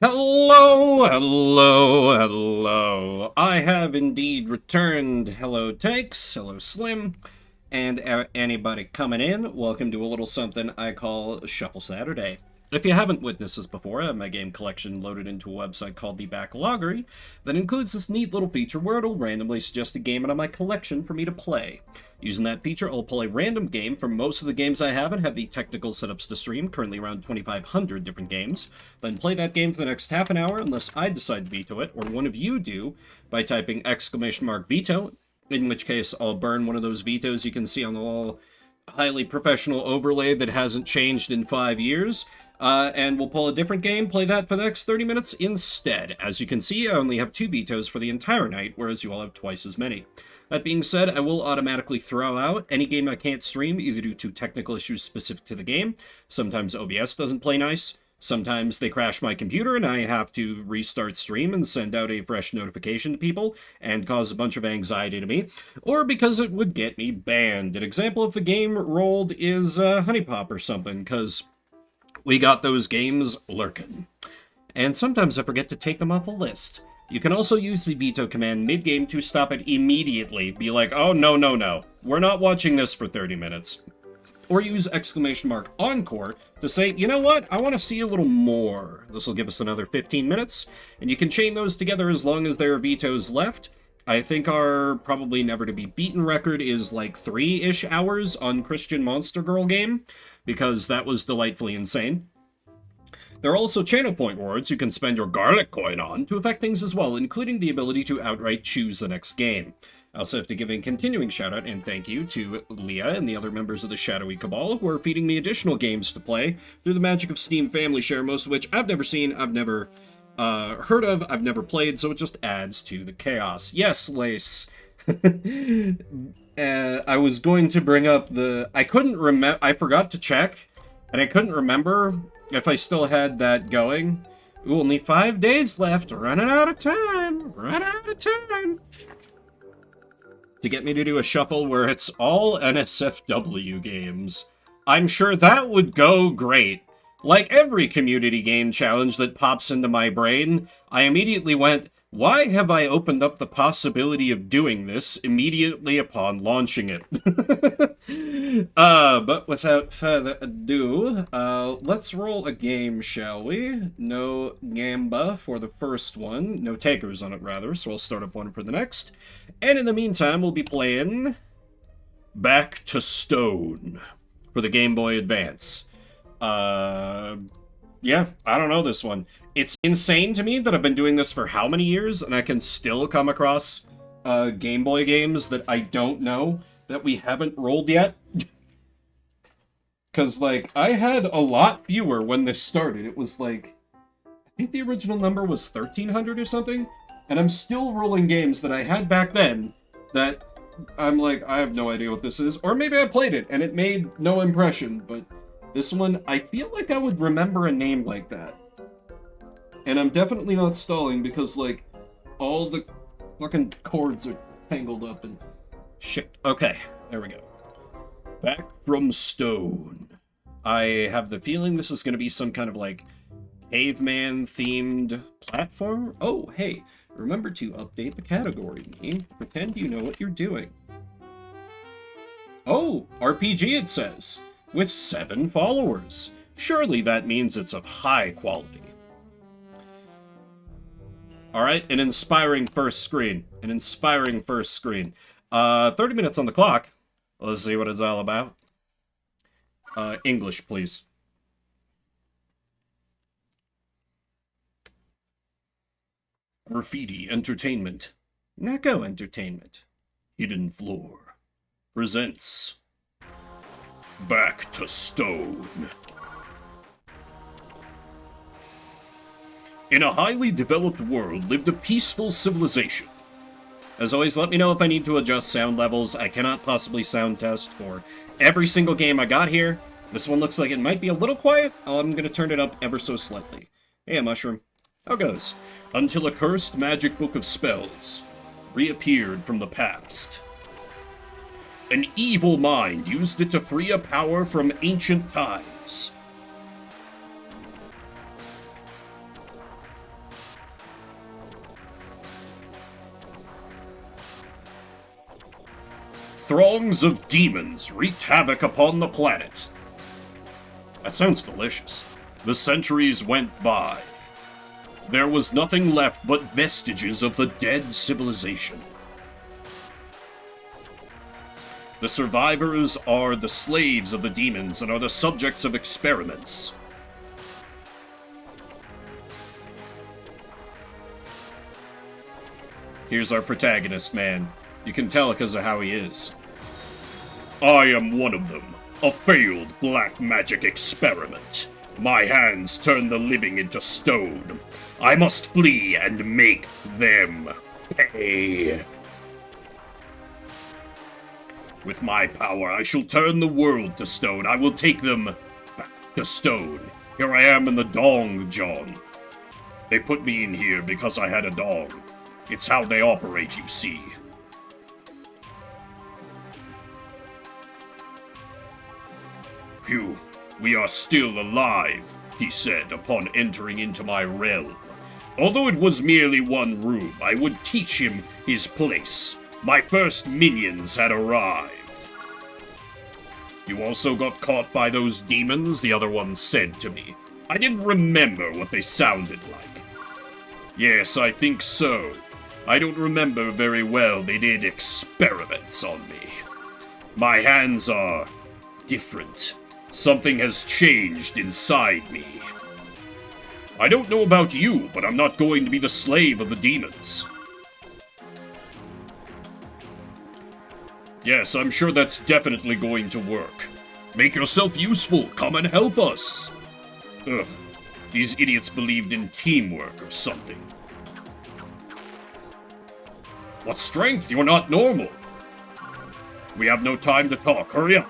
Hello, hello, hello. I have indeed returned. Hello, Takes. Hello, Slim. And anybody coming in, welcome to a little something I call Shuffle Saturday. If you haven't witnessed this before, I have my game collection loaded into a website called the Backloggery that includes this neat little feature where it'll randomly suggest a game out of my collection for me to play. Using that feature, I'll pull a random game from most of the games I have and have the technical setups to stream, currently around 2,500 different games, then play that game for the next half an hour unless I decide to veto it, or one of you do, by typing !veto, in which case I'll burn one of those vetoes you can see on the wall, highly professional overlay that hasn't changed in 5 years, and we'll pull a different game, play that for the next 30 minutes instead. As you can see, I only have 2 vetoes for the entire night, whereas you all have twice as many. That being said, I will automatically throw out any game I can't stream, either due to technical issues specific to the game. Sometimes OBS doesn't play nice. Sometimes they crash my computer and I have to restart stream and send out a fresh notification to people and cause a bunch of anxiety to me, or because it would get me banned. An example of the game rolled is Honey Pop or something, because we got those games lurking. And sometimes I forget to take them off the list. You can also use the veto command mid-game to stop it immediately. Be like, oh, no. We're not watching this for 30 minutes. Or use !encore to say, you know what, I want to see a little more. This will give us another 15 minutes, and you can chain those together as long as there are vetoes left. I think our probably never to be beaten record is like 3-ish hours on Christian Monster Girl game, because that was delightfully insane. There are also channel point rewards you can spend your garlic coin on to affect things as well, including the ability to outright choose the next game. I also have to give a continuing shout out and thank you to Leah and the other members of the Shadowy Cabal who are feeding me additional games to play through the magic of Steam Family Share, most of which I've never seen, I've never heard of, I've never played, so it just adds to the chaos. Yes, Lace. I was going to bring up I couldn't remember, I forgot to check, and I couldn't remember if I still had that going. Ooh, only 5 days left, running out of time, to get me to do a shuffle where it's all NSFW games. I'm sure that would go great. Like every community game challenge that pops into my brain, I immediately went, why have I opened up the possibility of doing this immediately upon launching it? But without further ado, let's roll a game, shall we? No gamba for the first one. No takers on it, rather, so I'll start up one for the next. And in the meantime, we'll be playing Back to Stone for the Game Boy Advance. Yeah, I don't know this one. It's insane to me that I've been doing this for how many years, and I can still come across Game Boy games that I don't know that we haven't rolled yet. Because, like, I had a lot fewer when this started. It was, like, I think the original number was 1,300 or something, and I'm still rolling games that I had back then that I'm like, I have no idea what this is. Or maybe I played it, and it made no impression, but this one, I feel like I would remember a name like that. And I'm definitely not stalling because, like, all the fucking chords are tangled up and shit. Okay, there we go. Back from Stone. I have the feeling this is going to be some kind of, like, caveman-themed platform. Oh, hey, remember to update the category. Pretend you know what you're doing. Oh, RPG it says. With 7 followers. Surely that means it's of high quality. Alright, an inspiring first screen. 30 minutes on the clock. Let's see what it's all about. English, please. Graffiti Entertainment. Neko Entertainment. Hidden Floor. Presents Back to Stone. In a highly developed world lived a peaceful civilization. As always, let me know if I need to adjust sound levels. I cannot possibly sound test for every single game I got here. This one looks like it might be a little quiet. I'm going to turn it up ever so slightly. Hey, Mushroom. How goes? Until a cursed magic book of spells reappeared from the past. An evil mind used it to free a power from ancient times. throngs of demons wreaked havoc upon the planet. That sounds delicious. The centuries went by. There was nothing left but vestiges of the dead civilization. The survivors are the slaves of the demons and are the subjects of experiments. Here's our protagonist, man. You can tell because of how he is. I am one of them. A failed black magic experiment. My hands turn the living into stone. I must flee and make them pay. With my power, I shall turn the world to stone. I will take them back to stone. Here I am in the Dong, John. They put me in here because I had a dong. It's how they operate, you see. Phew, we are still alive, he said upon entering into my realm. Although it was merely one room, I would teach him his place. My first minions had arrived. You also got caught by those demons, the other one said to me. I didn't remember what they sounded like. Yes, I think so. I don't remember very well. They did experiments on me. My hands are different. Something has changed inside me. I don't know about you, but I'm not going to be the slave of the demons. Yes, I'm sure that's definitely going to work. Make yourself useful. Come and help us. Ugh. These idiots believed in teamwork or something. What strength? You're not normal. We have no time to talk. Hurry up.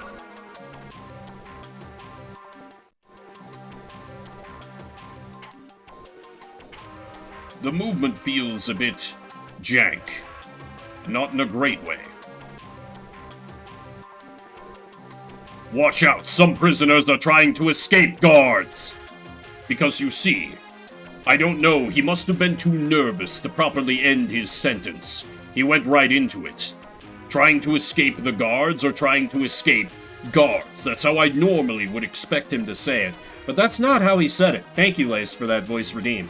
The movement feels a bit jank. Not in a great way. Watch out, some prisoners are trying to escape guards! Because you see, I don't know, he must have been too nervous to properly end his sentence. He went right into it. Trying to escape the guards or trying to escape guards. That's how I normally would expect him to say it. But that's not how he said it. Thank you, Lace, for that voice redeem.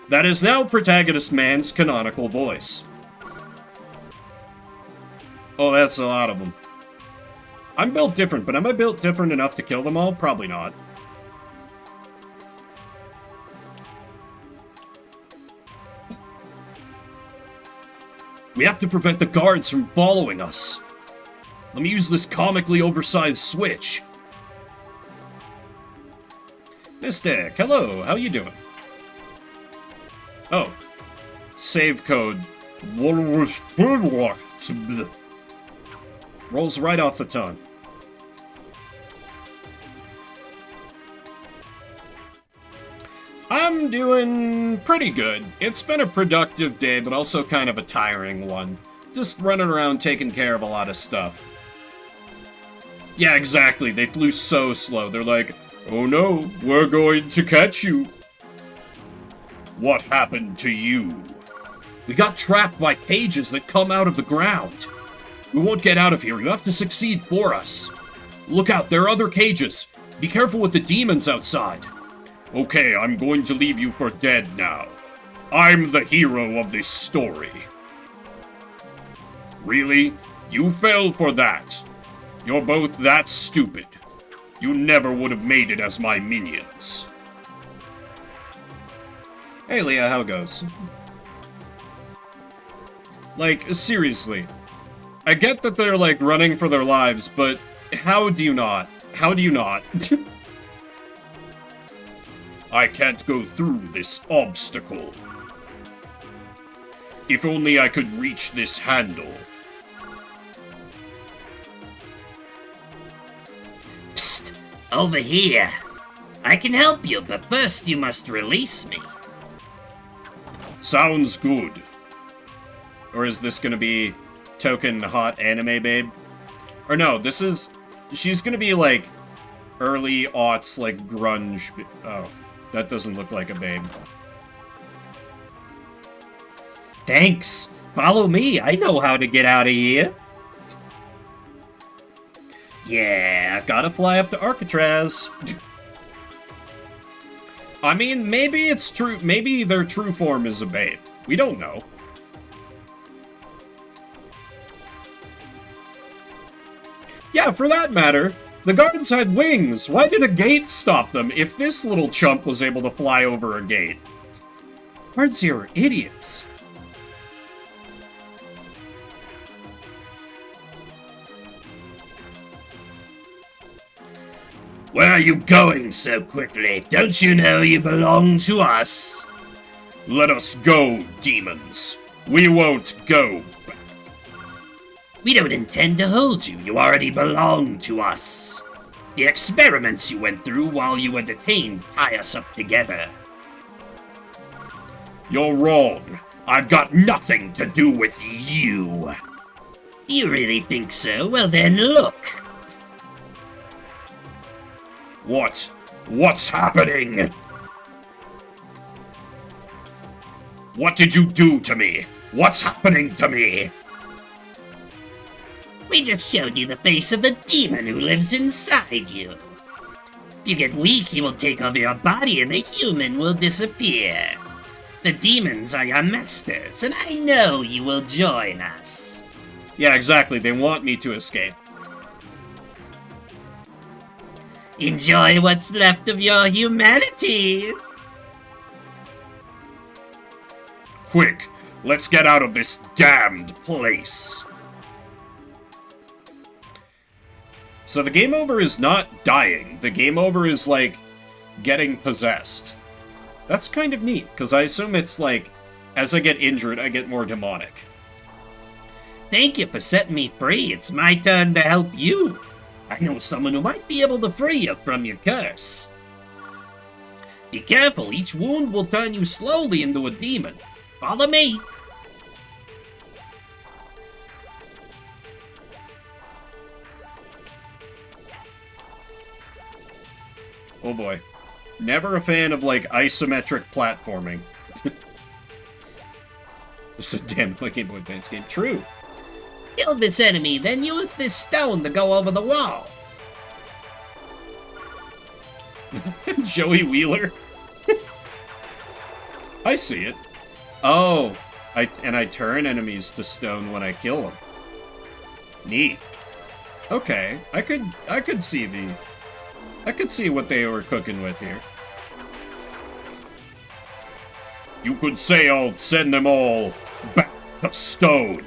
That is now Protagonist Man's canonical voice. Oh, that's a lot of them. I'm built different, but am I built different enough to kill them all? Probably not. We have to prevent the guards from following us. Let me use this comically oversized switch. Mystic, hello, how you doing? Oh. Save code. Rolls right off the tongue. I'm doing pretty good. It's been a productive day, but also kind of a tiring one. Just running around taking care of a lot of stuff. Yeah, exactly. They flew so slow. They're like, oh no, we're going to catch you. What happened to you? We got trapped by cages that come out of the ground. We won't get out of here. You have to succeed for us. Look out, there are other cages. Be careful with the demons outside. Okay, I'm going to leave you for dead now. I'm the hero of this story. Really? You fell for that? You're both that stupid. You never would have made it as my minions. Hey, Leah, how it goes? Like, seriously. I get that they're, like, running for their lives, but how do you not? How do you not? I can't go through this obstacle. If only I could reach this handle. Psst! Over here. I can help you, but first you must release me. Sounds good. Or is this gonna be token hot anime babe? Or no, this is... She's gonna be, like, early aughts, like, grunge... Oh, that doesn't look like a babe. Thanks. Follow me. I know how to get out of here. Yeah, gotta fly up to Alcatraz. I mean, maybe it's true. Maybe their true form is a babe. We don't know. Yeah, for that matter, the guards had wings. Why did a gate stop them if this little chump was able to fly over a gate? Guards here are idiots. Where are you going so quickly? Don't you know you belong to us? Let us go, demons. We won't go. We don't intend to hold you. You already belong to us. The experiments you went through while you were detained tie us up together. You're wrong. I've got nothing to do with you. Do you really think so? Well then, look. What? What's happening? What did you do to me? What's happening to me? We just showed you the face of the demon who lives inside you. If you get weak, he will take over your body and the human will disappear. The demons are your masters, and I know you will join us. Yeah, exactly. They want me to escape. Enjoy what's left of your humanity. Quick, let's get out of this damned place. So the game over is not dying. The game over is, like, getting possessed. That's kind of neat, because I assume it's, like, as I get injured, I get more demonic. Thank you for setting me free. It's my turn to help you. I know someone who might be able to free you from your curse. Be careful, each wound will turn you slowly into a demon. Follow me. Oh boy. Never a fan of, like, isometric platforming. This is a damn Game Boy Advance game. True. Kill this enemy, then use this stone to go over the wall. Joey Wheeler? I see it. Oh, I turn enemies to stone when I kill them. Neat. Okay, I could see what they were cooking with here. You could say I'll send them all back to stone.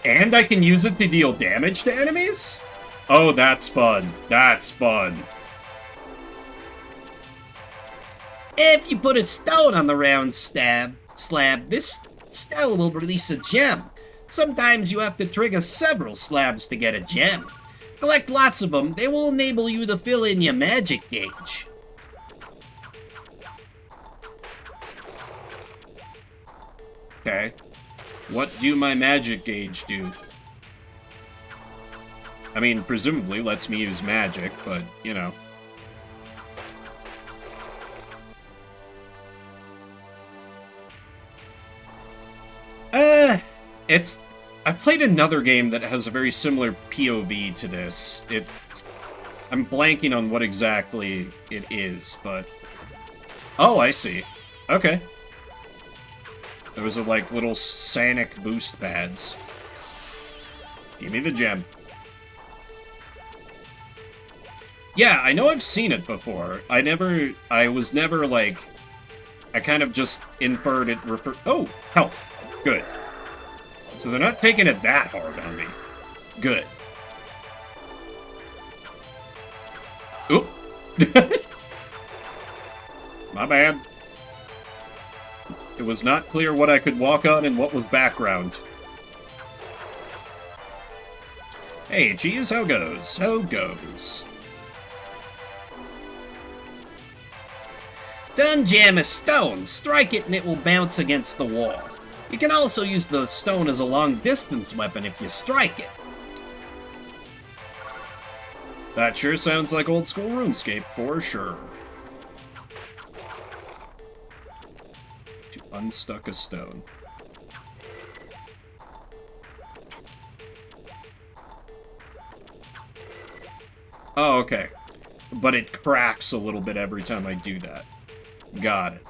And I can use it to deal damage to enemies? Oh, that's fun. That's fun. If you put a stone on the round slab, this stone will release a gem. Sometimes you have to trigger several slabs to get a gem. Collect lots of them, they will enable you to fill in your magic gauge. Okay. What do my magic gauge do? I mean, presumably lets me use magic, but, you know. I've played another game that has a very similar POV to this. I'm blanking on what exactly it is, but... Oh, I see. Okay. Those are like little Sanic boost pads. Give me the gem. Yeah, I know I've seen it before. I was never like... I kind of just inferred it... Oh, health. Good. So they're not taking it that hard on me. Good. Oop. My bad. It was not clear what I could walk on and what was background. Hey, cheese, how goes? How goes? Don't jam a stone. Strike it and it will bounce against the wall. You can also use the stone as a long-distance weapon if you strike it. That sure sounds like old school RuneScape, for sure. To unstuck a stone. Oh, okay. But it cracks a little bit every time I do that. Got it.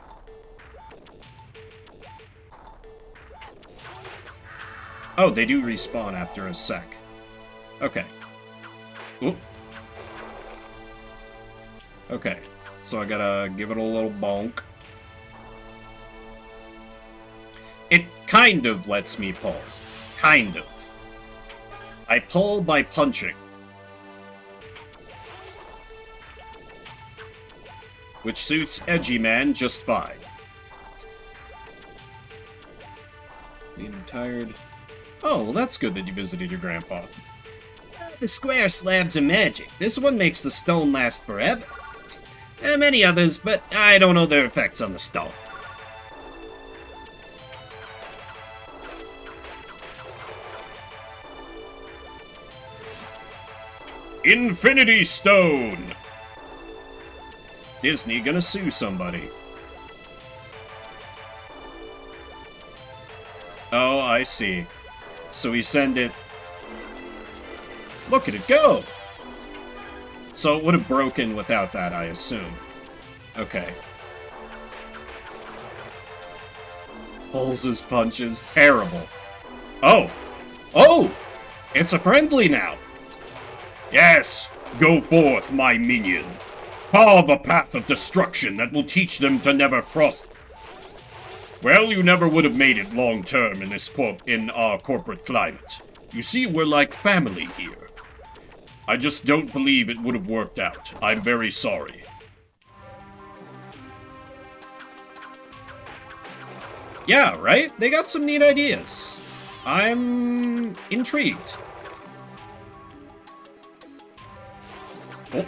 Oh, they do respawn after a sec. Okay. Oop. Okay. So I gotta give it a little bonk. It kind of lets me pull. Kind of. I pull by punching. Which suits Edgy Man just fine. Being tired. Oh, well that's good that you visited your grandpa. The square slabs are magic. This one makes the stone last forever. There are many others, but I don't know their effects on the stone. Infinity Stone! Disney gonna sue somebody. Oh, I see. So we send it... Look at it go! So it would have broken without that, I assume. Okay. Pulls his punches. Terrible. Oh! Oh! It's a friendly now! Yes! Go forth, my minion! Carve a path of destruction that will teach them to never cross... Well, you never would have made it long-term in our corporate climate. You see, we're like family here. I just don't believe it would have worked out. I'm very sorry. Yeah, right? They got some neat ideas. I'm intrigued. Oh.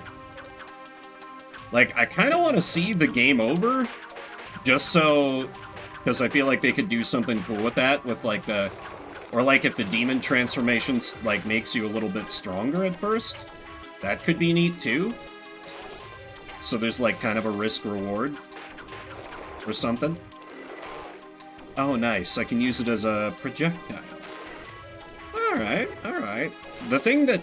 Like, I kind of want to see the game over, just so... Because I feel like they could do something cool with that, with, like, the... Or, like, if the demon transformations, like, makes you a little bit stronger at first. That could be neat, too. So there's, like, kind of a risk-reward. Or something. Oh, nice. I can use it as a projectile. Alright, alright. The thing that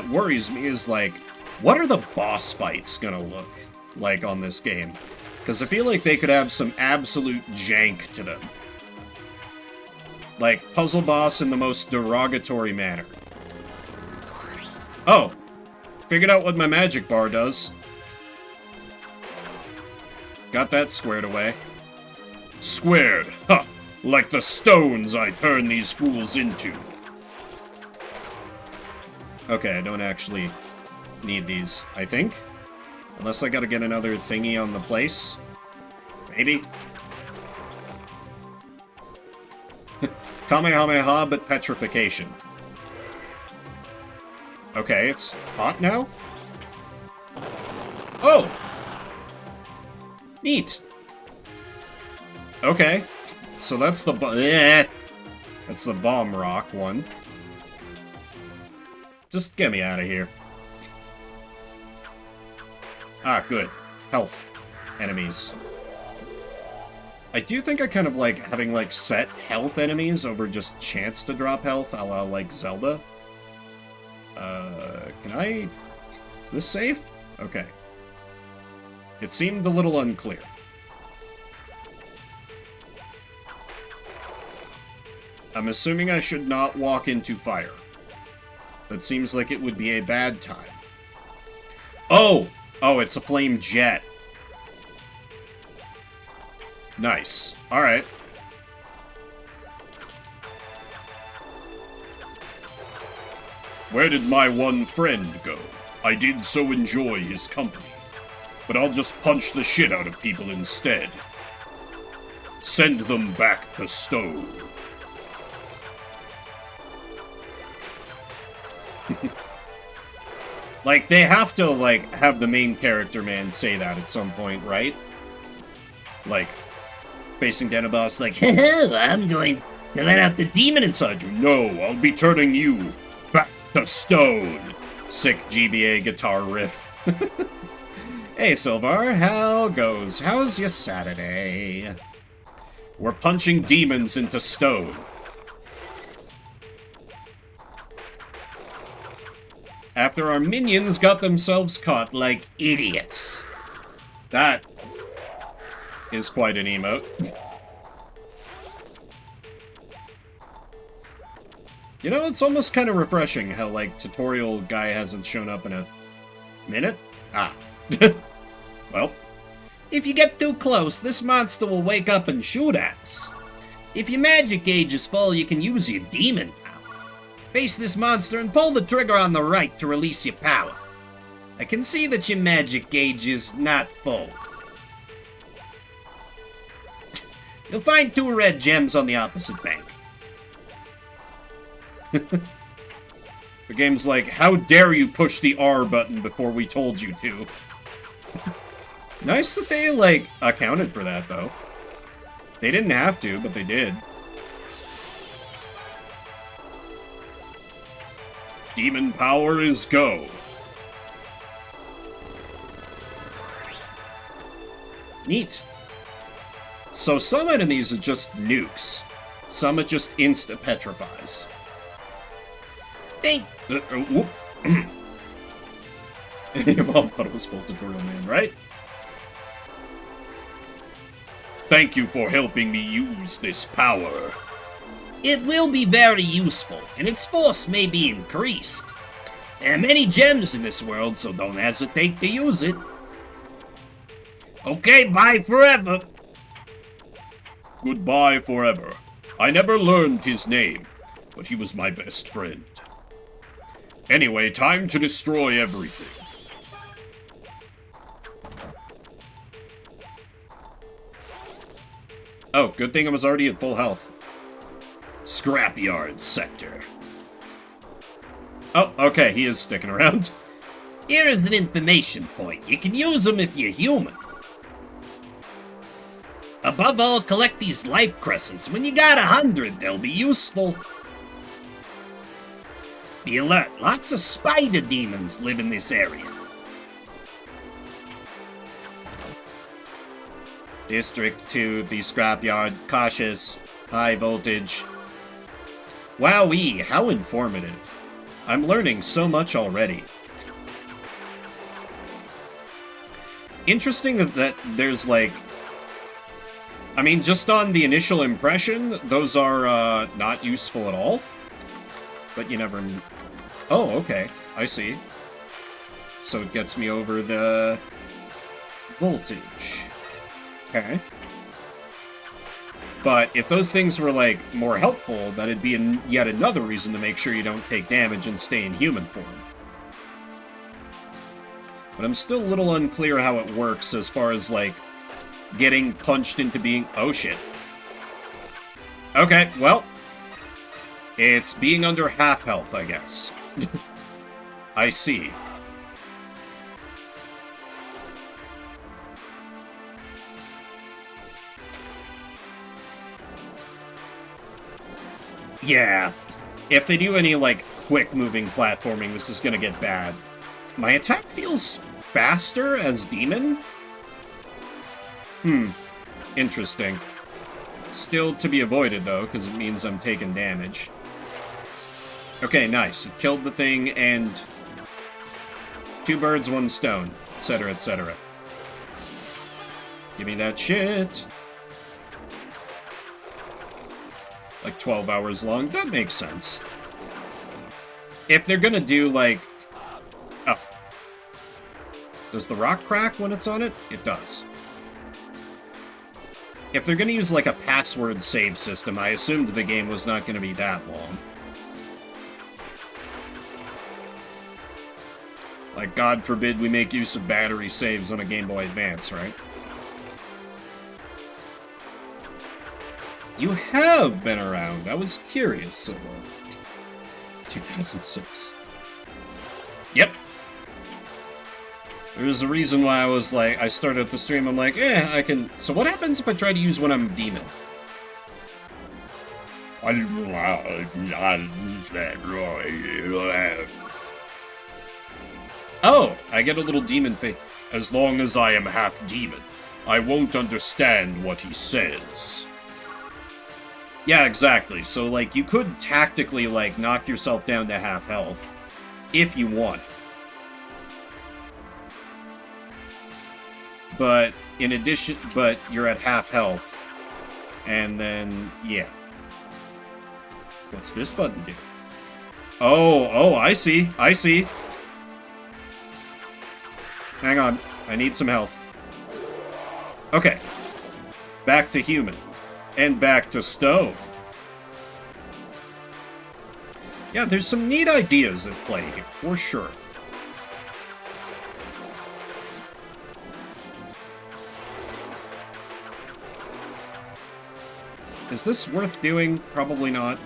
worries me is, like, what are the boss fights gonna look like on this game? Because I feel like they could have some absolute jank to them. Like, puzzle boss in the most derogatory manner. Oh! Figured out what my magic bar does. Got that squared away. Squared! Huh! Like the stones I turn these fools into. Okay, I don't actually need these, I think. Unless I gotta get another thingy on the place. Maybe. Kamehameha, but petrification. Okay, it's hot now? Oh! Neat. Okay. So that's the that's the bomb rock one. Just get me out of here. Ah, good. Health. Enemies. I do think I kind of like having, like, set health enemies over just chance to drop health, a la, like, Zelda. Can I... Is this safe? Okay. It seemed a little unclear. I'm assuming I should not walk into fire. That seems like it would be a bad time. Oh! Oh, it's a flame jet. Nice. Alright. Where did my one friend go? I did so enjoy his company. But I'll just punch the shit out of people instead. Send them back to stone. Like, they have to, like, have the main character man say that at some point, right? Like, facing down a boss like, I'm going to let out the demon inside you. No, I'll be turning you back to stone. Sick GBA guitar riff. Hey, Silvar, how goes? How's your Saturday? We're punching demons into stone. After our minions got themselves caught like Idiots. that is quite an emote. You know, it's almost kind of refreshing how, like, tutorial guy hasn't shown up in a minute. Ah. Well. If you get too close, this monster will wake up and shoot at us. If your magic gauge is full, you can use your demon power. Face this monster and pull the trigger on the right to release your power. I can see that your magic gauge is not full. You'll find 2 red gems on the opposite bank. The game's like, how dare you push the R button before we told you to? Nice that they, like, accounted for that, though. They didn't have to, but they did. Demon power is go. Neat. So some enemies are just nukes. Some it just insta-petrifies. Whoop. Your mom thought it was full tutorial, man, right? Thank you for helping me use this power. It will be very useful, and its force may be increased. There are many gems in this world, so don't hesitate to use it. Okay, bye forever. Goodbye forever. I never learned his name, but he was my best friend. Anyway, time to destroy everything. Oh, good thing I was already at full health. Scrapyard sector. Oh, okay, he is sticking around. Here is an information point. You can use them if you're human. Above all, collect these life crescents. When you got 100, they'll be useful. Be alert. Lots of spider demons live in this area. District to the scrapyard. Cautious. High voltage. Wowee, how informative. I'm learning so much already. Interesting that there's, like... I mean, just on the initial impression, those are, not useful at all. But you never... Oh, okay. I see. So it gets me over the... voltage. Okay. But if those things were, like, more helpful, that'd be yet another reason to make sure you don't take damage and stay in human form. But I'm still a little unclear how it works as far as, like, getting punched into being... Oh, shit. Okay, well... It's being under half health, I guess. I see. Yeah. If they do any, like, quick-moving platforming, this is gonna get bad. My attack feels faster as Demon? Interesting. Still to be avoided, though, because it means I'm taking damage. Okay, nice. It killed the thing, and... 2 birds, 1 stone, etc., etc. Give me that shit. Like 12 hours long. That makes sense. If they're gonna do, like... Oh. Does the rock crack when it's on it? It does. If they're gonna use, like, a password save system, I assumed the game was not gonna be that long. Like, God forbid we make use of battery saves on a Game Boy Advance, right? You have been around. I was curious. So, 2006. Yep. There's a reason why I was like, I started up the stream, I'm like, I can... So what happens if I try to use when I'm demon? Oh, I get a little demon thing. As long as I am half demon, I won't understand what he says. Yeah, exactly. So, like, you could tactically, like, knock yourself down to half health if you want. But in addition, but you're at half health. And then, yeah. What's this button do? Oh, I see. I see. Hang on. I need some health. Okay. Back to human. And back to stone. Yeah, there's some neat ideas at play here, for sure. Is this worth doing? Probably not.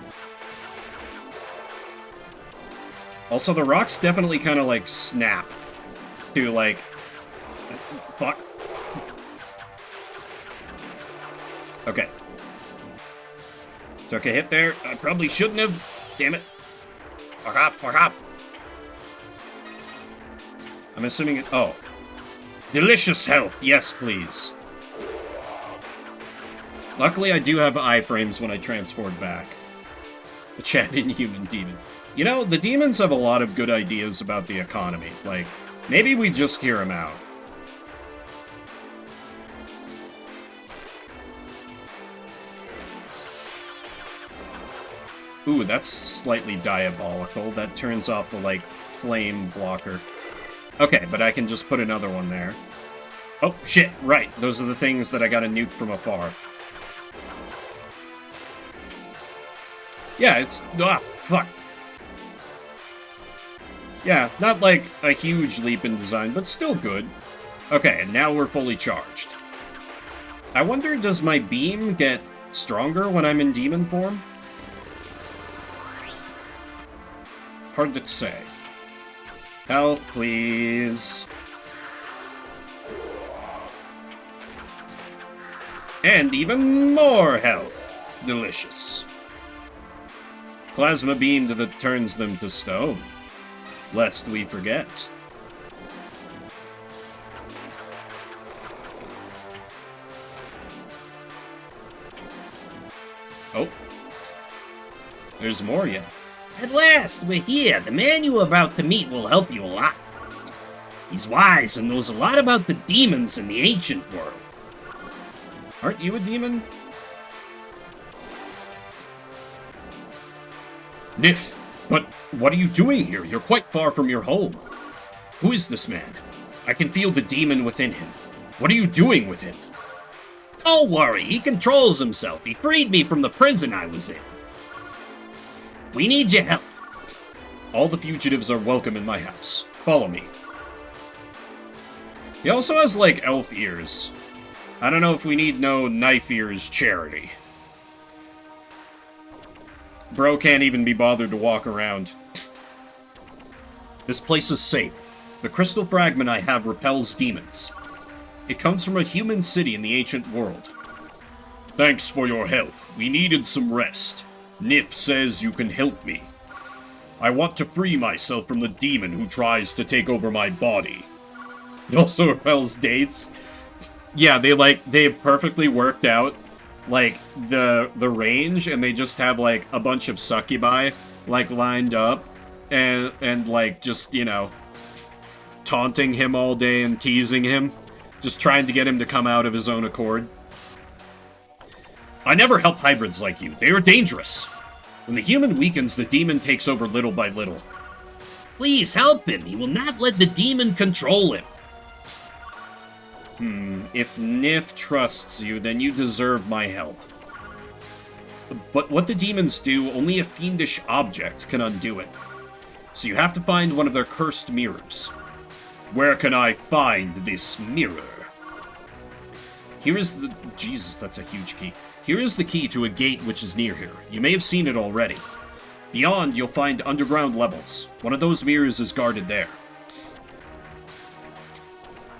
Also, the rocks definitely kind of, like, snap to, like... Fuck. Okay. Took a hit there. I probably shouldn't have. Damn it. Fuck off, fuck off. I'm assuming it... Oh. Delicious health. Yes, please. Luckily, I do have iframes when I transport back. The chat in human demon. You know, the demons have a lot of good ideas about the economy. Like, maybe we just hear them out. Ooh, that's slightly diabolical. That turns off the, like, flame blocker. Okay, but I can just put another one there. Oh, shit, right. Those are the things that I gotta nuke from afar. Yeah, it's... Ah, fuck. Yeah, not like a huge leap in design, but still good. Okay, and now we're fully charged. I wonder, does my beam get stronger when I'm in demon form? Hard to say. Health, please. And even more health. Delicious. Plasma beam that turns them to stone. Lest we forget. Oh. There's more yet. At last, we're here. The man you are about to meet will help you a lot. He's wise and knows a lot about the demons in the ancient world. Aren't you a demon? Nif, but what are you doing here? You're quite far from your home. Who is this man? I can feel the demon within him. What are you doing with him? Don't worry, he controls himself. He freed me from the prison I was in. We need your help. All the fugitives are welcome in my house. Follow me. He also has, like, elf ears. I don't know if we need no knife ears charity. Bro can't even be bothered to walk around. This place is safe. The crystal fragment I have repels demons. It comes from a human city in the ancient world. Thanks for your help. We needed some rest. Nif says you can help me. I want to free myself from the demon who tries to take over my body. It also repels dates. Yeah, they perfectly worked out, like, the range, and they just have, like, a bunch of succubi, like, lined up, and like, just, you know, taunting him all day and teasing him, just trying to get him to come out of his own accord. I never helped hybrids like you. They are dangerous. When the human weakens, the demon takes over little by little. Please help him. He will not let the demon control him. If Nif trusts you, then you deserve my help. But what the demons do, only a fiendish object can undo it. So you have to find one of their cursed mirrors. Where can I find this mirror? Here is the... Jesus, that's a huge key. Here is the key to a gate which is near here. You may have seen it already. Beyond, you'll find underground levels. One of those mirrors is guarded there.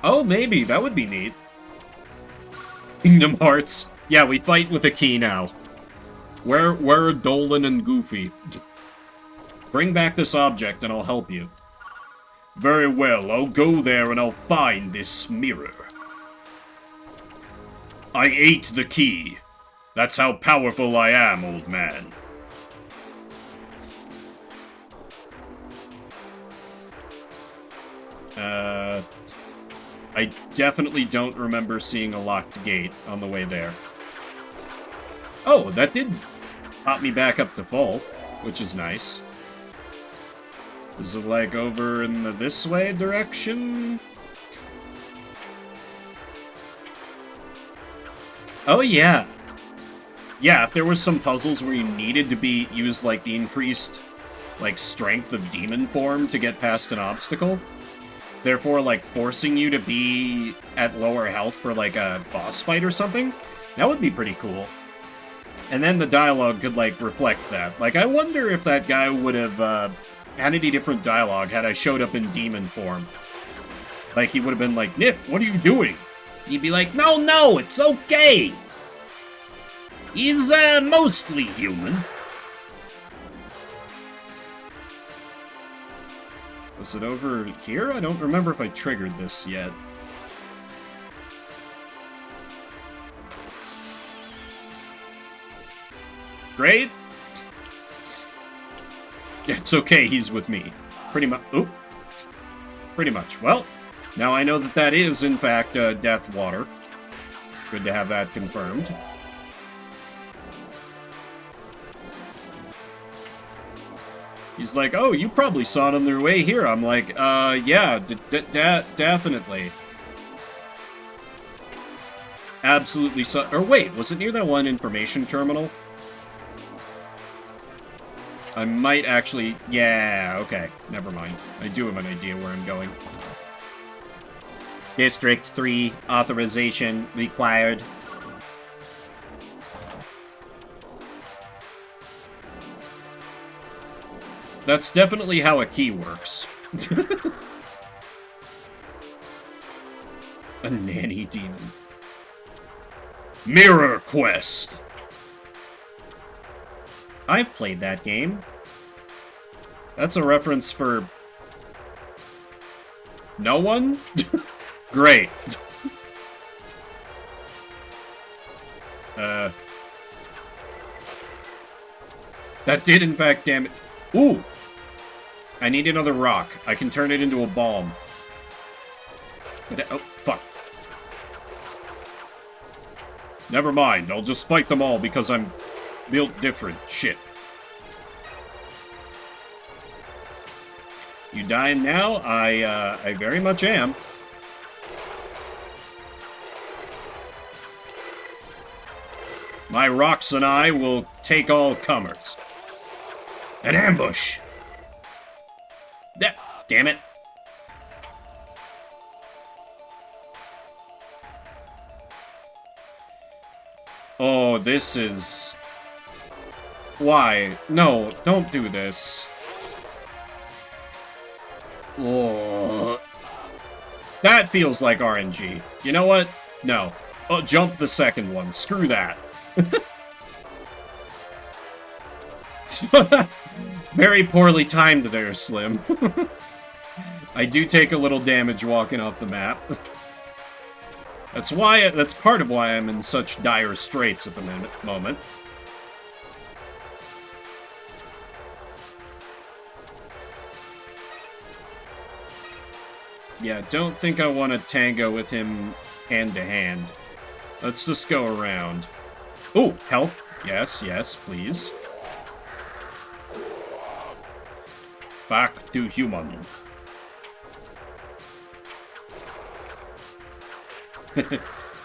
Oh, maybe. That would be neat. Kingdom Hearts. Yeah, we fight with a key now. Where are Dolan and Goofy? Bring back this object and I'll help you. Very well, I'll go there and I'll find this mirror. I ate the key. That's how powerful I am, old man. I definitely don't remember seeing a locked gate on the way there. Oh, that did pop me back up to full, which is nice. Is it like over in the this way direction? Oh yeah. Yeah, if there was some puzzles where you needed to use like the increased like strength of demon form to get past an obstacle, therefore like forcing you to be at lower health for like a boss fight or something, that would be pretty cool. And then the dialogue could like reflect that. Like I wonder if that guy would have had any different dialogue had I showed up in demon form. Like he would have been like, "Nif, what are you doing?" He'd be like, no, it's okay. He's, mostly human. Was it over here? I don't remember if I triggered this yet. Great. Yeah, it's okay, he's with me. Pretty much. Oop. Pretty much. Well, now I know that that is, in fact, death water. Good to have that confirmed. He's like, oh, you probably saw it on their way here. I'm like, yeah, definitely. Absolutely saw. Or wait, was it near that one information terminal? I might actually... Yeah, okay. Never mind. I do have an idea where I'm going. District 3 authorization required. That's definitely how a key works. A nanny demon. Mirror Quest! I've played that game. That's a reference for... no one? Great. That did in fact damage... Ooh! I need another rock. I can turn it into a bomb. Oh, fuck. Never mind. I'll just fight them all because I'm built different. Shit. You dying now? I very much am. My rocks and I will take all comers. An ambush! Damn it. Oh, this is... Why? No, don't do this. Oh. That feels like RNG. You know what? No. Oh, jump the second one. Screw that. Very poorly timed there, Slim. I do take a little damage walking off the map. That's part of why I'm in such dire straits at the moment. Yeah, don't think I want to tango with him hand to hand. Let's just go around. Ooh, health. Yes, yes, please. Back to human.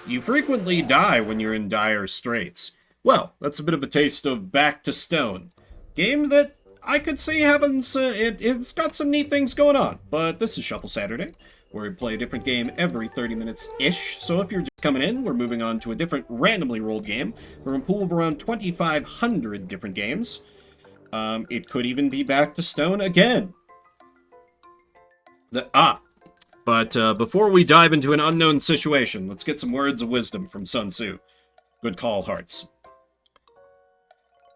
You frequently die when you're in dire straits. Well, that's a bit of a taste of Back to Stone. Game that I could see having... it's got some neat things going on. But this is Shuffle Saturday, where we play a different game every 30 minutes-ish. So if you're just coming in, we're moving on to a different randomly rolled game. We're in a pool of around 2,500 different games. It could even be Back to Stone again. But before we dive into an unknown situation, let's get some words of wisdom from Sun Tzu. Good call, hearts.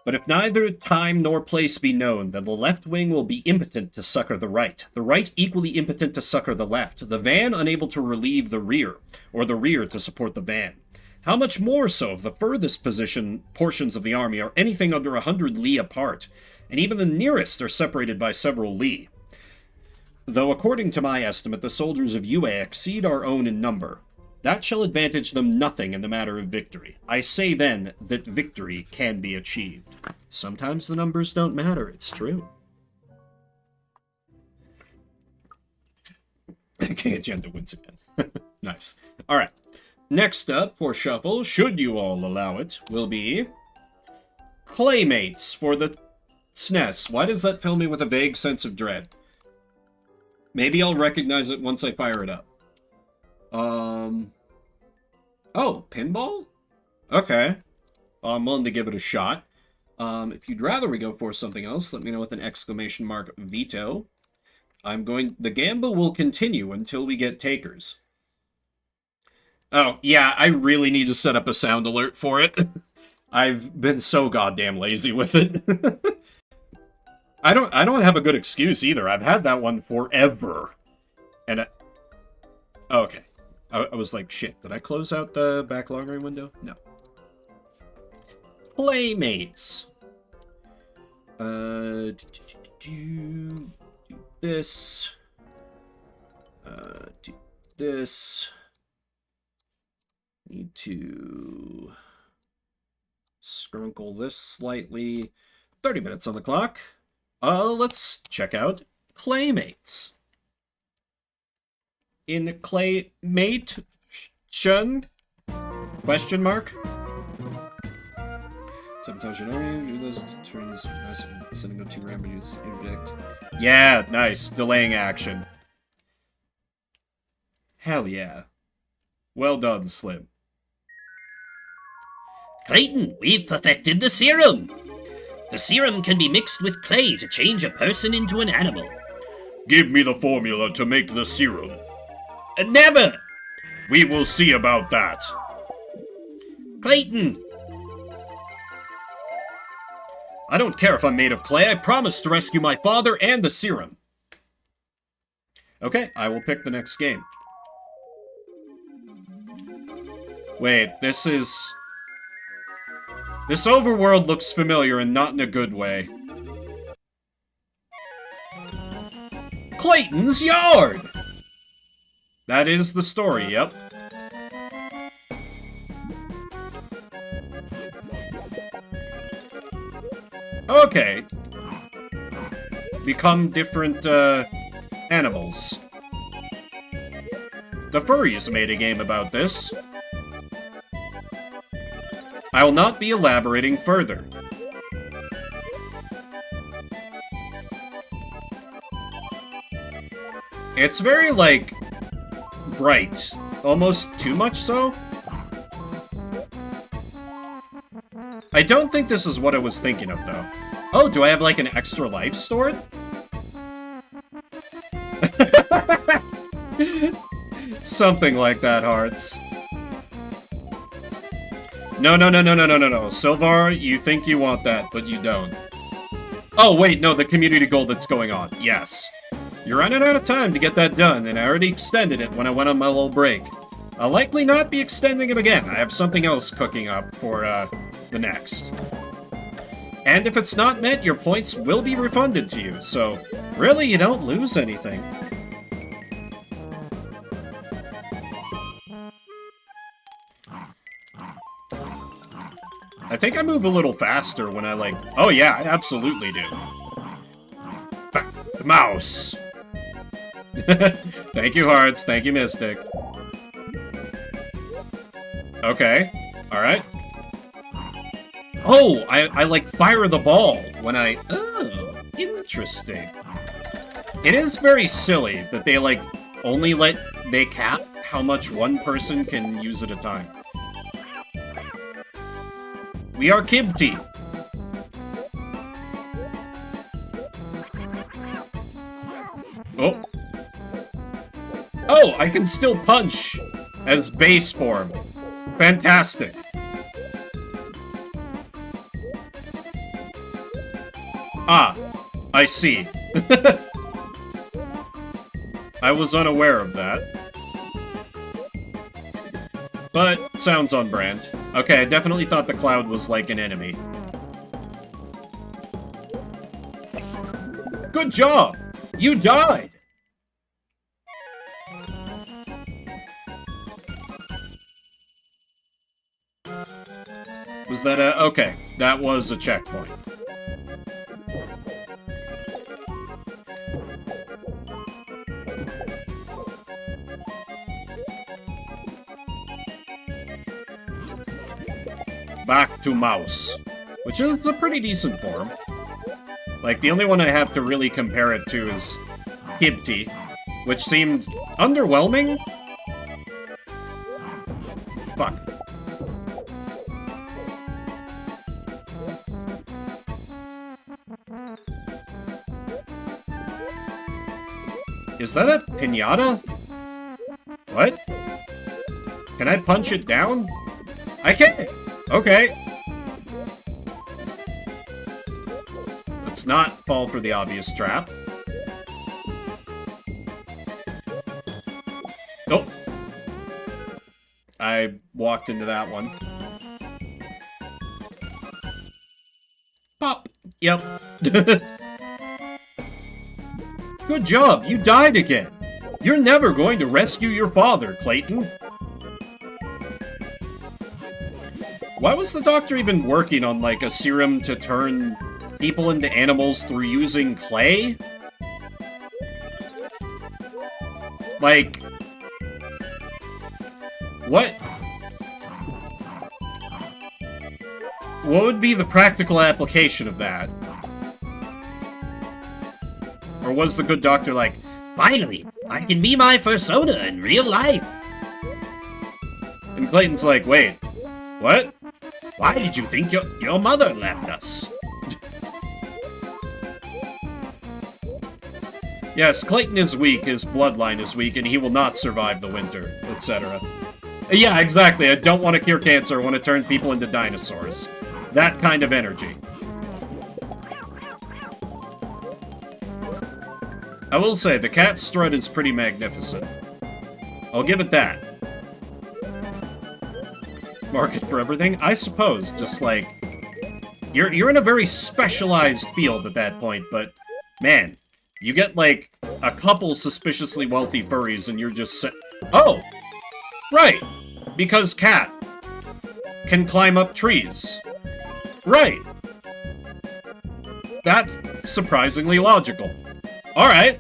But if neither time nor place be known, then the left wing will be impotent to succor the right equally impotent to succor the left, the van unable to relieve the rear, or the rear to support the van. How much more so if the furthest portions of the army are anything under 100 li apart, and even the nearest are separated by several li. Though according to my estimate, the soldiers of UA exceed our own in number. That shall advantage them nothing in the matter of victory. I say then that victory can be achieved. Sometimes the numbers don't matter, it's true. Okay, agenda wins again. Nice. Alright. Next up for Shuffle, should you all allow it, will be Claymates for the SNES. Why does that fill me with a vague sense of dread? Maybe I'll recognize it once I fire it up. Oh, pinball? Okay. I'm willing to give it a shot. If you'd rather we go for something else, let me know with an exclamation mark veto. The gamble will continue until we get takers. Oh, yeah, I really need to set up a sound alert for it. I've been so goddamn lazy with it. I don't have a good excuse either. I've had that one forever. And okay. I was like, shit, did I close out the backloggery window? No. Playmates. Do this. Do this. Need to scrunkle this slightly. 30 minutes on the clock. Let's check out Claymates. In Claymation? Question mark? Sometimes you don't do this turns sending up 2 remedies interdict. Yeah, nice. Delaying action. Hell yeah. Well done, Slim. Clayton, we've perfected the serum. The serum can be mixed with clay to change a person into an animal. Give me the formula to make the serum. Never! We will see about that. Clayton! I don't care if I'm made of clay. I promise to rescue my father and the serum. Okay, I will pick the next game. Wait, this overworld looks familiar and not in a good way. Clayton's Yard! That is the story, yep. Okay. Become different, animals. The furries made a game about this. I will not be elaborating further. It's very, like, bright. Almost too much so? I don't think this is what I was thinking of, though. Oh, do I have, like, an extra life stored? Something like that, Hearts. No. Silvar, you think you want that, but you don't. Oh, wait, no, the community goal that's going on. Yes. You're running out of time to get that done, and I already extended it when I went on my little break. I'll likely not be extending it again. I have something else cooking up for, the next. And if it's not met, your points will be refunded to you, so really, you don't lose anything. I think I move a little faster when I, like... Oh, yeah, I absolutely do. The mouse! Thank you, Hearts. Thank you, Mystic. Okay. Alright. Oh, I, like, fire the ball when I... Oh, interesting. It is very silly that they, like, they cap how much one person can use at a time. We are Kibti. Oh. Oh, I can still punch as base form. Fantastic. Ah, I see. I was unaware of that. But, sounds on brand. Okay, I definitely thought the cloud was like an enemy. Good job! You died! Was that a... Okay, that was a checkpoint. Back to mouse. Which is a pretty decent form. Like, the only one I have to really compare it to is Hibty, which seemed underwhelming. Fuck. Is that a piñata? What? Can I punch it down? I can! Okay. Let's not fall for the obvious trap. Nope. I walked into that one. Pop. Yep. Good job, you died again. You're never going to rescue your father, Clayton. Why was the doctor even working on, like, a serum to turn people into animals through using clay? Like... What? What would be the practical application of that? Or was the good doctor like, Finally, I can be my persona in real life. And Clayton's like, wait, what? Why did you think your mother left us? Yes, Clayton is weak, his bloodline is weak, and he will not survive the winter, etc. Yeah, exactly, I don't want to cure cancer, I want to turn people into dinosaurs. That kind of energy. I will say, the cat strut is pretty magnificent. I'll give it that. Market for everything? I suppose, just like... You're in a very specialized field at that point, but... Man, you get, like, a couple suspiciously wealthy furries and you're just Oh! Right! Because cat can climb up trees. Right! That's surprisingly logical. Alright.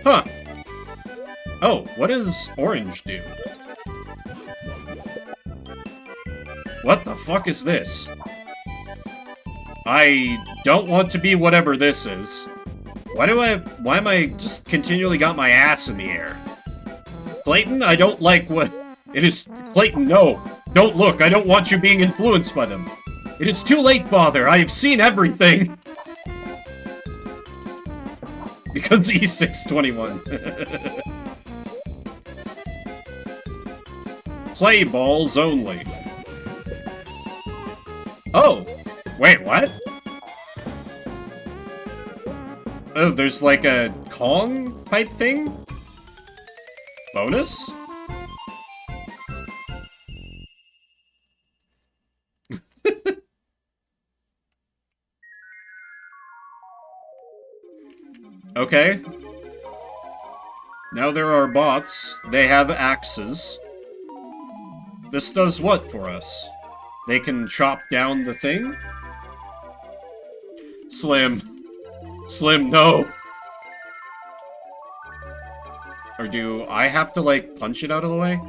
Huh. Oh, what does orange do? What the fuck is this? I don't want to be whatever this is. Why am I just continually got my ass in the air? Clayton, I don't like what... It is... Clayton, no. Don't look, I don't want you being influenced by them. It is too late, Father, I have seen everything! Because E621. Play balls only. Oh! Wait, what? Oh, there's like a Kong type thing? Bonus? Okay. Now there are bots. They have axes. This does what for us? They can chop down the thing? Slim. Slim, no! Or do I have to, like, punch it out of the way?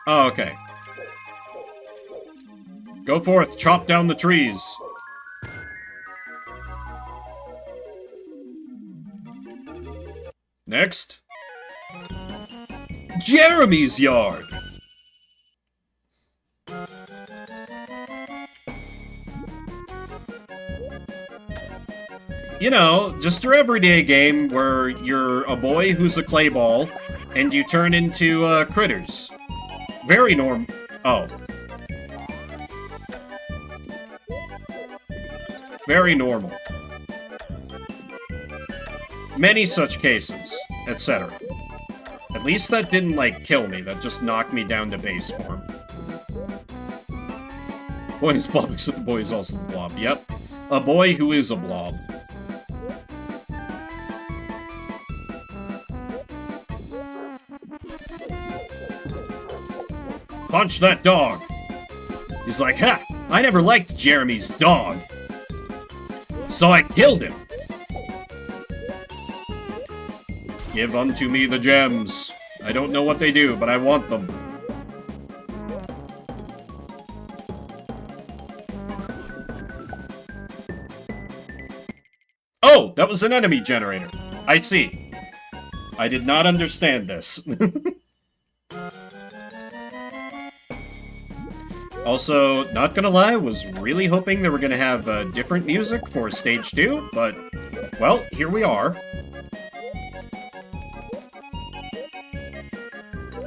Oh, okay. Go forth, chop down the trees. Next. Jeremy's yard! You know, just your everyday game where you're a boy who's a clay ball, and you turn into, critters. Very Oh. Very normal. Many such cases, etc. At least that didn't, like, kill me, that just knocked me down to base form. Boy is blob, except the boy is also the blob. Yep. A boy who is a blob. Punch that dog. He's like, ha! I never liked Jeremy's dog. So I killed him. Give unto me the gems. I don't know what they do, but I want them. Oh, that was an enemy generator. I see. I did not understand this. Also, not gonna lie, was really hoping they were gonna have different music for stage 2, but, well, here we are.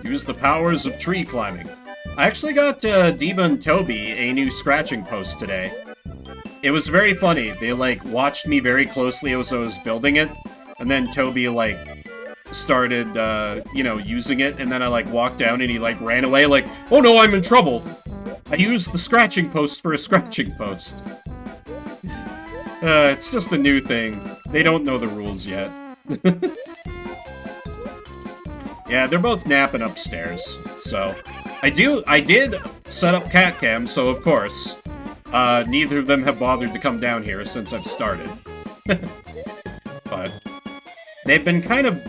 Use the powers of tree climbing. I actually got Diva and Toby a new scratching post today. It was very funny. They, like, watched me very closely as I was building it, and then Toby, like, started, you know, using it, and then I, like, walked down and he, like, ran away, like, oh no, I'm in trouble! I used the scratching post for a scratching post. It's just a new thing. They don't know the rules yet. Yeah, they're both napping upstairs, so... I did set up cat cam, so of course, neither of them have bothered to come down here since I've started. But they've been kind of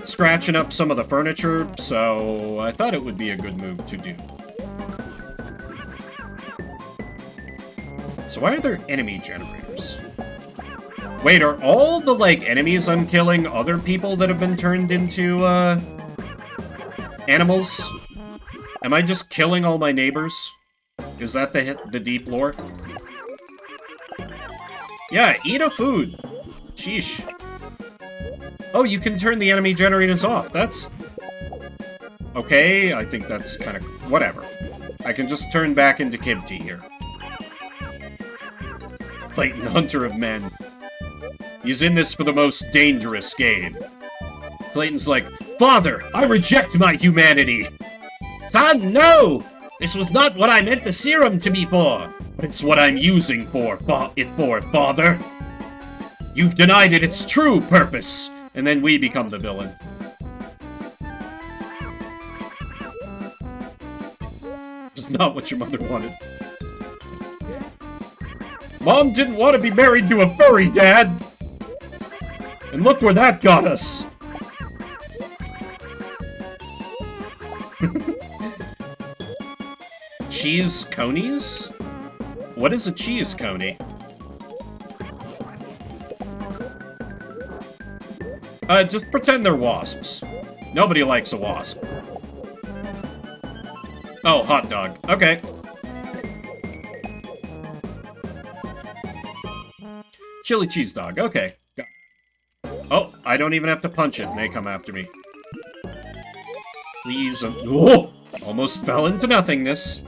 scratching up some of the furniture, so I thought it would be a good move to do. So why are there enemy generators? Wait, are all the, like, enemies I'm killing other people that have been turned into, animals? Am I just killing all my neighbors? Is that the deep lore? Yeah, eat a food. Sheesh. Oh, you can turn the enemy generators off. That's... okay, I think that's kind of... whatever. I can just turn back into Kibti here. Clayton, hunter of men. He's in this for the most dangerous game. Clayton's like, Father, I reject my humanity! Son, no! This was not what I meant the serum to be for! But it's what I'm using it for, Father! You've denied it its true purpose! And then we become the villain. It's not what your mother wanted. Mom didn't want to be married to a furry, Dad! And look where that got us! Cheese conies? What is a cheese coney? Just pretend they're wasps. Nobody likes a wasp. Oh, hot dog. Okay. Chili cheese dog. Okay. Oh, I don't even have to punch it and they come after me. Please. Oh! Almost fell into nothingness.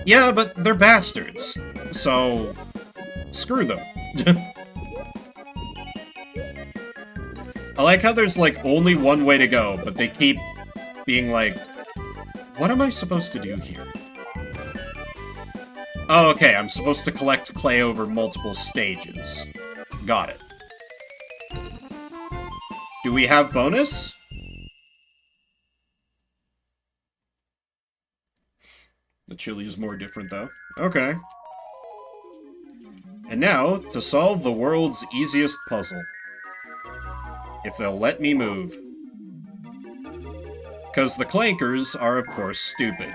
Yeah, but they're bastards. So, screw them. I like how there's, like, only one way to go, but they keep being like, what am I supposed to do here? Oh, okay, I'm supposed to collect clay over multiple stages. Got it. Do we have bonus? The chili is more different, though. Okay. And now, to solve the world's easiest puzzle. If they'll let me move. Because the clankers are, of course, stupid.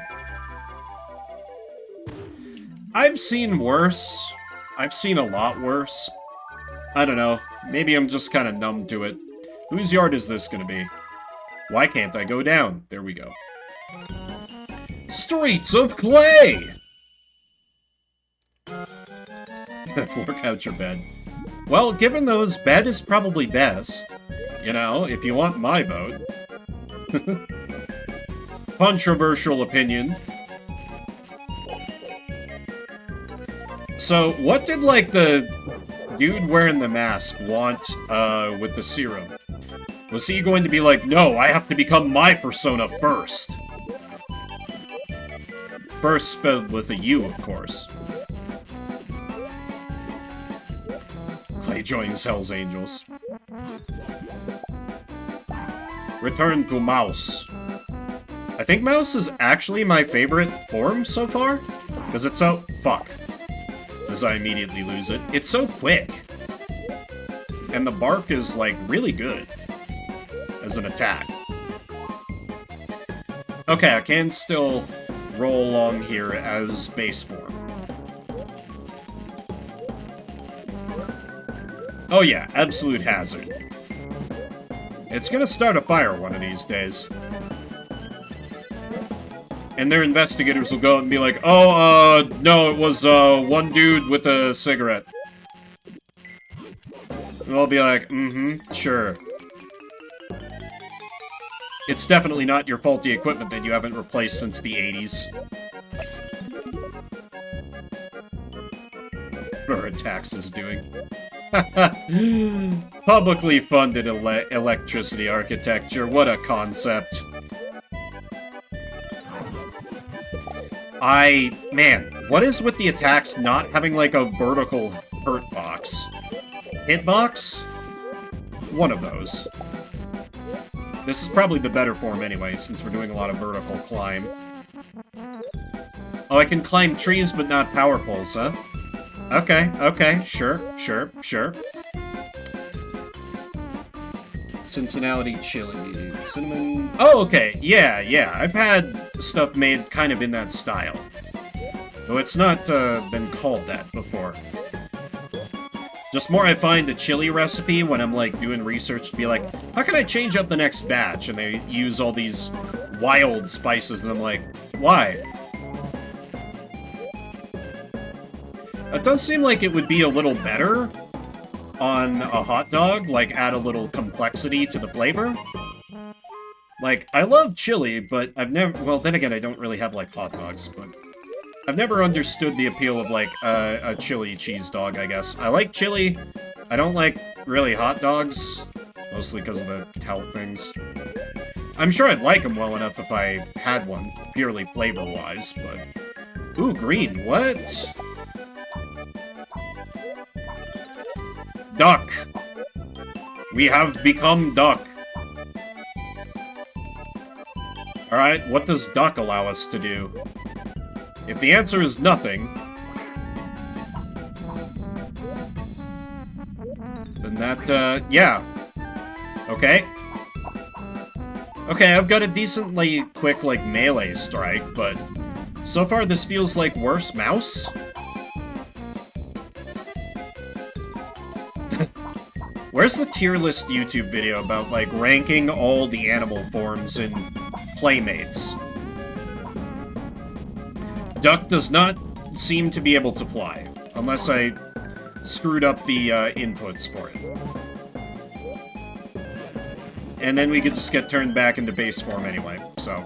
I've seen worse. I've seen a lot worse. I don't know. Maybe I'm just kind of numb to it. Whose yard is this gonna be? Why can't I go down? There we go. Streets of clay! Fork out your bed. Well, given those, bed is probably best. You know, if you want my vote. Controversial opinion. So, what did, like, the dude wearing the mask want, with the serum? Was he going to be like, no, I have to become my persona first? First spelled with a U, of course. Clay joins Hell's Angels. Return to mouse. I think Mouse is actually my favorite form so far. Because it's so... Fuck. As I immediately lose it. It's so quick. And the bark is, like, really good. As an attack. Okay, I can still roll along here as base form. Oh yeah, absolute hazard. It's gonna start a fire one of these days. And their investigators will go and be like, oh, no, it was, one dude with a cigarette. And I'll be like, mm-hmm, sure. It's definitely not your faulty equipment that you haven't replaced since the 80s. What are taxes doing? Publicly funded electricity architecture, what a concept. Man, what is with the attacks not having, like, a vertical hurt box? Hitbox? One of those. This is probably the better form anyway, since we're doing a lot of vertical climb. Oh, I can climb trees, but not power poles, huh? Okay, okay, sure. Cincinnati chili. Cinnamon... Oh, okay, yeah, I've had stuff made kind of in that style. Though it's not, been called that before. Just more I find a chili recipe when I'm, like, doing research to be like, how can I change up the next batch? And they use all these wild spices, and I'm like, why? It does seem like it would be a little better on a hot dog, like, add a little complexity to the flavor. Like, I love chili, but I've never... Well, then again, I don't really have, like, hot dogs, but... I've never understood the appeal of, like, a chili cheese dog, I guess. I like chili. I don't like, really, hot dogs. Mostly because of the health things. I'm sure I'd like them well enough if I had one, purely flavor-wise, but... Ooh, green, what? Duck! We have become duck. Alright, what does duck allow us to do? If the answer is nothing, then that, yeah. Okay. Okay, I've got a decently quick, like, melee strike, but so far this feels like worse mouse. Where's the tier list YouTube video about, like, ranking all the animal forms in Playmates? Duck does not seem to be able to fly, unless I screwed up the inputs for it. And then we could just get turned back into base form anyway, so...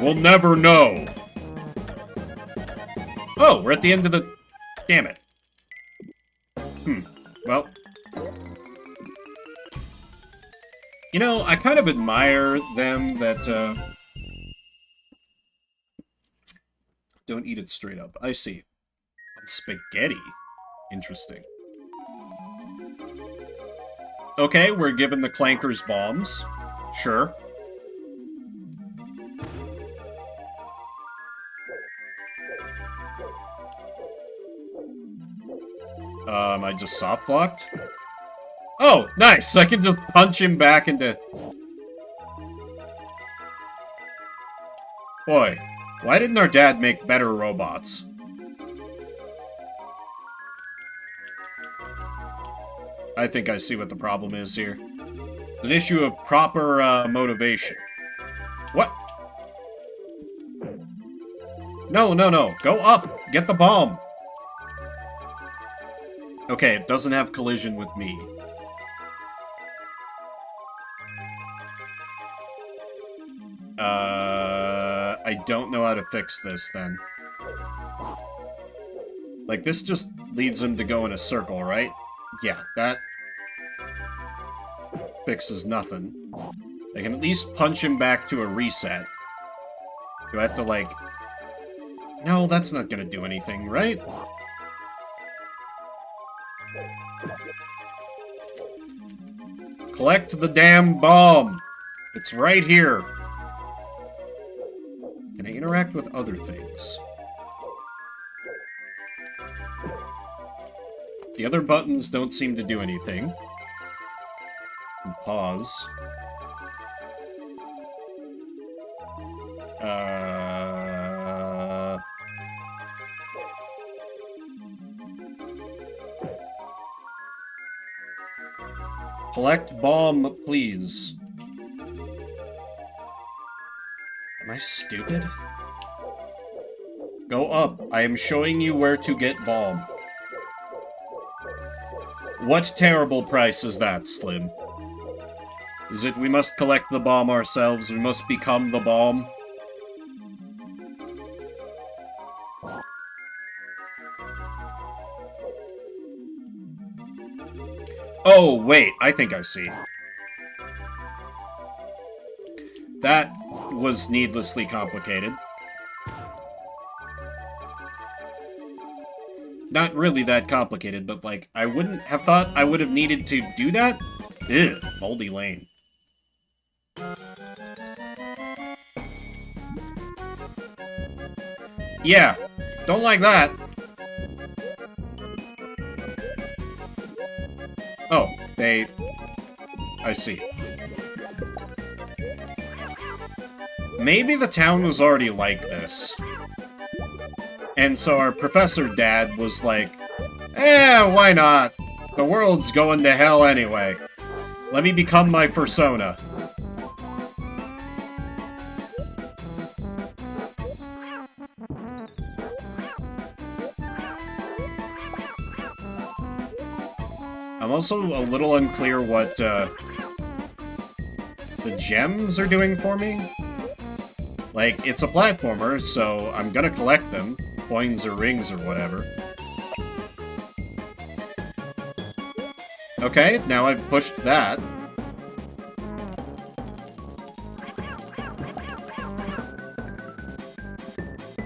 We'll never know! Oh, we're at the end of the... Damn it. Well... You know, I kind of admire them that, Don't eat it straight up. I see. Spaghetti. Interesting. Okay, we're given the clankers bombs. Sure. I just soft blocked? Oh, nice! I can just punch him back into... Boy, why didn't our dad make better robots? I think I see what the problem is here. It's an issue of proper, motivation. What? No, no, no. Go up! Get the bomb! Okay, it doesn't have collision with me. I don't know how to fix this, then. Like, this just leads him to go in a circle, right? Yeah, that fixes nothing. I can at least punch him back to a reset. Do I have to, like... No, that's not gonna do anything, right? Collect the damn bomb! It's right here. Can I interact with other things? The other buttons don't seem to do anything. And pause. Collect bomb, please. Am I stupid? Go up. I am showing you where to get bomb. What terrible price is that, Slim? Is it we must collect the bomb ourselves, we must become the bomb? Oh, wait, I think I see. That was needlessly complicated. Not really that complicated, but, like, I wouldn't have thought I would have needed to do that? Ew, moldy lane. Yeah, don't like that. Oh, I see. Maybe the town was already like this. And so our professor dad was like, why not? The world's going to hell anyway. Let me become my persona. I'm also a little unclear what, the gems are doing for me. Like, it's a platformer, so I'm gonna collect them. Coins or rings or whatever. Okay, now I've pushed that.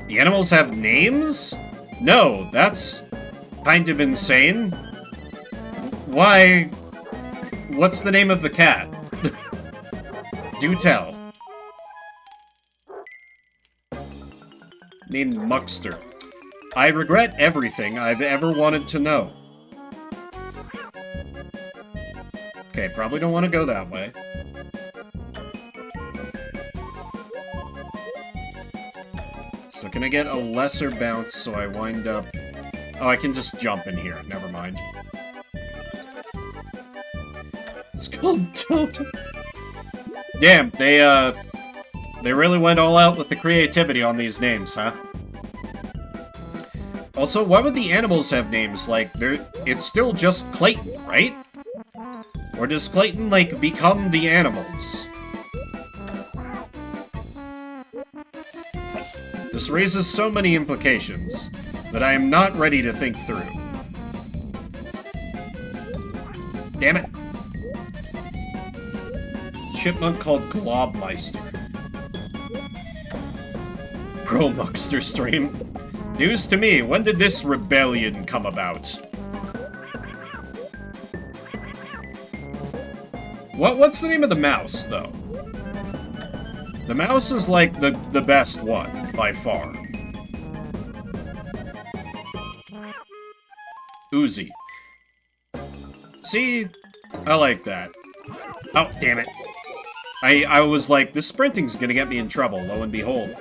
The animals have names? No, that's kind of insane. Why? What's the name of the cat? Do tell. Named Muckster. I regret everything I've ever wanted to know. Okay, probably don't want to go that way. So can I get a lesser bounce so I wind up... Oh, I can just jump in here. Never mind. It's called Toad. Damn, they really went all out with the creativity on these names, huh? Also, why would the animals have names? Like, it's still just Clayton, right? Or does Clayton, like, become the animals? This raises so many implications that I am not ready to think through. Damn it. Chipmunk called Globmeister. Pro Muckster stream. News to me, when did this rebellion come about? What's the name of the mouse, though? The mouse is, like, the best one, by far. Uzi. See? I like that. Oh, damn it. I was like, this sprinting's gonna get me in trouble, lo and behold.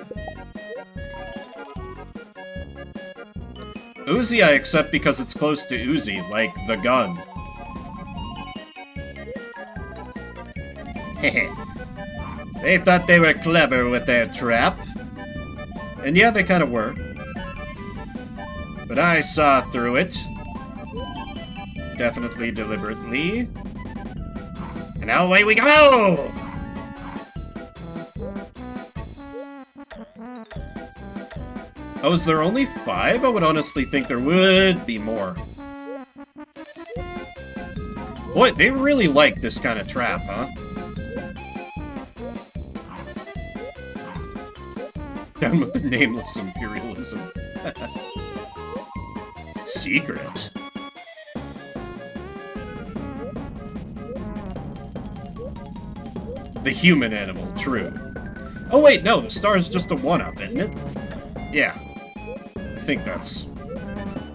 Uzi I accept because it's close to Uzi, like the gun. Hehe. They thought they were clever with their trap. And yeah, they kind of were. But I saw through it. Definitely deliberately. And now away we go! Oh, is there only 5? I would honestly think there would be more. Boy, they really like this kind of trap, huh? Down with the nameless imperialism. Secret. The human animal, true. Oh wait, no, the star is just a 1-up, isn't it? Yeah. I think that's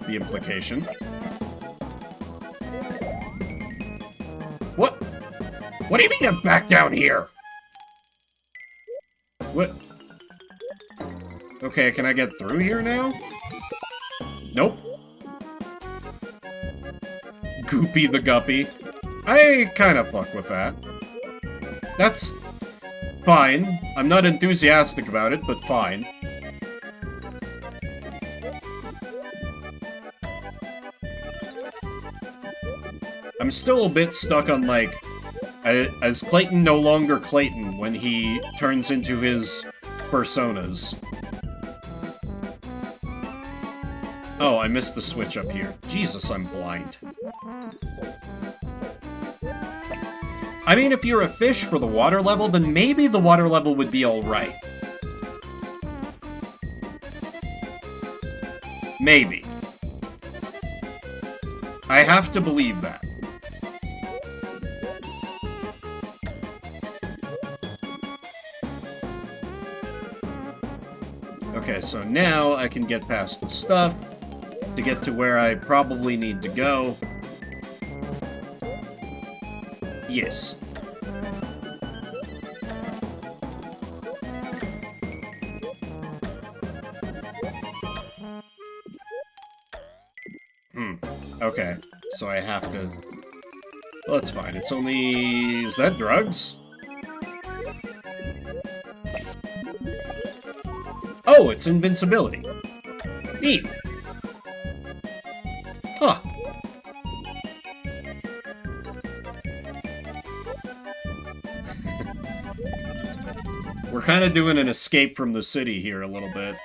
the implication. What? What do you mean I'm back down here? What? Okay, can I get through here now? Nope. Goopy the Guppy. I kinda fuck with that. That's fine. I'm not enthusiastic about it, but fine. I'm still a bit stuck on, like, is Clayton no longer Clayton when he turns into his personas? Oh, I missed the switch up here. Jesus, I'm blind. I mean, if you're a fish for the water level, then maybe the water level would be alright. Maybe. I have to believe that. Okay, so now I can get past the stuff to get to where I probably need to go. Yes. Okay, so I have to... Well, that's fine. It's only... Is that drugs? Oh, it's invincibility. Neat. Huh. We're kind of doing an escape from the city here a little bit.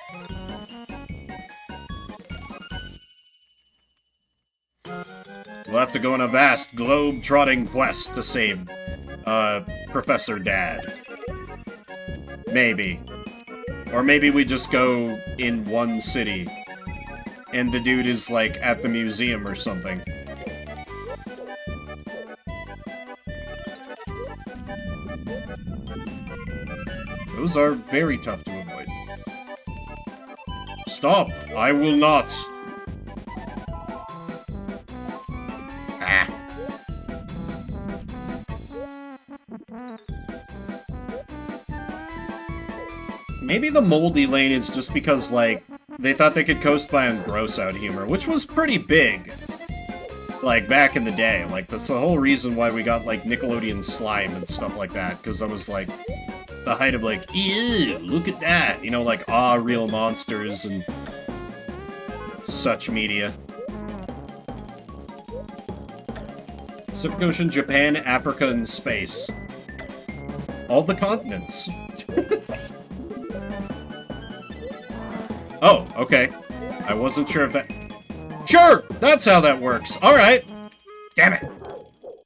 We'll have to go on a vast, globe-trotting quest to save, Professor Dad. Maybe. Or maybe we just go in one city, and the dude is, like, at the museum or something. Those are very tough to avoid. Stop! I will not! Ah. Maybe the moldy lane is just because, like, they thought they could coast by on gross-out humor, which was pretty big. Like, back in the day. Like, that's the whole reason why we got, like, Nickelodeon slime and stuff like that, because I was, like, the height of, like, ew, look at that! You know, like, real monsters and such media. Pacific Ocean, Japan, Africa, and space. All the continents. Oh, okay. I wasn't sure if that... Sure! That's how that works! Alright! Damn it!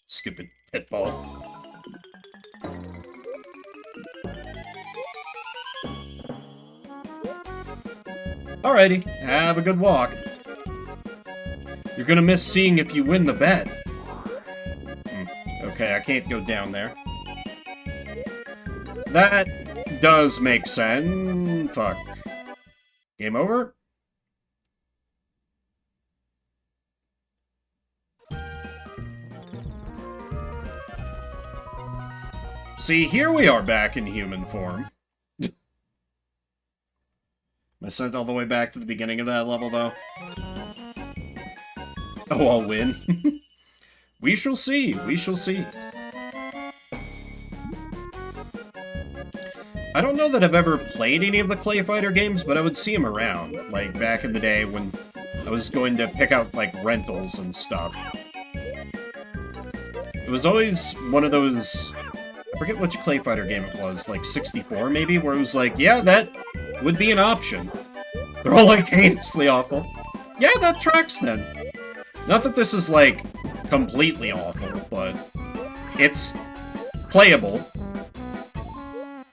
Stupid pitbull. Alrighty, have a good walk. You're gonna miss seeing if you win the bet. Okay, I can't go down there. That does make sense. Fuck. Game over? See, here we are back in human form. Am I sent all the way back to the beginning of that level, though? Oh, I'll win. We shall see. We shall see. I don't know that I've ever played any of the Clay Fighter games, but I would see them around. Like, back in the day when I was going to pick out, like, rentals and stuff. It was always one of those... I forget which Clay Fighter game it was, like 64 maybe, where it was like, yeah, that would be an option. They're all, like, heinously awful. Yeah, that tracks then. Not that this is, like, completely awful, but it's playable.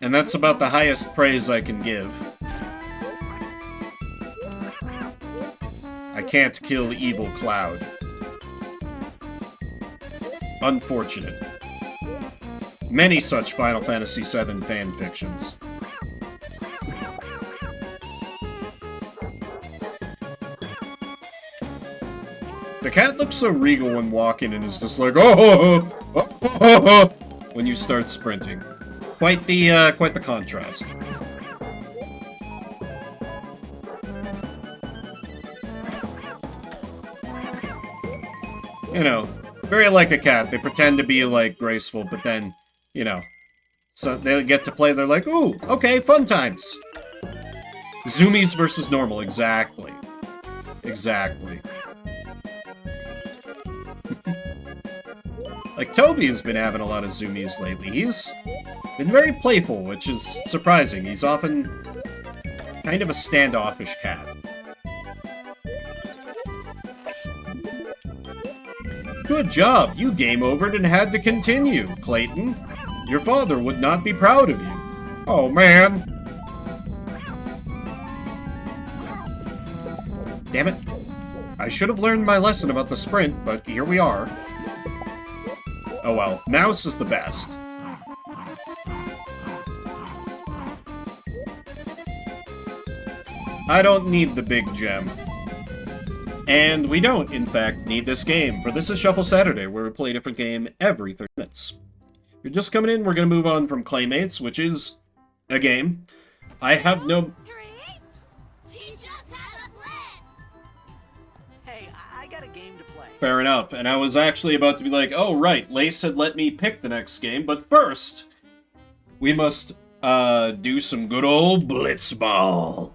And that's about the highest praise I can give. I can't kill Evil Cloud. Unfortunate. Many such Final Fantasy VII fanfictions. The cat looks so regal when walking and is just like, oh, when you start sprinting. Quite the contrast. You know, very like a cat. They pretend to be, like, graceful, but then, you know, so they get to play, they're like, ooh, okay, fun times. Zoomies versus normal, exactly. Exactly. Like, Toby has been having a lot of zoomies lately. He's been very playful, which is surprising. He's often kind of a standoffish cat. Good job! You game overed and had to continue, Clayton. Your father would not be proud of you. Oh, man. Damn it. I should have learned my lesson about the sprint, but here we are. Oh well, mouse is the best. I don't need the big gem. And we don't, in fact, need this game, for this is Shuffle Saturday, where we play a different game every 30 minutes. If you're just coming in, we're going to move on from Claymates, which is a game. I have no... Fair enough, and I was actually about to be like, oh right, Lace had let me pick the next game, but first, we must do some good old Blitzball.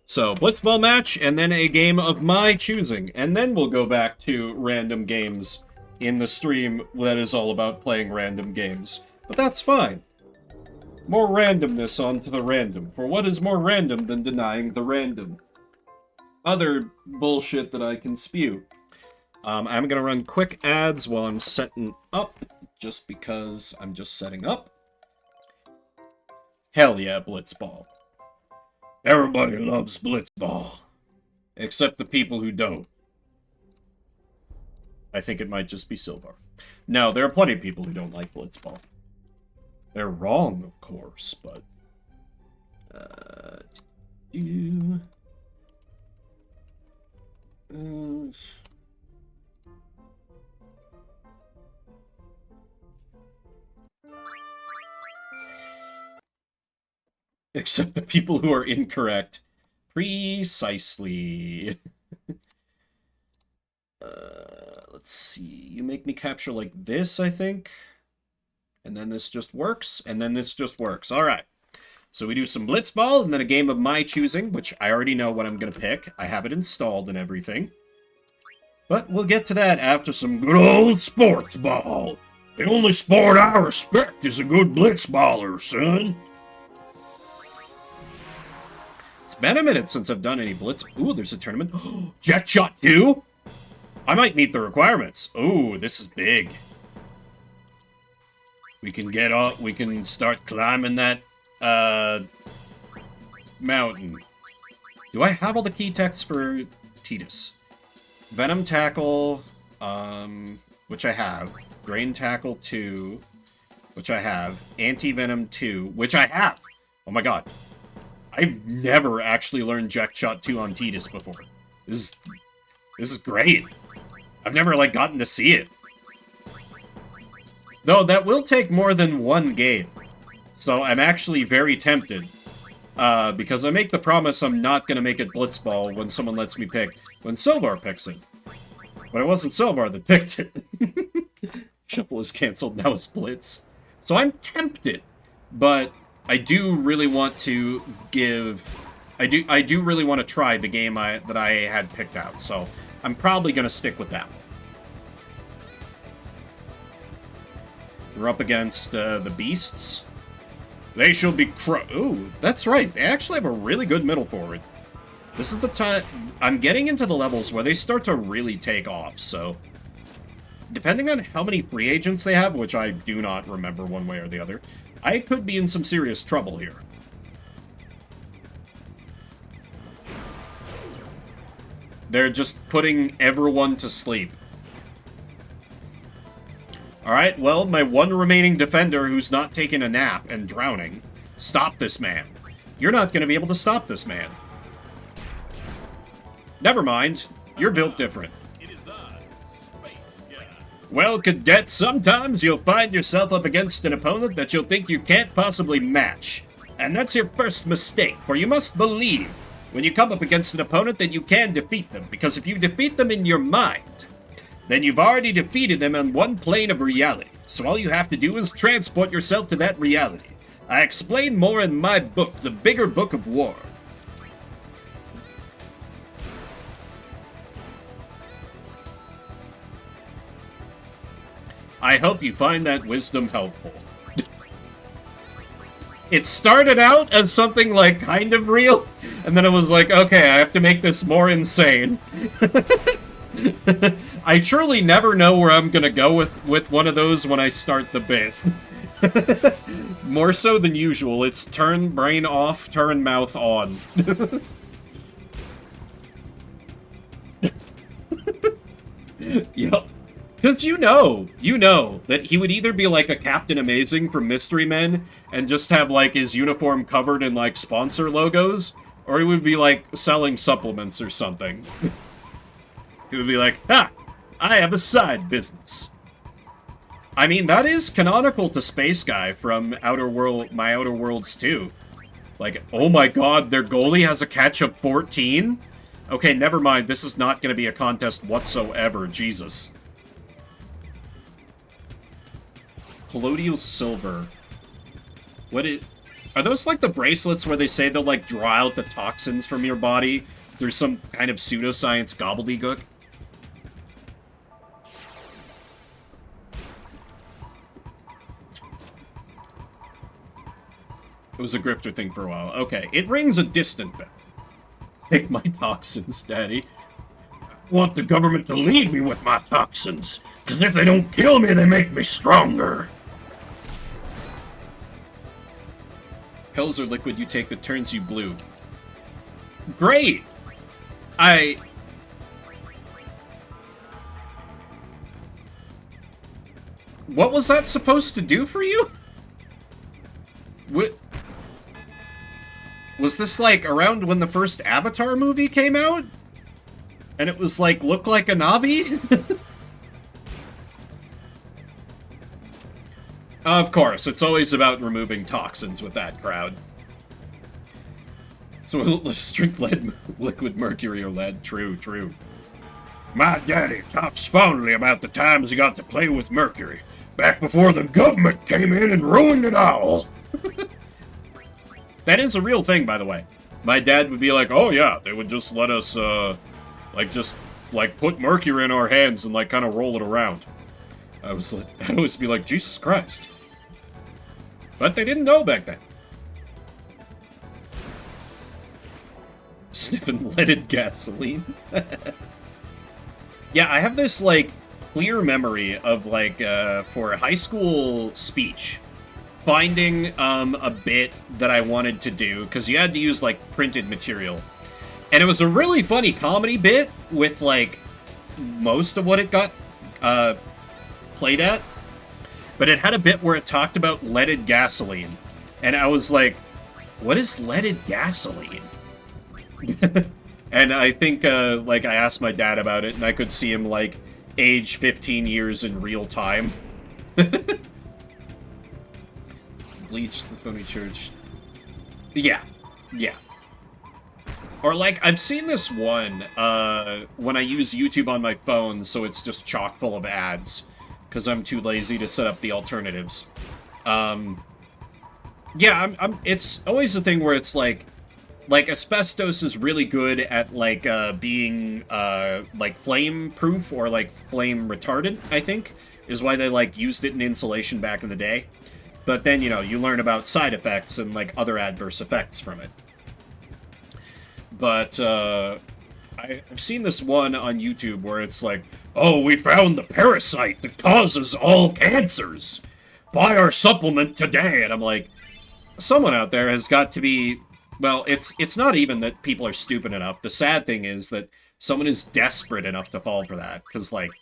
So, Blitzball match, and then a game of my choosing, and then we'll go back to random games in the stream that is all about playing random games. But that's fine. More randomness onto the random, for what is more random than denying the random? Other bullshit that I can spew. I'm gonna run quick ads while I'm setting up, just because I'm just setting up. Hell yeah, Blitzball. Everybody loves Blitzball. Except the people who don't. I think it might just be Silvar. No, there are plenty of people who don't like Blitzball. They're wrong, of course, but... Except the people who are incorrect. Precisely. Let's see. You make me capture like this, I think. And then this just works. And then this just works. Alright. So we do some Blitzball, and then a game of my choosing, which I already know what I'm going to pick. I have it installed and everything. But we'll get to that after some good old sports ball. The only sport I respect is a good Blitzballer, son. It's been a minute since I've done any Blitz... Ooh, there's a tournament. Jet Shot 2? I might meet the requirements. Ooh, this is big. We can get up, we can start climbing that, mountain. Do I have all the key texts for Tidus? Venom Tackle, which I have. Grain Tackle 2, which I have. Anti-Venom 2, which I have! Oh my god. I've never actually learned Jet Shot 2 on Tidus before. This is great. I've never, like, gotten to see it. Though, that will take more than one game. So, I'm actually very tempted. Because I make the promise I'm not going to make it Blitzball when someone lets me pick. When Silvar picks it. But it wasn't Silvar that picked it. Shuffle is cancelled, now it's Blitz. So, I'm tempted. But... I do really want to give... I do really want to try the game that I had picked out, so I'm probably going to stick with that. We're up against the Beasts. They shall be Ooh, that's right. They actually have a really good middle forward. This is the time... I'm getting into the levels where they start to really take off, so... Depending on how many free agents they have, which I do not remember one way or the other... I could be in some serious trouble here. They're just putting everyone to sleep. Alright, well, my one remaining defender who's not taking a nap and drowning. Stop this man. You're not going to be able to stop this man. Never mind. You're built different. Well, cadet, sometimes you'll find yourself up against an opponent that you'll think you can't possibly match. And that's your first mistake, for you must believe when you come up against an opponent that you can defeat them, because if you defeat them in your mind, then you've already defeated them on one plane of reality. So all you have to do is transport yourself to that reality. I explain more in my book, The Bigger Book of War. I hope you find that wisdom helpful. It started out as something, like, kind of real, and then it was like, okay, I have to make this more insane. I truly never know where I'm gonna go with one of those when I start the bit. More so than usual, it's turn brain off, turn mouth on. Yep. Because you know that he would either be like a Captain Amazing from Mystery Men and just have like his uniform covered in like sponsor logos, or he would be like selling supplements or something. He would be like, ha! I have a side business. I mean, that is canonical to Space Guy from My Outer Worlds 2. Like, oh my god, their goalie has a catch of 14? Okay, never mind, this is not going to be a contest whatsoever, Jesus. Colloidal silver. Are those like the bracelets where they say they'll like draw out the toxins from your body through some kind of pseudoscience gobbledygook? It was a grifter thing for a while. Okay, it rings a distant bell. Take my toxins, Daddy. I want the government to lead me with my toxins, because if they don't kill me, they make me stronger. Pills or liquid you take that turns you blue. Great! What was that supposed to do for you? What? Was this, like, around when the first Avatar movie came out? And it was, like, look like a Navi? Of course, it's always about removing toxins with that crowd. So let's drink liquid mercury or lead. True, true. My daddy talks fondly about the times he got to play with mercury, back before the government came in and ruined it all. That is a real thing, by the way. My dad would be like, oh yeah, they would just let us, put mercury in our hands and, like, kind of roll it around. I'd always be like, Jesus Christ. But they didn't know back then. Sniffing leaded gasoline. Yeah, I have this, like, clear memory of, like, for a high school speech, finding, a bit that I wanted to do, because you had to use, like, printed material. And it was a really funny comedy bit with, like, most of what it got, played at. But it had a bit where it talked about leaded gasoline. And I was like, what is leaded gasoline? And I think, I asked my dad about it, and I could see him, like, age 15 years in real time. Bleach the phony church. Yeah. Yeah. Or, like, I've seen this one, when I use YouTube on my phone, so it's just chock full of ads. Because I'm too lazy to set up the alternatives. Yeah, it's always the thing where it's like asbestos is really good at, like, being, like, flame-proof or, like, flame-retardant, I think, is why they, like, used it in insulation back in the day. But then, you know, you learn about side effects and, like, other adverse effects from it. But, I've seen this one on YouTube where it's like, oh, we found the parasite that causes all cancers. Buy our supplement today. And I'm like, someone out there has got to be... Well, it's not even that people are stupid enough. The sad thing is that someone is desperate enough to fall for that. Because, like,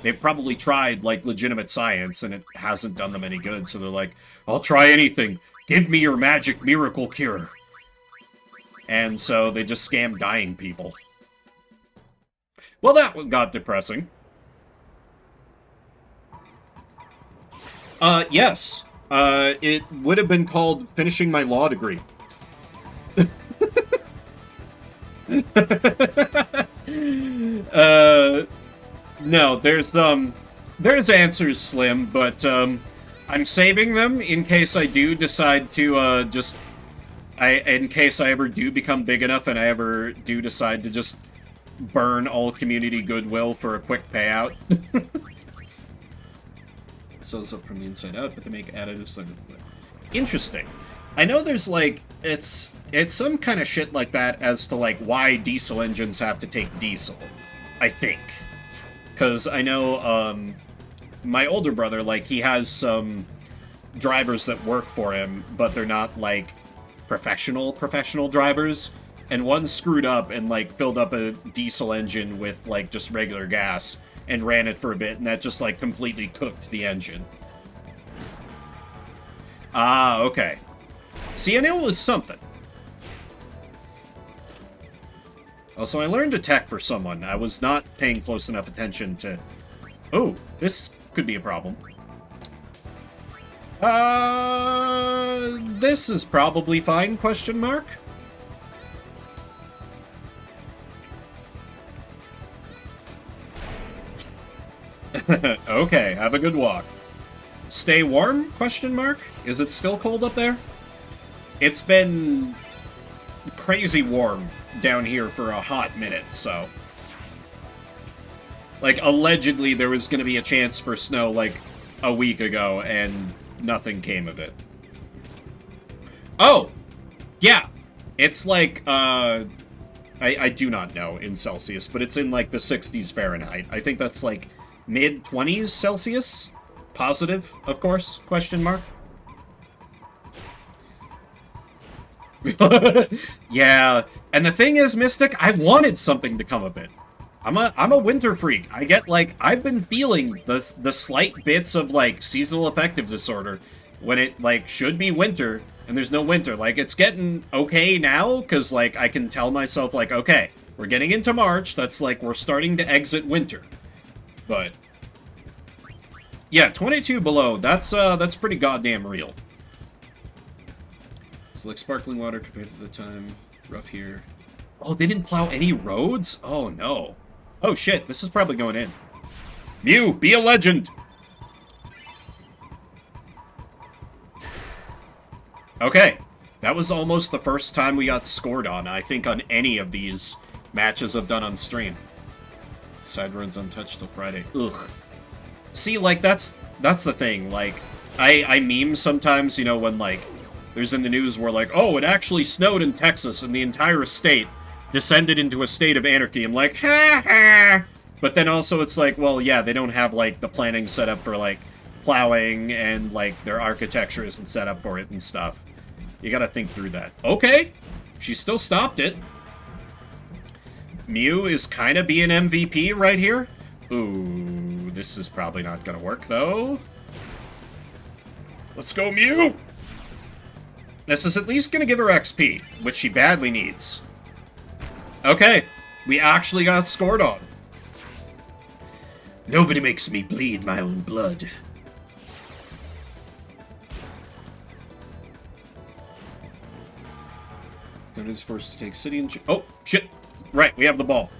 they've probably tried, like, legitimate science and it hasn't done them any good. So they're like, I'll try anything. Give me your magic miracle cure. And so they just scam dying people. Well, that one got depressing. Yes. It would have been called finishing my law degree. No, there's answers, Slim, but, I'm saving them in case I do decide to, in case I ever do become big enough and I ever do decide to just burn all community goodwill for a quick payout. So it's up from the inside out, but to make additives like interesting. I know there's like it's some kind of shit like that as to like why diesel engines have to take diesel. I think, because I know my older brother, like, he has some drivers that work for him, but they're not like professional drivers. And one screwed up and like filled up a diesel engine with like just regular gas and ran it for a bit, and that just like completely cooked the engine. Ah, okay. See, I knew it was something. Also, I learned a tech for someone. I was not paying close enough attention to... Oh, this could be a problem. This is probably fine, question mark? Okay, have a good walk. Stay warm, question mark? Is it still cold up there? It's been crazy warm down here for a hot minute, so... Like, allegedly there was gonna be a chance for snow, like, a week ago, and nothing came of it. Oh! Yeah! It's like, I do not know in Celsius, but it's in, like, the 60s Fahrenheit. I think that's, like, mid-20s Celsius? Positive, of course, question mark. Yeah, and the thing is, Mystic, I wanted something to come of it. I'm a winter freak. I get, like, I've been feeling the slight bits of, like, seasonal affective disorder when it, like, should be winter, and there's no winter. Like, it's getting okay now, because, like, I can tell myself, like, okay, we're getting into March, that's, like, we're starting to exit winter. But, yeah, 22 below, that's pretty goddamn real. It's like sparkling water compared to the time. Rough here. Oh, they didn't plow any roads? Oh, no. Oh, shit, this is probably going in. Mew, be a legend! Okay, that was almost the first time we got scored on, I think, on any of these matches I've done on stream. Side runs untouched till Friday. Ugh. See, like, that's the thing. Like, I meme sometimes, you know, when, like, there's in the news where, like, oh, it actually snowed in Texas and the entire state descended into a state of anarchy. I'm like, ha ha! But then also it's like, well, yeah, they don't have, like, the planning set up for, like, plowing and, like, their architecture isn't set up for it and stuff. You gotta think through that. Okay! She still stopped it. Mew is kind of being MVP right here. Ooh, this is probably not gonna work, though. Let's go, Mew! This is at least gonna give her XP, which she badly needs. Okay, we actually got scored on. Nobody makes me bleed my own blood. Nobody's forced to take city and... Oh, shit! Right, we have the ball.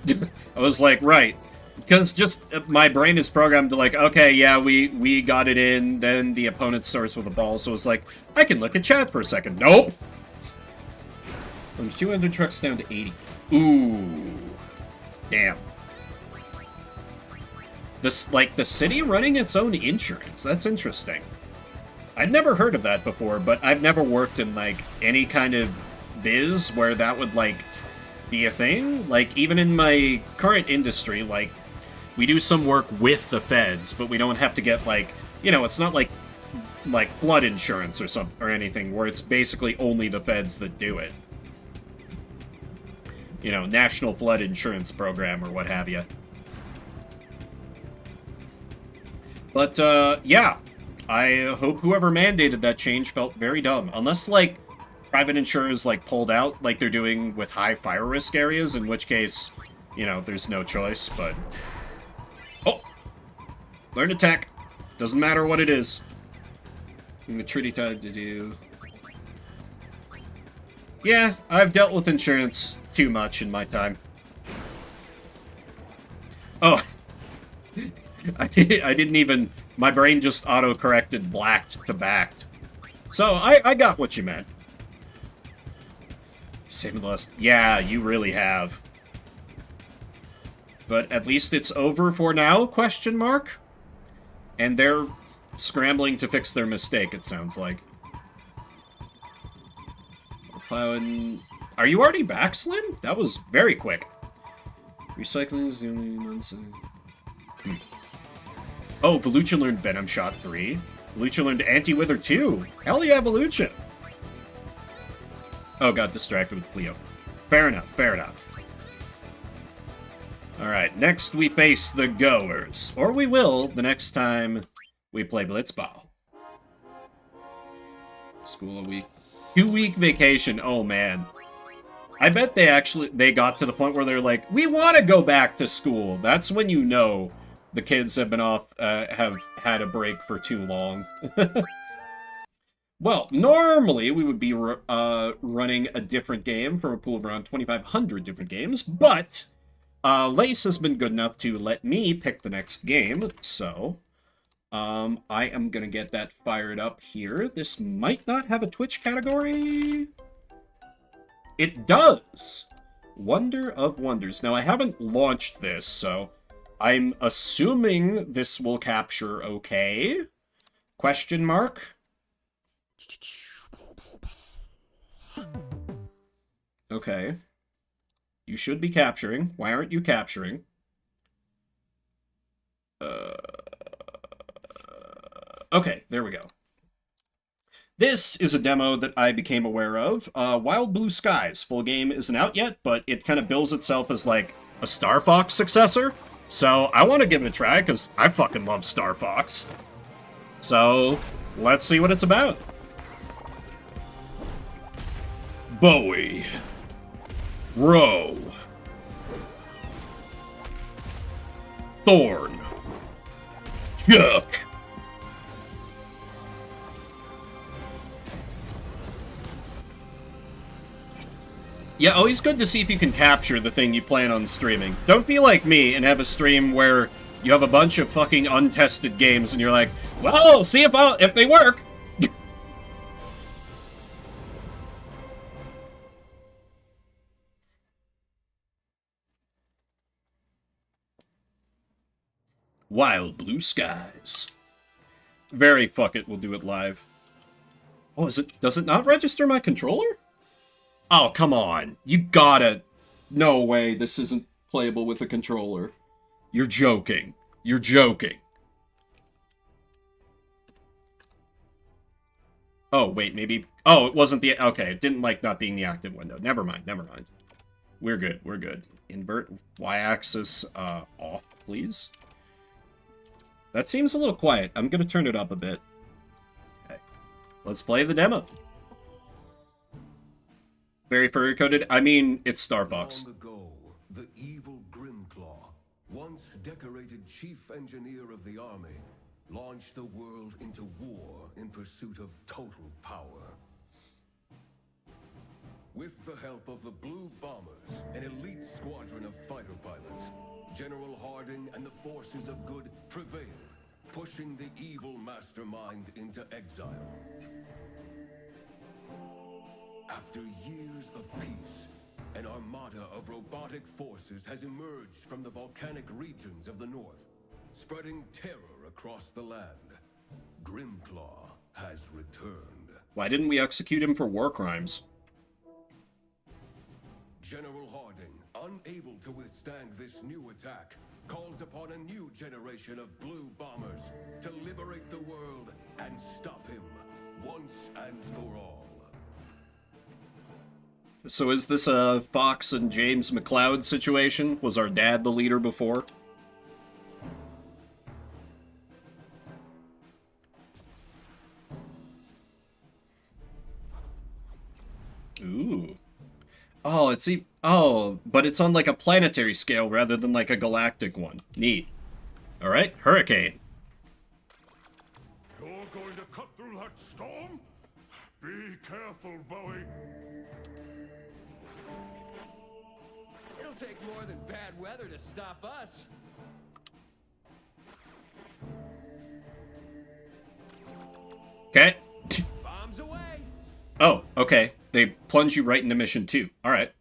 I was like, right. Because just my brain is programmed to like, okay, yeah, we got it in, then the opponent starts with a ball, so it's like, I can look at chat for a second. Nope! From 200 trucks down to 80. Ooh. Damn. This, like, the city running its own insurance. That's interesting. I'd never heard of that before, but I've never worked in, like, any kind of biz where that would, like, be a thing. Like, even in my current industry, like, we do some work with the feds, but we don't have to get, like, you know, it's not like flood insurance or something or anything where it's basically only the feds that do it. You know, National Flood Insurance Program or what have you. But, yeah. I hope whoever mandated that change felt very dumb. Unless, like, private insurers, like, pulled out like they're doing with high fire risk areas, in which case, you know, there's no choice, but... Oh! Learn attack. Doesn't matter what it is. The treaty tied to do... Yeah, I've dealt with insurance too much in my time. Oh. I didn't even... My brain just auto-corrected blacked to backed. So, I got what you meant. Same list. Yeah, you really have. But at least it's over for now, question mark? And they're scrambling to fix their mistake, it sounds like. Plowing... Are you already back, Slim? That was very quick. Recycling is the only nonsense. Oh, Volucha learned Venom Shot 3. Volucha learned Anti-Wither 2. Hell yeah, Volucha! Oh, got distracted with Cleo. Fair enough, fair enough. Alright, next we face the Goers. Or we will the next time we play Blitzball. School a week. 2-week vacation, oh man. I bet they got to the point where they're like, we want to go back to school. That's when you know the kids have been off, have had a break for too long. Well, normally we would be running a different game from a pool of around 2,500 different games, but Lace has been good enough to let me pick the next game, so I am going to get that fired up here. This might not have a Twitch category. It does! Wonder of Wonders. Now, I haven't launched this, so I'm assuming this will capture okay. Question mark? Okay. You should be capturing. Why aren't you capturing? Okay, there we go. This is a demo that I became aware of. Wild Blue Skies. Full game isn't out yet, but it kind of bills itself as like a Star Fox successor. So I want to give it a try, because I fucking love Star Fox. So, let's see what it's about. Bowie. Row. Thorn. Chuck. Yeah, always good to see if you can capture the thing you plan on streaming. Don't be like me and have a stream where you have a bunch of fucking untested games and you're like, well, see if they work. Wild Blue Skies. Very fuck it, we'll do it live. Oh, does it not register my controller? Oh, come on. You gotta... No way, this isn't playable with a controller. You're joking. You're joking. Oh, wait, maybe... Oh, it wasn't the... Okay, it didn't like not being the active window. Never mind, never mind. We're good, we're good. Invert y-axis off, please. That seems a little quiet. I'm gonna turn it up a bit. Okay. Let's play the demo. Very furry coated. I mean, it's Star Fox. Long ago, the evil Grimclaw, once decorated chief engineer of the army, launched the world into war in pursuit of total power. With the help of the Blue Bombers, an elite squadron of fighter pilots, General Harding and the forces of good prevailed, pushing the evil mastermind into exile. After years of peace, an armada of robotic forces has emerged from the volcanic regions of the north, spreading terror across the land. Grimclaw has returned. Why didn't we execute him for war crimes? General Harding, unable to withstand this new attack, calls upon a new generation of blue bombers to liberate the world and stop him once and for all. So is this a Fox and James McCloud situation? Was our dad the leader before? Ooh. Oh, oh, but it's on like a planetary scale rather than like a galactic one. Neat. All right, hurricane. You're going to cut through that storm? Be careful, Bowie. It'll take more than bad weather to stop us. Okay. Bombs away. Oh, okay. They plunge you right into mission 2. All right.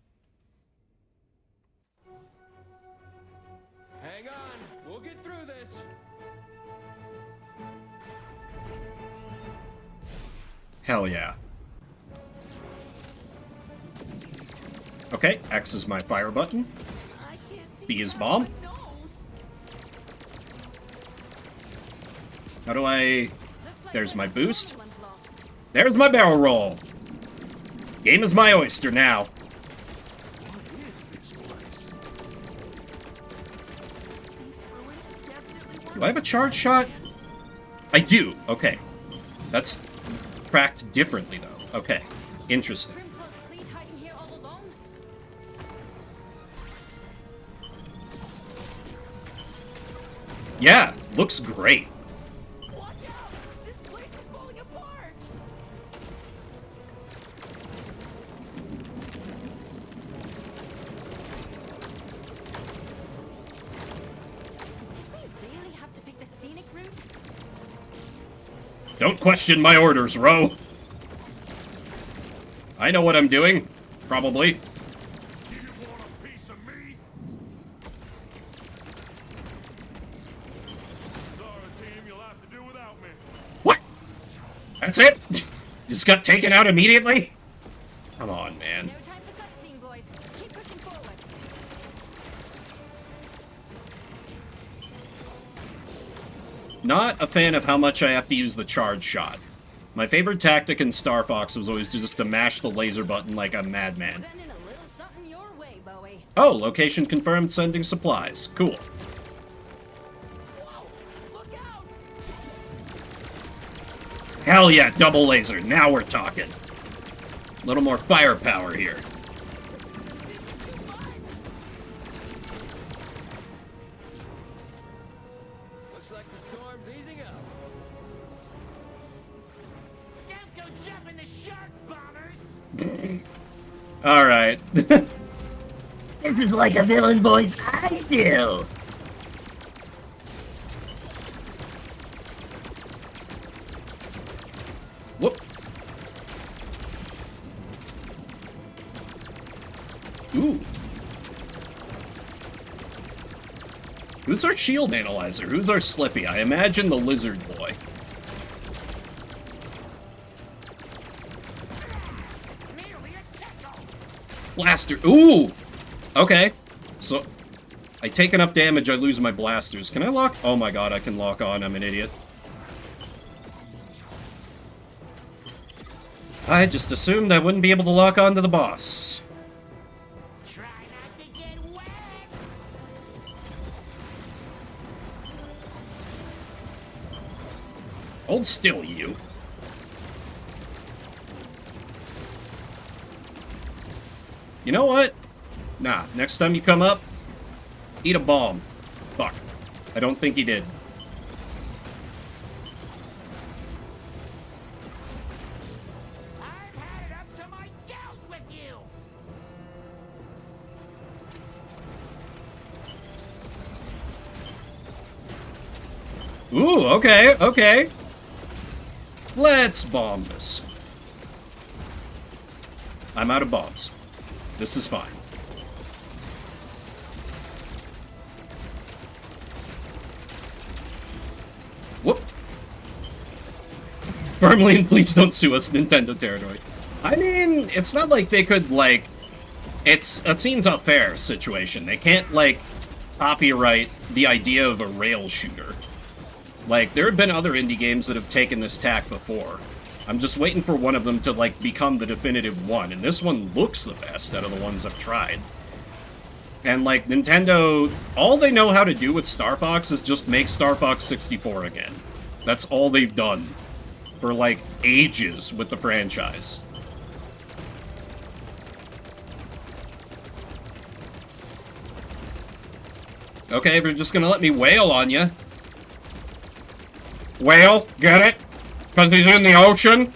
Hang on, we'll get through this. Hell yeah. Okay, X is my fire button. B is bomb. How do I... There's my boost. There's my barrel roll. Game is my oyster now. Do I have a charge shot? I do. Okay. That's tracked differently, though. Okay. Interesting. Yeah, looks great. Watch out! This place is falling apart! Did we really have to pick the scenic route? Don't question my orders, Ro. I know what I'm doing. Probably. You want a piece of me? Sorry, team, you'll have to do without me. What? That's it? Just got taken out immediately? Come on, man. No time for sightseeing, boys. Keep pushing forward. Not a fan of how much I have to use the charge shot. My favorite tactic in Star Fox was always just to mash the laser button like a madman. Sending a little something your way, Bowie. Oh, location confirmed, sending supplies. Cool. Whoa! Look out! Hell yeah, double laser. Now we're talking. A little more firepower here. This is too much! Looks like the storm's easing up. Don't go jumping the shark, bombers! Alright. This is like a villain voice I do. Whoop. Ooh. Who's our shield analyzer? Who's our Slippy? I imagine the lizard boy. Merely a tickle! Blaster. Ooh! Okay. So, I take enough damage, I lose my blasters. Can I lock? Oh my god, I can lock on. I'm an idiot. I just assumed I wouldn't be able to lock on to the boss. Try not to get wet! Hold still, you. You know what? Nah, next time you come up, eat a bomb. Fuck. I don't think he did. I've had it up to my gills with you! Ooh, okay, okay. Let's bomb this. I'm out of bombs. This is fine. Whoop. Firmly, and please don't sue us, Nintendo territory. I mean, it's not like they could, like... It's a Scenes Up Fair situation. They can't, like, copyright the idea of a rail shooter. Like, there have been other indie games that have taken this tack before. I'm just waiting for one of them to, like, become the definitive one, and this one looks the best out of the ones I've tried. And, like, Nintendo, all they know how to do with Star Fox is just make Star Fox 64 again. That's all they've done for, like, ages with the franchise. Okay, if you're just gonna let me wail on you. Whale, get it? Because he's in the ocean?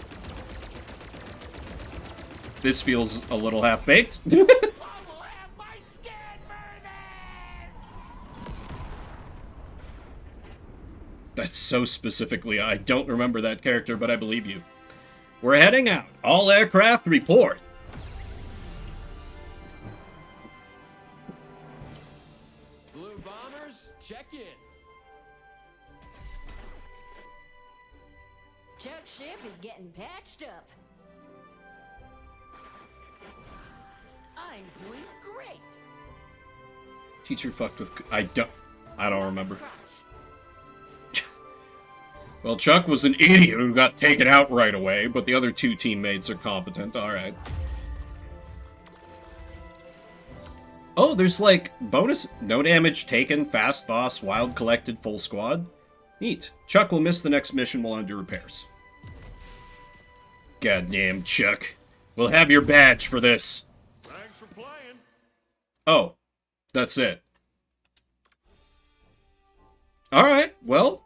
This feels a little half-baked. That's so specifically, I don't remember that character, but I believe you. We're heading out. All aircraft report. Blue bombers, check in. Chuck's ship is getting patched up. I'm doing great. Teacher fucked with... I don't remember. Well, Chuck was an idiot who got taken out right away, but the other two teammates are competent. Alright. Oh, there's like bonus... No damage taken, fast boss, wild collected, full squad. Neat. Chuck will miss the next mission while under repairs. Goddamn Chuck. We'll have your badge for this. Thanks for playing. Oh, that's it. Alright, well...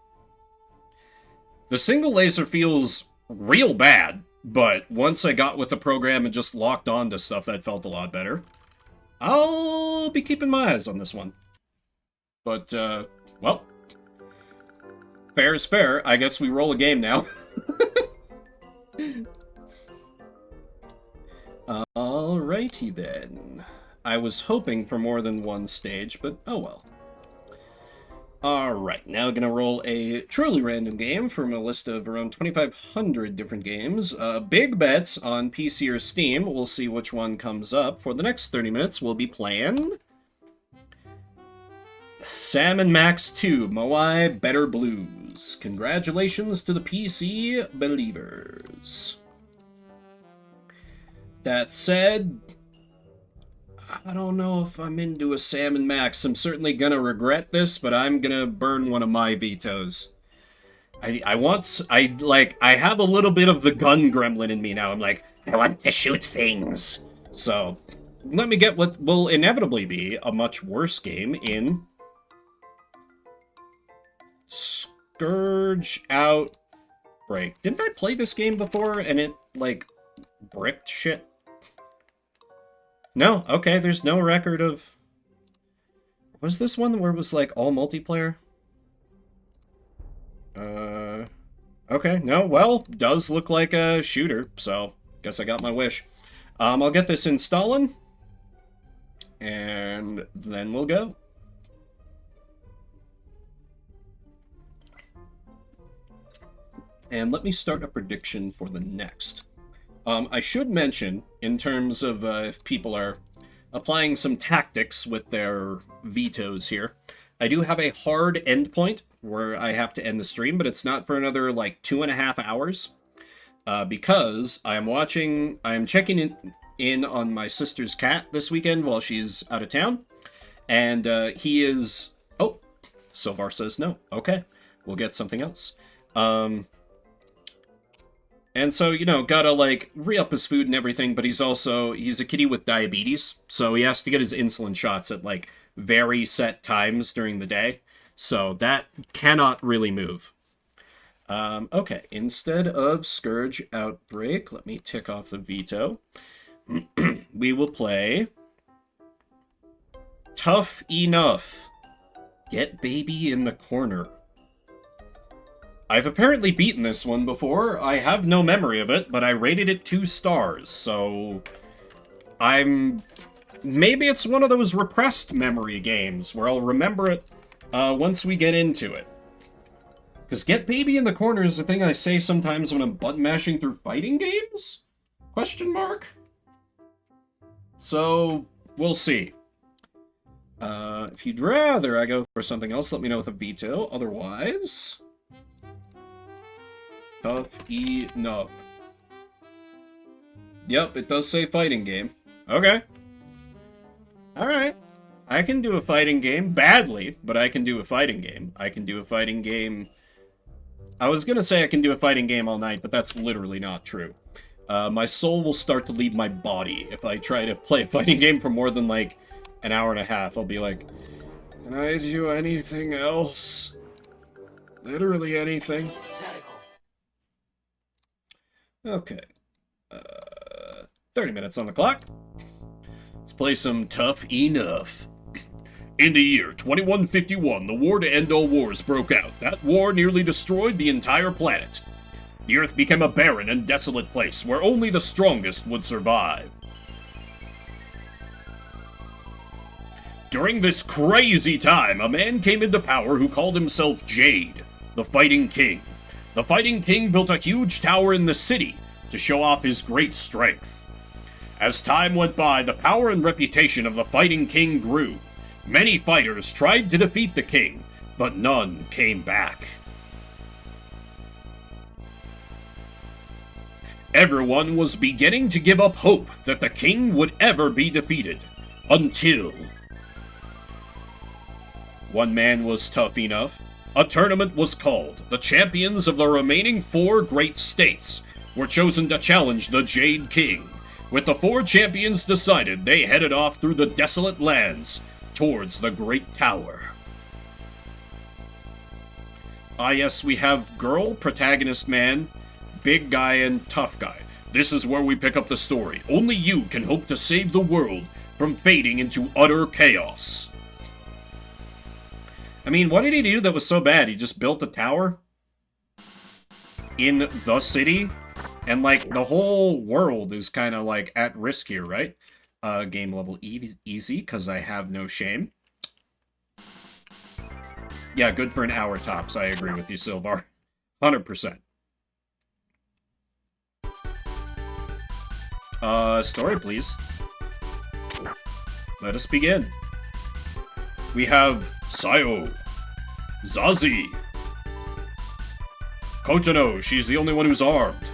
The single laser feels real bad, but once I got with the program and just locked on to stuff, that felt a lot better. I'll be keeping my eyes on this one. But, well... Fair is fair. I guess we roll a game now. Alrighty then. I was hoping for more than one stage, but oh well. Alright, now gonna roll a truly random game from a list of around 2,500 different games. Big bets on PC or Steam. We'll see which one comes up. For the next 30 minutes, we'll be playing... Sam and Max 2, Moai Better Blues. Congratulations to the PC believers. That said, I don't know if I'm into a Sam and Max. I'm certainly gonna regret this, but I'm gonna burn one of my vetoes. I have a little bit of the gun gremlin in me now. I'm like, I want to shoot things. So, let me get what will inevitably be a much worse game in... Scourge Outbreak. Didn't I play this game before and it, like, bricked shit? No? Okay, there's no record of... Was this one where it was, like, all multiplayer? Okay, no, well, does look like a shooter, so guess I got my wish. I'll get this installing, and then we'll go. And let me start a prediction for the next. I should mention, in terms of if people are applying some tactics with their vetoes here, I do have a hard endpoint where I have to end the stream, but it's not for another, like, 2.5 hours. Because I am checking in on my sister's cat this weekend while she's out of town. And he is... Oh, Silvar says no. Okay, we'll get something else. And so, you know, gotta, like, re-up his food and everything, but he's a kitty with diabetes, so he has to get his insulin shots at, like, very set times during the day. So that cannot really move. Okay, instead of Scourge Outbreak, let me tick off the veto. We will play... Tough Enough. Get Baby in the Corner. I've apparently beaten this one before. I have no memory of it, but I rated it 2 stars, so... Maybe it's one of those repressed memory games, where I'll remember it once we get into it. Because Get Baby in the Corner is the thing I say sometimes when I'm button mashing through fighting games? Question mark? So, we'll see. If you'd rather I go for something else, let me know with a veto. Otherwise... Tough Enough. Yep, it does say fighting game. Okay. Alright. I can do a fighting game badly, but I can do a fighting game. I can do a fighting game... I was gonna say I can do a fighting game all night, but that's literally not true. My soul will start to leave my body if I try to play a fighting game for more than, like, an hour and a half. I'll be like, Can I do anything else? Literally anything? Okay. 30 minutes on the clock. Let's play some Tough Enough. In the year 2151, the war to end all wars broke out. That war nearly destroyed the entire planet. The Earth became a barren and desolate place where only the strongest would survive. During this crazy time, a man came into power who called himself Jade, the Fighting King. The Fighting King built a huge tower in the city to show off his great strength. As time went by, the power and reputation of the Fighting King grew. Many fighters tried to defeat the king, but none came back. Everyone was beginning to give up hope that the king would ever be defeated, until one man was tough enough. A tournament was called. The champions of the remaining 4 great states were chosen to challenge the Jade King. With the 4 champions decided, they headed off through the desolate lands towards the Great Tower. Ah yes, we have girl, protagonist man, big guy, and tough guy. This is where we pick up the story. Only you can hope to save the world from fading into utter chaos. I mean, what did he do that was so bad? He just built a tower? In the city? And, like, the whole world is kind of, like, at risk here, right? Game level easy, because I have no shame. Yeah, good for an hour tops, I agree with you, Silvar. 100%. Story, please. Let us begin. We have Sayo, Zazie, Kotano, she's the only one who's armed.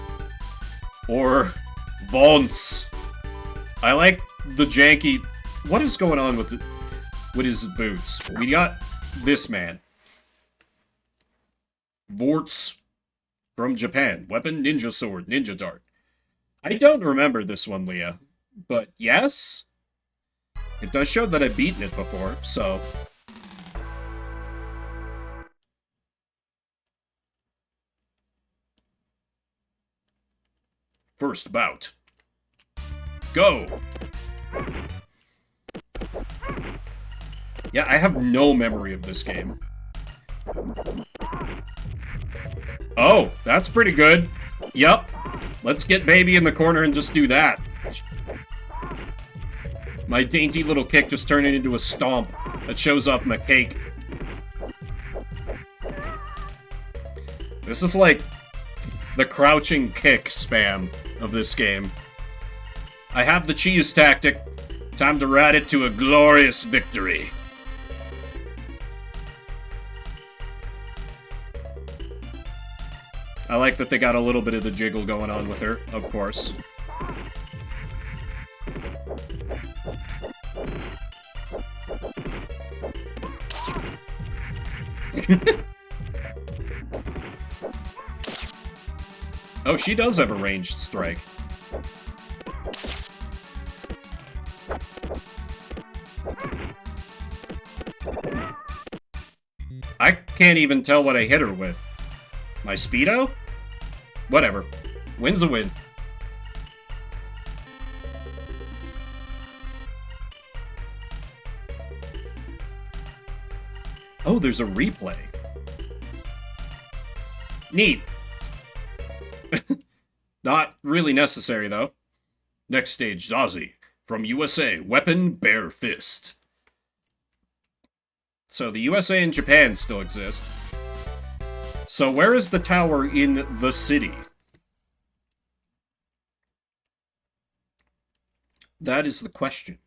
Or Vance. I like the janky... What is going on with his boots? We got this man. Vorts from Japan. Weapon, ninja sword, ninja dart. I don't remember this one, Leah. But yes? It does show that I've beaten it before, so... First bout. Go! Yeah, I have no memory of this game. Oh, that's pretty good. Yup. Let's get baby in the corner and just do that. My dainty little kick just turned it into a stomp that shows up my cake. This is like the crouching kick spam of this game. I have the cheese tactic. Time to ride it to a glorious victory. I like that they got a little bit of the jiggle going on with her, of course. Oh, she does have a ranged strike. I can't even tell what I hit her with. My Speedo? Whatever. Win's a win. Oh, there's a replay. Neat. Not really necessary, though. Next stage, Zazie. From USA, weapon, bare fist. So the USA and Japan still exist. So where is the tower in the city? That is the question.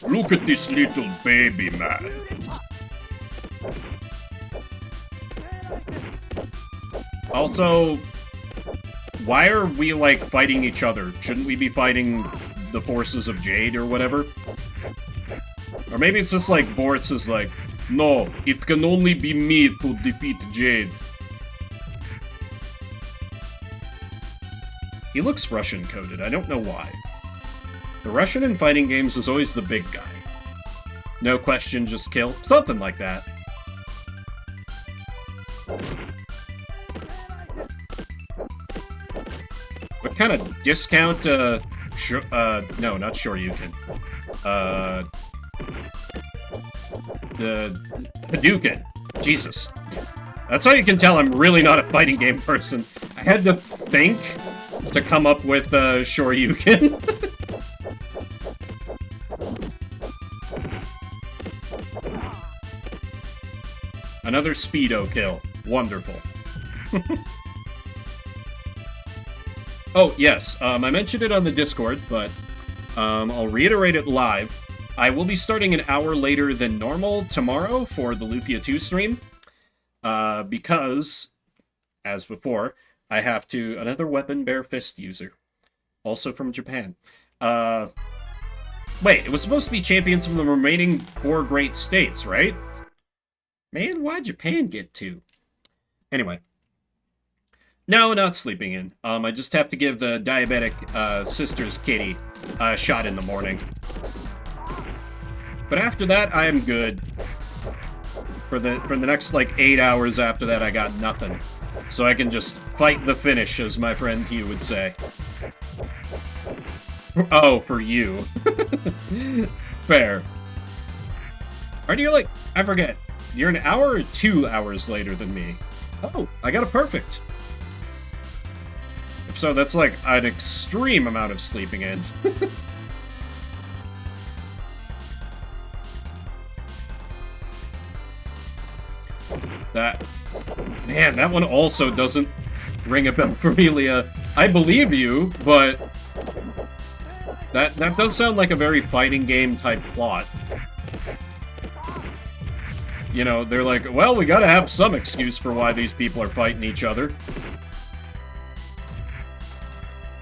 Look at this little baby man. Also, why are we, like, fighting each other? Shouldn't we be fighting the forces of Jade or whatever? Or maybe it's just like Bortz is like, no, it can only be me to defeat Jade. He looks Russian-coded, I don't know why. The Russian in fighting games is always the big guy. No question, just kill. Something like that. What kind of discount, no, not Shoryuken. The Hadouken. Jesus. That's how you can tell I'm really not a fighting game person. I had to think to come up with Shoryuken. Another Speedo kill. Wonderful. Oh, yes. I mentioned it on the Discord, but I'll reiterate it live. I will be starting an hour later than normal tomorrow for the Lupia 2 stream. Because, as before, I have to... Another weapon bare fist user. Also from Japan. Wait, it was supposed to be champions from the remaining 4 great states, right? Man, why'd Japan get 2? Anyway. No, not sleeping in. I just have to give the diabetic sister's kitty a shot in the morning. But after that, I am good. For the next, like, 8 hours after that, I got nothing. So I can just fight the finish, as my friend Hugh would say. Oh, for you. Fair. Aren't you, like... I forget. You're an hour or 2 hours later than me? Oh, I got a perfect. If so, that's, like, an extreme amount of sleeping in. Man, that one also doesn't ring a bell for me, Leah. I believe you, but that does sound like a very fighting game type plot. You know, they're like, well, we gotta have some excuse for why these people are fighting each other.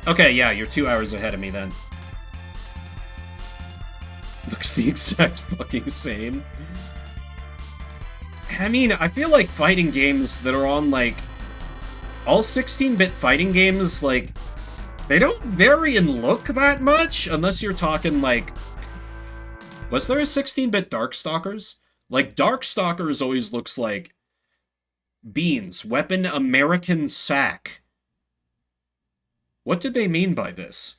Okay, yeah, you're 2 hours ahead of me then. Looks the exact fucking same. I mean, I feel like fighting games that are on, like... All 16-bit fighting games, like... They don't vary in look that much, unless you're talking, like... Was there a 16-bit Darkstalkers? Like, Darkstalkers always looks like... Beans, weapon American sack. What did they mean by this?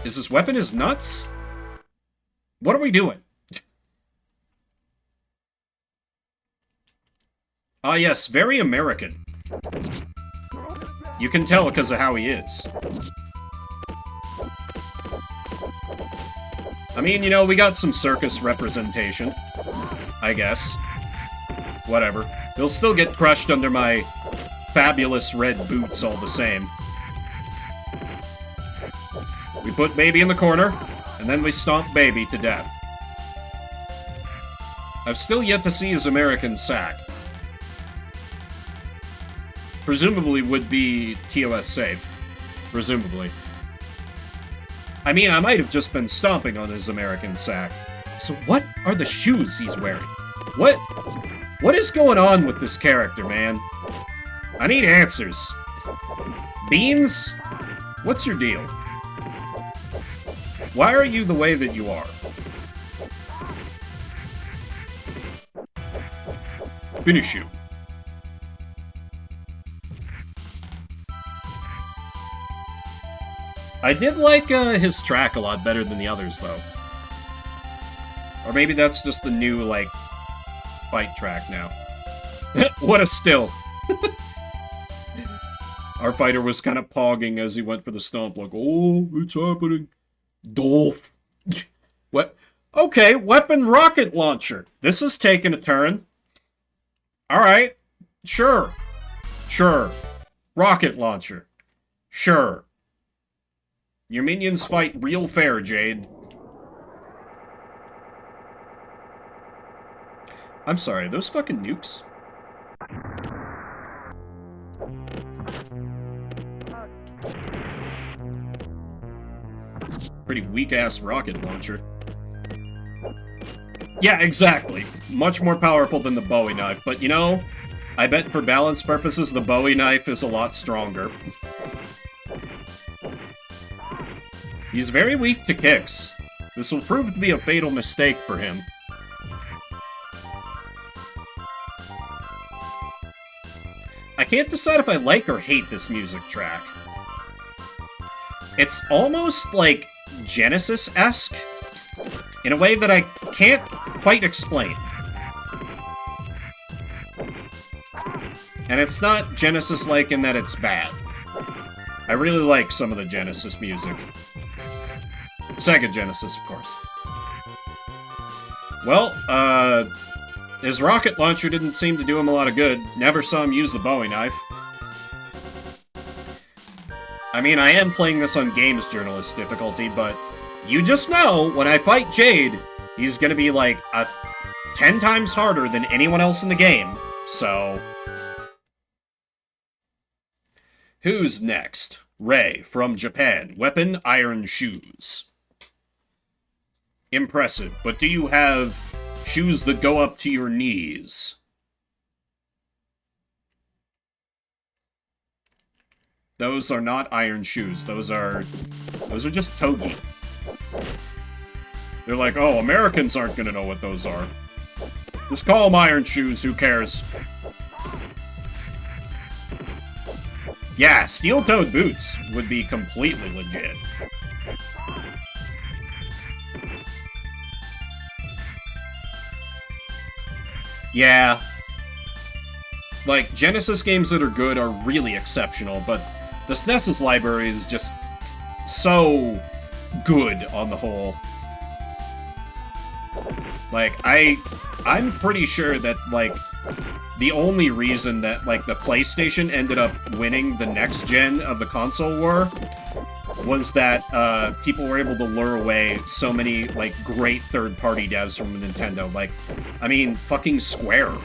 Is this weapon is nuts? What are we doing? Ah, yes, very American. You can tell because of how he is. I mean, you know, we got some circus representation. I guess. Whatever. He'll still get crushed under my fabulous red boots all the same. We put Baby in the corner, and then we stomp Baby to death. I've still yet to see his American sack. Presumably would be TOS safe. Presumably. I mean, I might have just been stomping on his American sack. So what are the shoes he's wearing? What is going on with this character, man? I need answers. Beans? What's your deal? Why are you the way that you are? Finish you. I did like his track a lot better than the others, though. Or maybe that's just the new, like, fight track now. What a still! Our fighter was kind of pogging as he went for the stomp, like, oh, it's happening. Dolph. What? Okay, weapon rocket launcher. This is taking a turn. Alright. Sure. Sure. Rocket launcher. Sure. Your minions fight real fair, Jade. I'm sorry, are those fucking nukes? Pretty weak-ass rocket launcher. Yeah, exactly. Much more powerful than the Bowie knife, but you know, I bet for balance purposes the Bowie knife is a lot stronger. He's very weak to kicks. This will prove to be a fatal mistake for him. I can't decide if I like or hate this music track. It's almost like Genesis-esque in a way that I can't quite explain. And it's not Genesis-like in that it's bad. I really like some of the Genesis music. Sega Genesis, of course. Well, his rocket launcher didn't seem to do him a lot of good. Never saw him use the Bowie knife. I mean, I am playing this on Games Journalist difficulty, but you just know, when I fight Jade, he's gonna be like 10 times harder than anyone else in the game, so... Who's next? Rei, from Japan. Weapon, iron shoes. Impressive, but do you have shoes that go up to your knees? Those are not iron shoes. Those are just togi. They're like, oh, Americans aren't gonna know what those are. Just call them iron shoes, who cares? Yeah, steel-toed boots would be completely legit. Yeah. Like, Genesis games that are good are really exceptional, but the SNES's library is just so good on the whole. Like, I'm pretty sure that, like, the only reason that, like, the PlayStation ended up winning the next gen of the console war was that, people were able to lure away so many, like, great third-party devs from Nintendo. Like, I mean, fucking Square.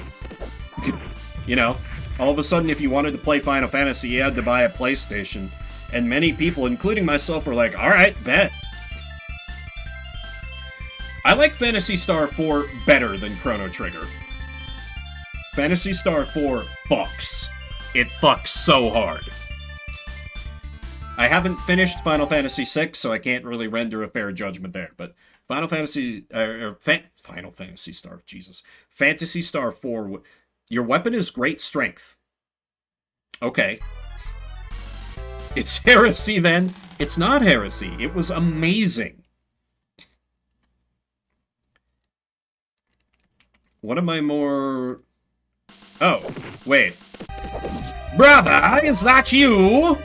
You know? All of a sudden, if you wanted to play Final Fantasy, you had to buy a PlayStation. And many people, including myself, were like, alright, bet. I like Phantasy Star 4 better than Chrono Trigger. Phantasy Star 4 fucks. It fucks so hard. I haven't finished Final Fantasy VI, so I can't really render a fair judgment there, but Final Fantasy Star, Jesus. Phantasy Star 4, your weapon is great strength. Okay. It's heresy then? It's not heresy. It was amazing. One of my more... Oh, wait. Brother, is that you?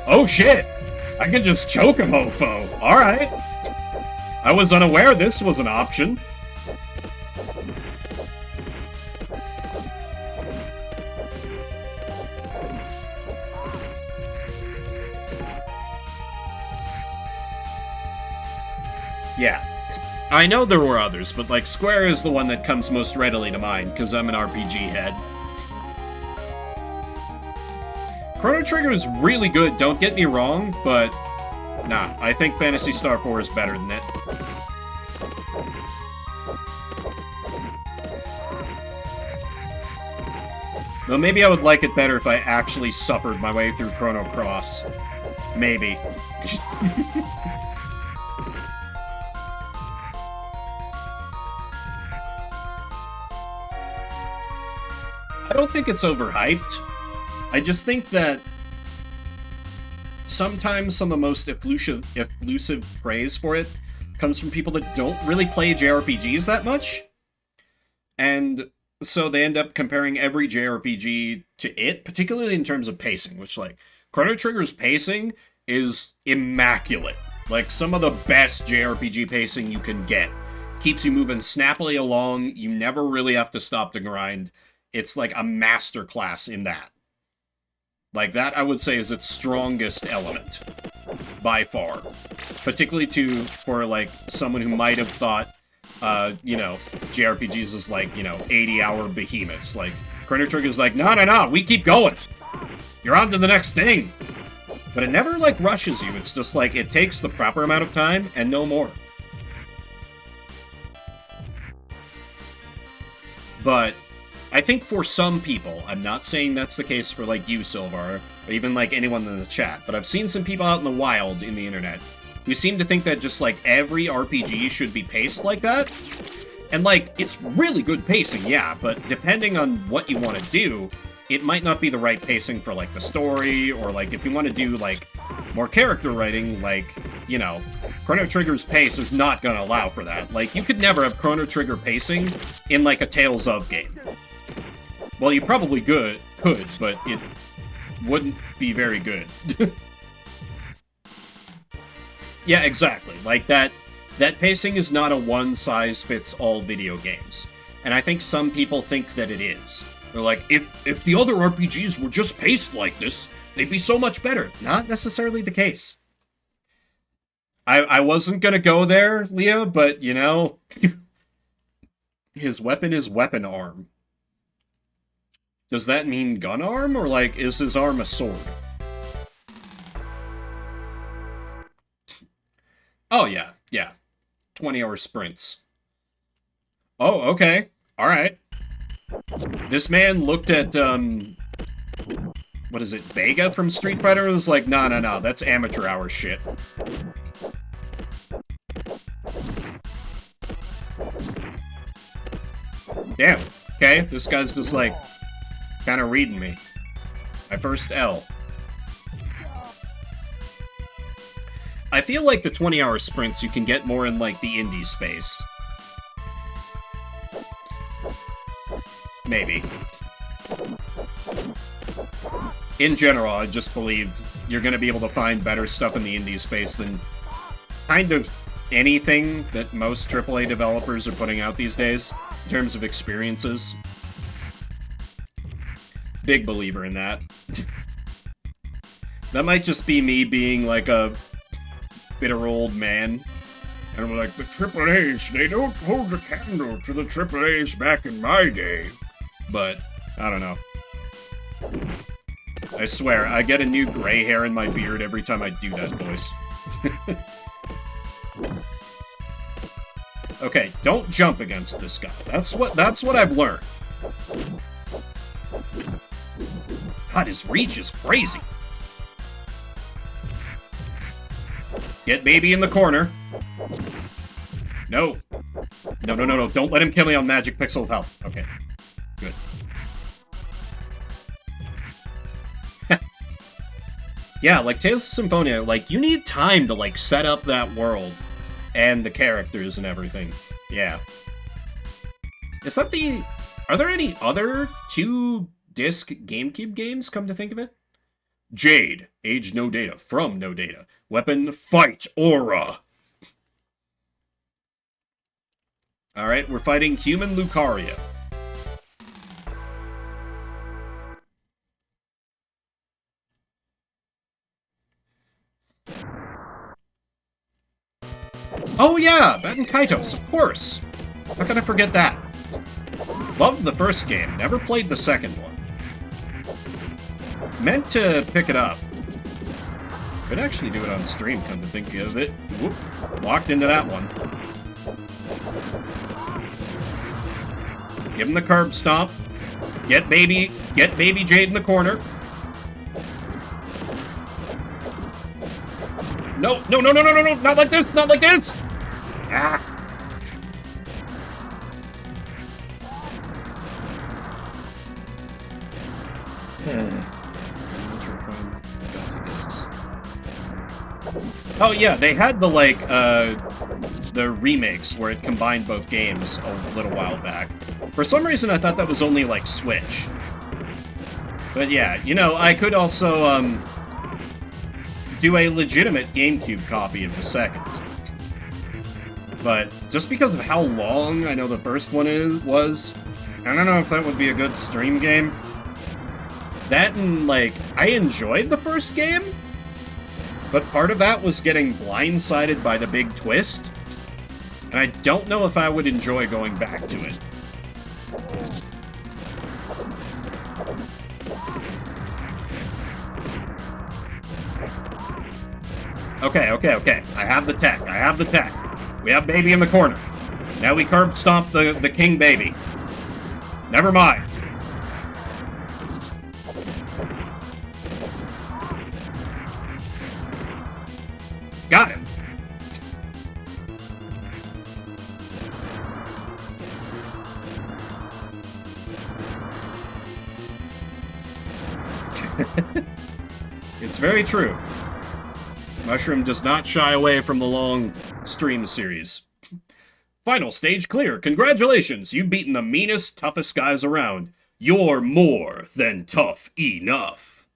Oh shit! I can just choke a mofo. Alright. I was unaware this was an option. Yeah. I know there were others, but, like, Square is the one that comes most readily to mind, because I'm an RPG head. Chrono Trigger is really good, don't get me wrong, but... Nah, I think Phantasy Star 4 is better than it. Though maybe I would like it better if I actually suffered my way through Chrono Cross. Maybe. I don't think it's overhyped. I just think that sometimes some of the most effusive praise for it comes from people that don't really play JRPGs that much. And so they end up comparing every JRPG to it, particularly in terms of pacing, which, like, Chrono Trigger's pacing is immaculate. Like, some of the best JRPG pacing you can get. Keeps you moving snappily along, you never really have to stop to grind. It's like a masterclass in that. Like, that, I would say, is its strongest element. By far. Particularly for, like, someone who might have thought, you know, JRPGs is like, you know, 80-hour behemoths. Like, Chrono Trigger's like, no, we keep going. You're on to the next thing. But it never, like, rushes you. It's just like, it takes the proper amount of time and no more. But I think for some people, I'm not saying that's the case for, like, you, Silvar, or even, like, anyone in the chat, but I've seen some people out in the wild in the internet who seem to think that just, like, every RPG should be paced like that. And, like, it's really good pacing, yeah, but depending on what you want to do, it might not be the right pacing for, like, the story, or, like, if you want to do, like, more character writing, like, you know, Chrono Trigger's pace is not going to allow for that. Like, you could never have Chrono Trigger pacing in, like, a Tales of game. Well, you probably could, but it wouldn't be very good. Yeah, exactly. Like, that pacing is not a one-size-fits-all video games. And I think some people think that it is. They're like, if the other RPGs were just paced like this, they'd be so much better. Not necessarily the case. I wasn't gonna go there, Leah, but, you know, his weapon is weapon arm. Does that mean gun arm, or, like, is his arm a sword? Oh, yeah, yeah. 20-hour sprints. Oh, okay. Alright. This man looked at, what is it, Vega from Street Fighter? And was like, no, that's amateur hour shit. Damn. Okay, this guy's just, like, kind of reading me. My first L. I feel like the 20-hour sprints you can get more in, like, the indie space. Maybe. In general, I just believe you're going to be able to find better stuff in the indie space than kind of anything that most AAA developers are putting out these days, in terms of experiences. Big believer in that. That might just be me being, like, a bitter old man. And I'm like, the AAAs, they don't hold a candle to the AAAs back in my day. But, I don't know. I swear, I get a new gray hair in my beard every time I do that voice. Okay, don't jump against this guy. That's what I've learned. God, his reach is crazy. Get baby in the corner. No. No. Don't let him kill me on magic pixel of health. Okay. Good. Yeah, like, Tales of Symphonia, like, you need time to, like, set up that world and the characters and everything. Yeah. Is that the... Are there any other 2-disc GameCube games, come to think of it? Jade, age no data, from no data. Weapon, fight, aura. Alright, we're fighting human Lucaria. Oh yeah, Batten Kaitos, of course! How could I forget that? Loved the first game, never played the second one. Meant to pick it up. Could actually do it on stream, come to think of it. Whoop, walked into that one. Give him the curb stomp. Get baby Jade in the corner. No, not like this, not like this! Ah. Oh yeah, they had the, like, the remakes where it combined both games a little while back. For some reason I thought that was only, like, Switch. But yeah, you know, I could also, do a legitimate GameCube copy of the second. But just because of how long I know the first one was, I don't know if that would be a good stream game. That and, like, I enjoyed the first game, but part of that was getting blindsided by the big twist, and I don't know if I would enjoy going back to it. Okay. I have the tech. We have baby in the corner. Now we curb stomp the king baby. Never mind. Got him. very true. Mushroom does not shy away from the long stream series. Final stage clear. Congratulations, you've beaten the meanest, toughest guys around. You're more than tough enough.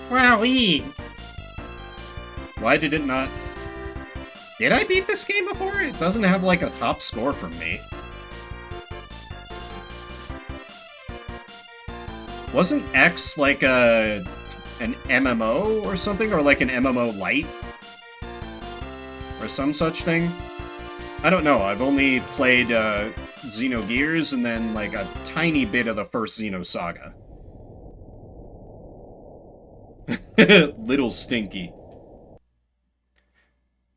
Wowee. Why did it not... Did I beat this game before? It doesn't have, like, a top score from me. Wasn't X, like, an MMO or something? Or, like, an MMO Lite? Or some such thing? I don't know. I've only played, Xenogears and then, like, a tiny bit of the first Xenosaga. Little Stinky.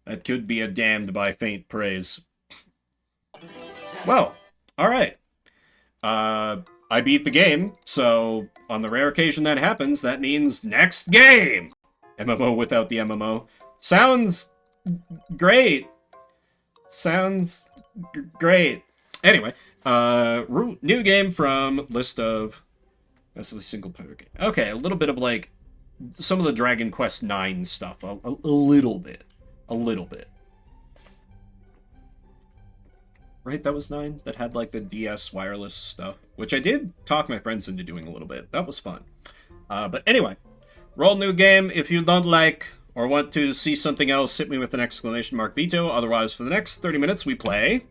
That could be a damned by faint praise. Well, alright. I beat the game, so on the rare occasion that happens, that means next game! MMO without the MMO. Sounds great. Sounds great. Anyway, new game from list of mostly single player game. Okay, a little bit of like some of the Dragon Quest IX stuff. A little bit. A little bit. Right, that was 9? That had like the DS wireless stuff, which I did talk my friends into doing a little bit. That was fun. But anyway, roll new game. If you don't like or want to see something else, hit me with an exclamation mark veto. Otherwise, for the next 30 minutes, we play...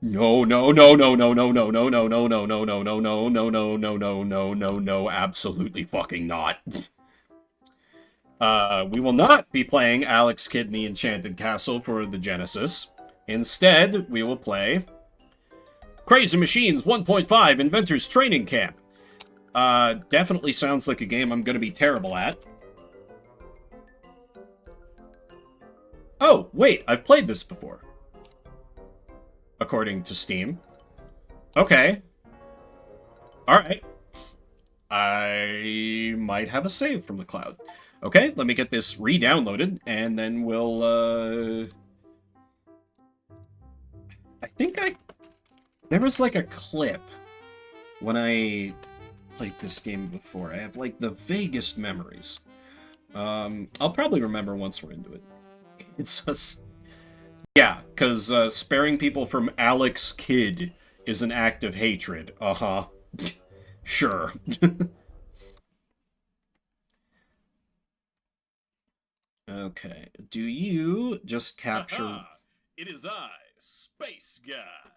No, absolutely fucking not. We will not be playing Alex Kidd in the Enchanted Castle for the Genesis. Instead, we will play Crazy Machines 1.5 Inventors Training Camp. Definitely sounds like a game I'm going to be terrible at. Oh, wait, I've played this before. According to Steam. Okay. Alright. I might have a save from the cloud. Okay, let me get this re-downloaded, and then we'll, I think there was, like, a clip when I played this game before. I have, like, the vaguest memories. I'll probably remember once we're into it. It's just... Yeah, because, sparing people from Alex Kidd is an act of hatred. Uh-huh. Sure. Okay, do you just capture... It is I, Space Guy.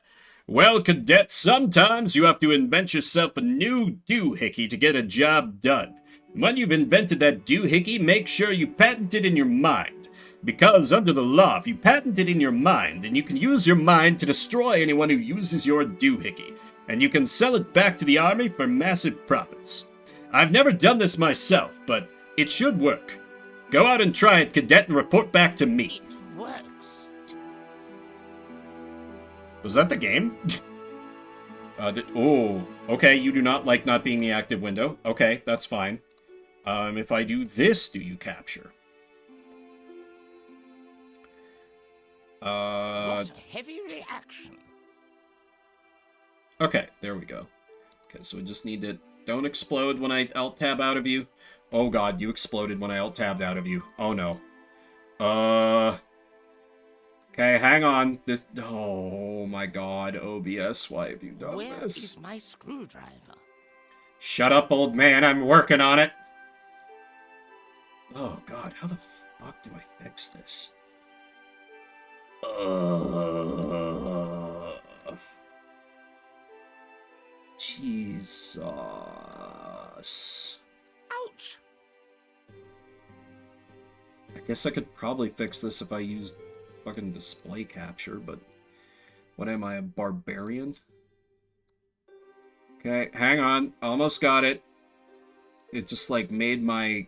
Well, cadet, sometimes you have to invent yourself a new doohickey to get a job done. When you've invented that doohickey, make sure you patent it in your mind. Because under the law, if you patent it in your mind, then you can use your mind to destroy anyone who uses your doohickey. And you can sell it back to the army for massive profits. I've never done this myself, but it should work. Go out and try it, cadet, and report back to me. It works. Was that the game? Oh, okay, you do not like not being the active window. Okay, that's fine. If I do this, do you capture? What a heavy reaction. Okay, there we go. Okay, so we just need to... Don't explode when I alt-tab out of you. Oh god, you exploded when I alt-tabbed out of you. Oh no. Okay, hang on. This... Oh my god, OBS, why have you done Where this? is my screwdriver? Shut up, old man, I'm working on it. Oh god, how the fuck do I fix this? Jesus. Ouch! I guess I could probably fix this if I used fucking display capture, but what am I, a barbarian? Okay, hang on. Almost got it. It just, like, made my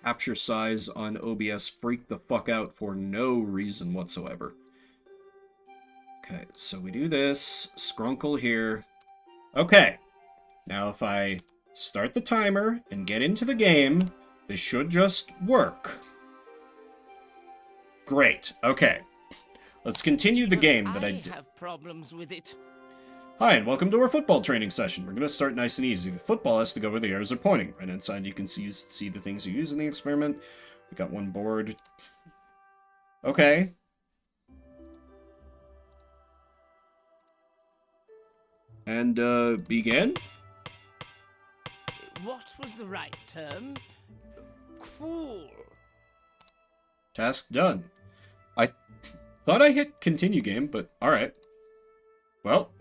capture size on OBS freak the fuck out for no reason whatsoever. Okay, so we do this. Scrunkle here. Okay. Now if I start the timer and get into the game, this should just work. Great. Okay. Let's continue the game that I did. have problems with it. Hi, and welcome to our football training session. We're going to start nice and easy. The football has to go where the arrows are pointing. Right inside, you can see the things you use in the experiment. We got one board. Okay. And, begin? What was the right term? Cool. Task done. I thought I hit continue game, but alright. Well,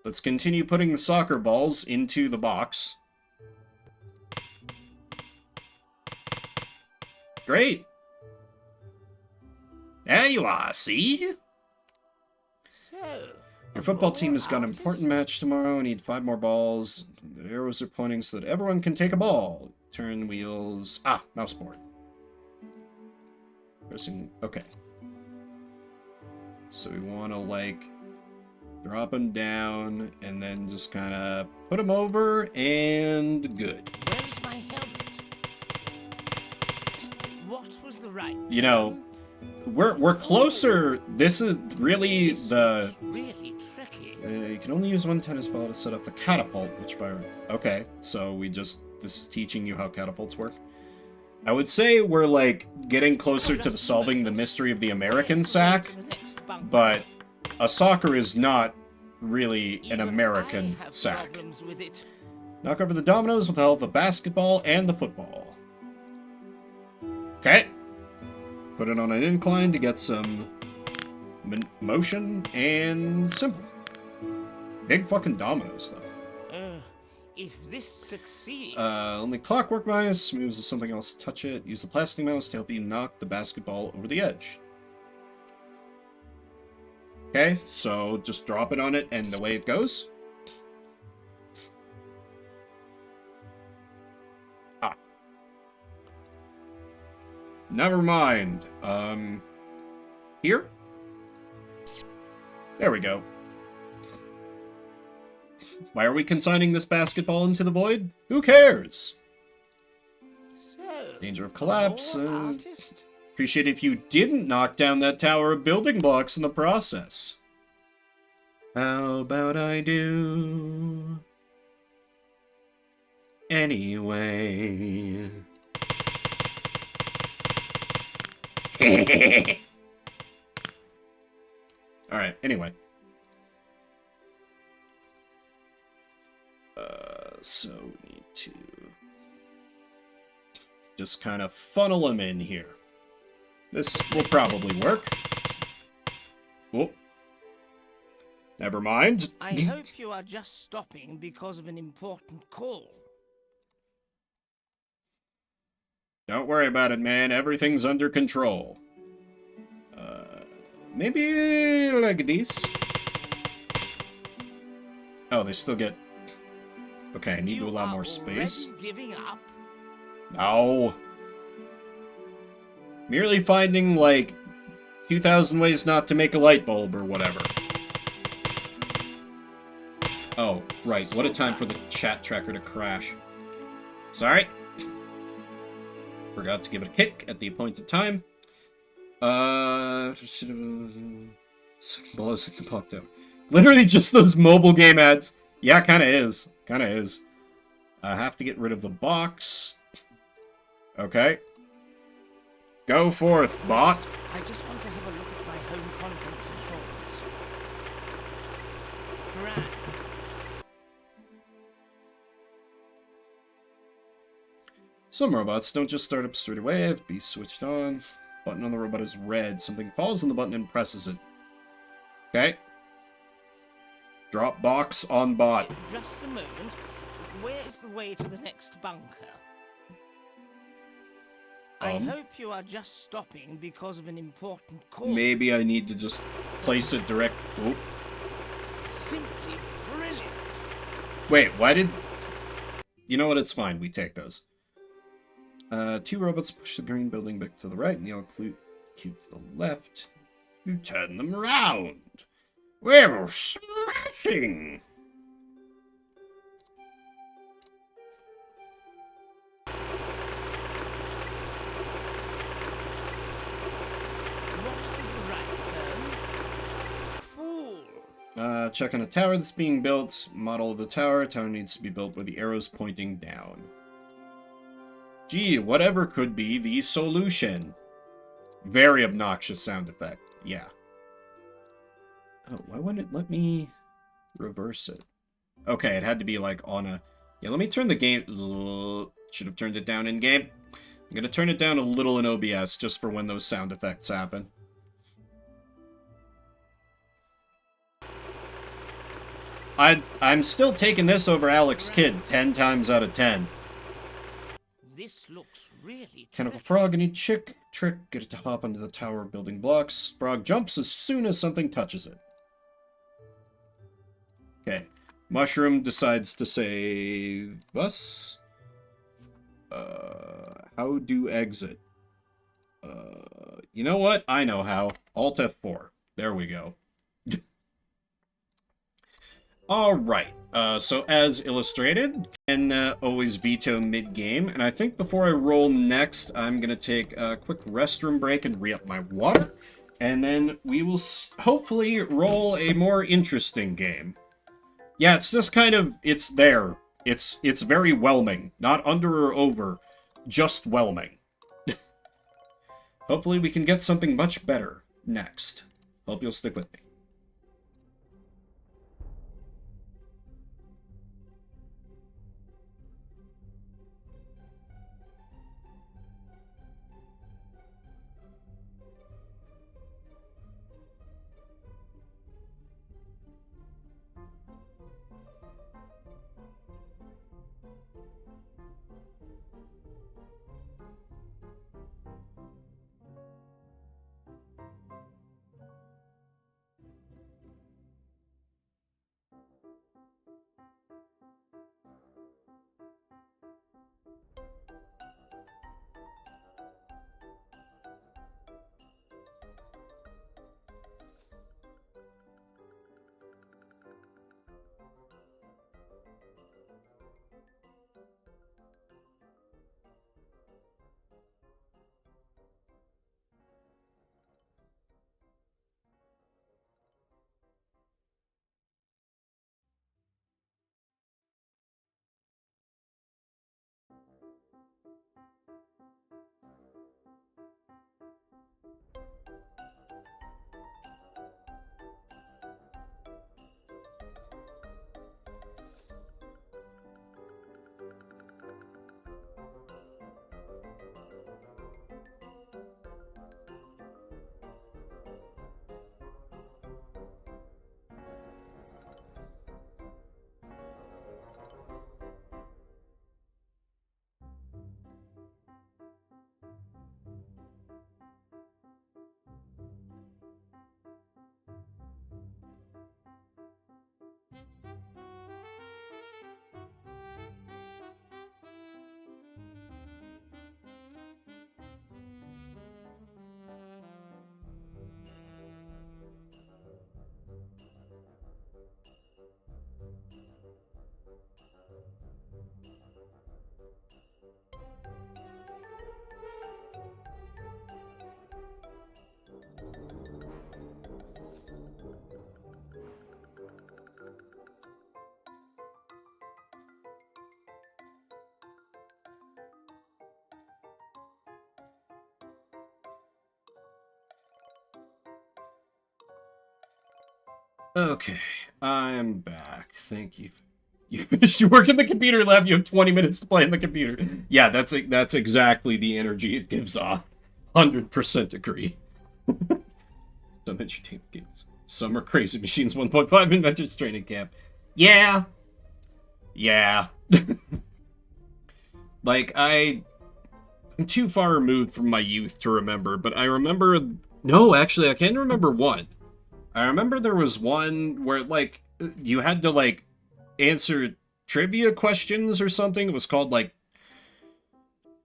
let's continue putting the soccer balls into the box. Great. There you are, see? So, Your football team has got an important match tomorrow. I need 5 more balls. The arrows are pointing so that everyone can take a ball. Turn wheels. Ah, mouse board. Pressing. Okay. So we want to, like, drop them down and then just kind of put them over and good. where's my helmet? What was the right You know, term? we're closer. This is really This the. looks really tricky. You can only use one tennis ball to set up the catapult, which fire. Okay, so this is teaching you how catapults work. I would say we're, like, getting closer to solving the mystery of the American sack, but a soccer is not really an American sack. With it. Knock over the dominoes with the help of the basketball and the football. Okay. Put it on an incline to get some motion and simple. Big fucking dominoes, though. If this succeeds... Only clockwork mouse moves if something else touch it. Use the plastic mouse to help you knock the basketball over the edge. Okay, so just drop it on it and away it goes. Ah. Never mind. Here? There we go. Why are we consigning this basketball into the void? Who cares? So, Danger of collapse. more artist? Appreciate if you didn't knock down that tower of building blocks in the process. How about I do? Anyway. Alright, anyway. So we need to just kind of funnel them in here. This will probably work. Oh. Never mind. I hope you are just stopping because of an important call. Don't worry about it, man. Everything's under control. Maybe like this. Oh, they still get... Okay, I need to allow more space. Giving up? No. Merely finding, like, 2,000 ways not to make a light bulb or whatever. Oh, right. What a time for the chat tracker to crash. Sorry. Forgot to give it a kick at the appointed time. Second below, second pop down. Literally just those mobile game ads. Yeah, kinda is. Kinda is. I have to get rid of the box. Okay. Go forth, bot. I just want to have a look at my home contents insurance. Crap. Some robots don't just start up straight away, have to be switched on. Button on the robot is red. Something falls on the button and presses it. Okay. Drop box on bot. Just a moment. Where is the way to the next bunker? I hope you are just stopping because of an important call. Maybe I need to just place it direct... Oop. Simply brilliant. Wait, why did... You know what, it's fine. We take those. 2 robots push the green building back to the right and the yellow cube to the left. You turn them around. We're smashing! What was the right term? Cool. Check on a tower that's being built. Model of the tower. Tower needs to be built where the arrow's pointing down. Gee, whatever could be the solution. Very obnoxious sound effect. Yeah. Oh, why wouldn't it let me reverse it? Okay, it had to be like on a... Yeah, let me turn the game... Should have turned it down in game. I'm gonna turn it down a little in OBS just for when those sound effects happen. I'm still taking this over Alex Kidd 10 times out of 10. This looks really Mechanical frog, a new trick. Get it to hop onto the tower building blocks. Frog jumps as soon as something touches it. Okay. Mushroom decides to save us. How do exit? You know what? I know how. Alt F4. There we go. Alright, so as illustrated, can always veto mid-game, and I think before I roll next, I'm gonna take a quick restroom break and re-up my water, and then we will hopefully roll a more interesting game. Yeah, it's just kind of, it's there. It's very whelming. Not under or over, just whelming. Hopefully we can get something much better next. Hope you'll stick with me. Okay, I'm back. Thank you. You finished your work in the computer lab. You have 20 minutes to play in the computer. Yeah, that's exactly the energy it gives off. 100% agree. Some entertainment games. Some are Crazy Machines 1.5 Inventors Training Camp. Yeah. Yeah. Like, I'm too far removed from my youth to remember, but I remember... No, actually, I can't remember one. I remember there was one where, like, you had to, like, answer trivia questions or something. It was called, like,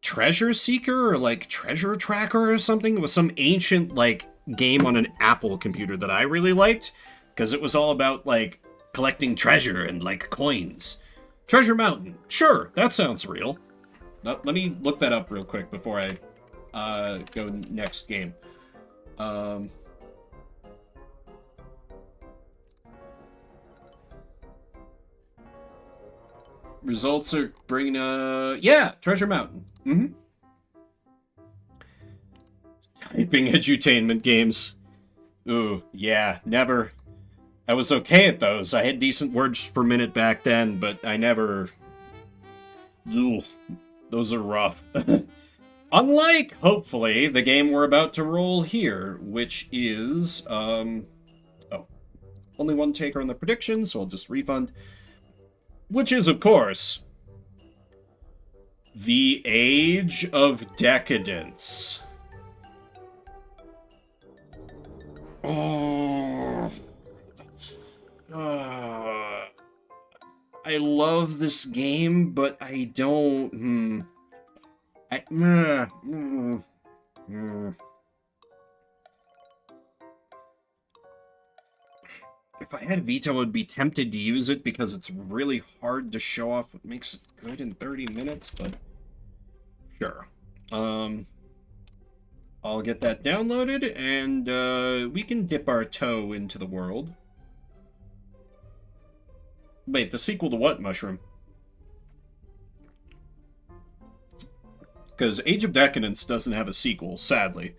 Treasure Seeker or, like, Treasure Tracker or something. It was some ancient, like, game on an Apple computer that I really liked, because it was all about, like, collecting treasure and, like, coins. Treasure Mountain. Sure, that sounds real. Let me look that up real quick before I go next game. Results are bringing, yeah, Treasure Mountain. Mm-hmm. Typing edutainment games. Ooh, yeah, never. I was okay at those. I had decent words per minute back then, but I never... Ooh, those are rough. Unlike, hopefully, the game we're about to roll here, which is, oh, only one taker on the prediction, so I'll just refund. Which is, of course, The Age of Decadence. Oh... I love this game, but I don't... If I had Veto, I'd be tempted to use it because it's really hard to show off what makes it good in 30 minutes, but sure. I'll get that downloaded, and we can dip our toe into the world. Wait, the sequel to what, Mushroom? Because Age of Decadence doesn't have a sequel, sadly.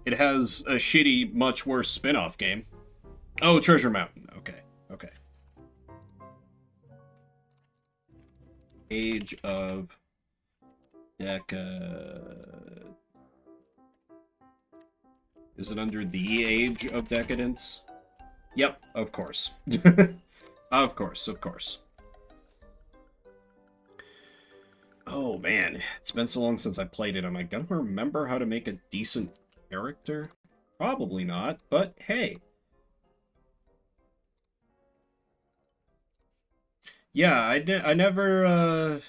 It has a shitty, much worse spin-off game. Oh, Treasure Mountain. Okay, okay. Age of Decadence. Is it under the Age of Decadence? Yep, of course. Of course, of course. Oh man, it's been so long since I played it. Am I gonna remember how to make a decent character? Probably not, but hey. Yeah, I never,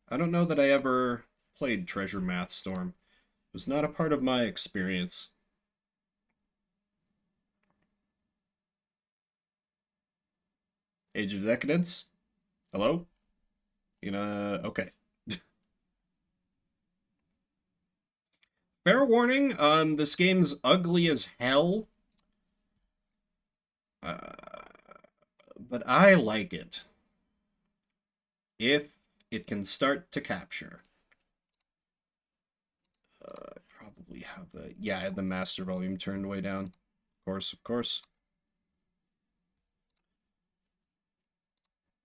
I don't know that I ever played Treasure Math Storm. It was not a part of my experience. Age of Decadence? Hello? You know, okay. Fair warning, this game's ugly as hell. But I like it. If it can start to capture. I probably have the... Yeah, I had the master volume turned way down. Of course, of course.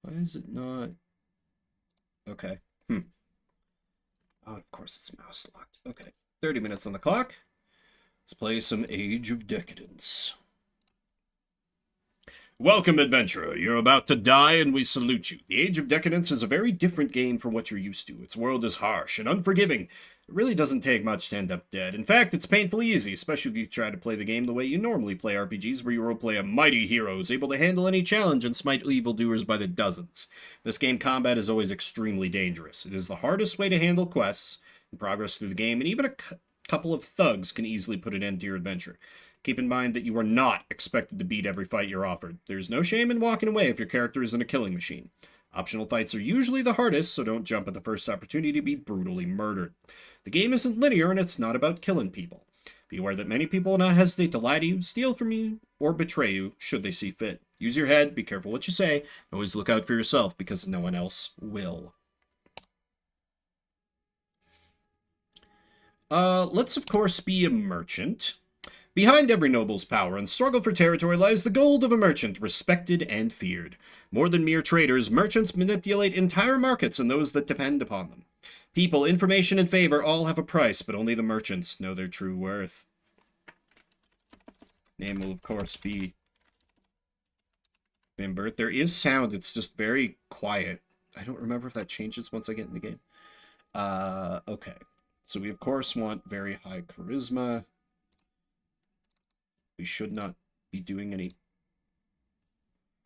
Why is it not... Okay. Oh, of course it's mouse locked. Okay. 30 minutes on the clock. Let's play some Age of Decadence. Welcome, adventurer. You're about to die, and we salute you. The Age of Decadence is a very different game from what you're used to. Its world is harsh and unforgiving. It really doesn't take much to end up dead. In fact, it's painfully easy, especially if you try to play the game the way you normally play RPGs, where you roleplay a mighty hero who's able to handle any challenge and smite evildoers by the dozens. This game combat is always extremely dangerous. It is the hardest way to handle quests and progress through the game, and even a couple of thugs can easily put an end to your adventure. Keep in mind that you are not expected to beat every fight you're offered. There's no shame in walking away if your character isn't a killing machine. Optional fights are usually the hardest, so don't jump at the first opportunity to be brutally murdered. The game isn't linear, and it's not about killing people. Be aware that many people will not hesitate to lie to you, steal from you, or betray you should they see fit. Use your head, be careful what you say, and always look out for yourself because no one else will. Let's of course be a merchant. Behind every noble's power and struggle for territory lies the gold of a merchant, respected and feared. More than mere traders, merchants manipulate entire markets and those that depend upon them. People, information, and favor all have a price, but only the merchants know their true worth. Name will, of course, be Bimbert. There is sound, it's just very quiet. I don't remember if that changes once I get in the game. Okay. So we, of course, want very high charisma. We should not be doing any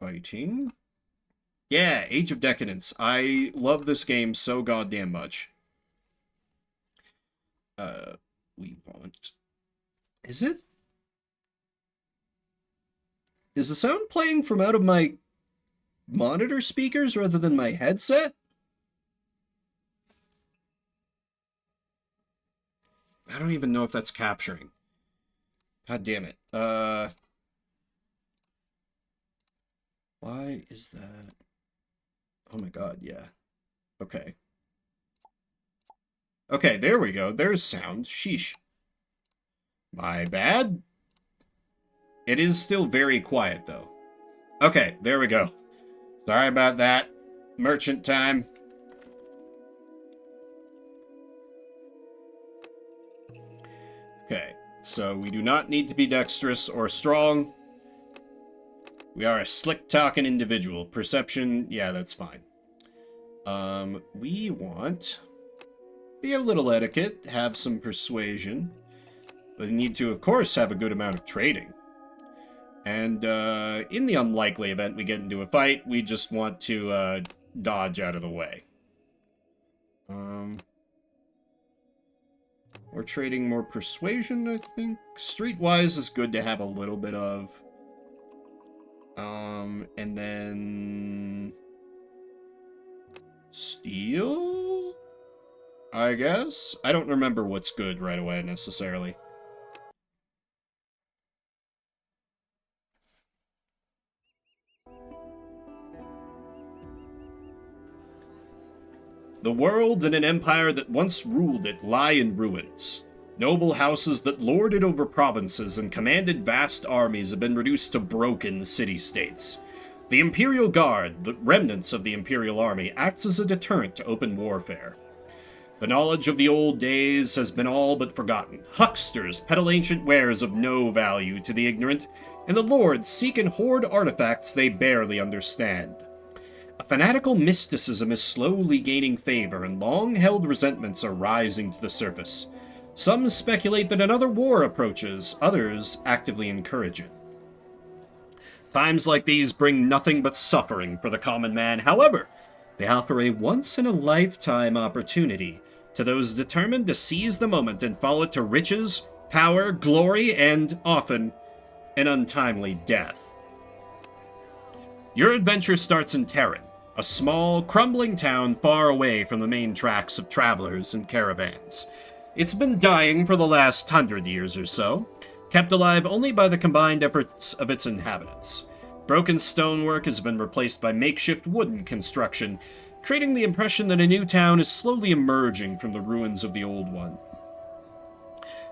fighting. Yeah, Age of Decadence. I love this game so goddamn much. We want... Is it? Is the sound playing from out of my monitor speakers rather than my headset? I don't even know if that's capturing. God damn it. Why is that? Oh my god, yeah. Okay. Okay, there we go. There's sound. Sheesh. My bad. It is still very quiet, though. Okay, there we go. Sorry about that. Merchant time. Okay, so we do not need to be dexterous or strong. We are a slick-talking individual. Perception, yeah, that's fine. We want... be a little etiquette, have some persuasion. But we need to, of course, have a good amount of trading. And, in the unlikely event we get into a fight, we just want to, dodge out of the way. We're trading more persuasion, I think. Streetwise is good to have a little bit of. And then... Steel? I guess? I don't remember what's good right away, necessarily. The world and an empire that once ruled it lie in ruins. Noble houses that lorded over provinces and commanded vast armies have been reduced to broken city-states. The Imperial Guard, the remnants of the Imperial Army, acts as a deterrent to open warfare. The knowledge of the old days has been all but forgotten. Hucksters peddle ancient wares of no value to the ignorant, and the lords seek and hoard artifacts they barely understand. A fanatical mysticism is slowly gaining favor, and long-held resentments are rising to the surface. Some speculate that another war approaches, others actively encourage it. Times like these bring nothing but suffering for the common man. However, they offer a once-in-a-lifetime opportunity to those determined to seize the moment and follow it to riches, power, glory, and, often, an untimely death. Your adventure starts in Terran, a small, crumbling town far away from the main tracks of travelers and caravans. It's been dying for the last 100 years or so, kept alive only by the combined efforts of its inhabitants. Broken stonework has been replaced by makeshift wooden construction, creating the impression that a new town is slowly emerging from the ruins of the old one.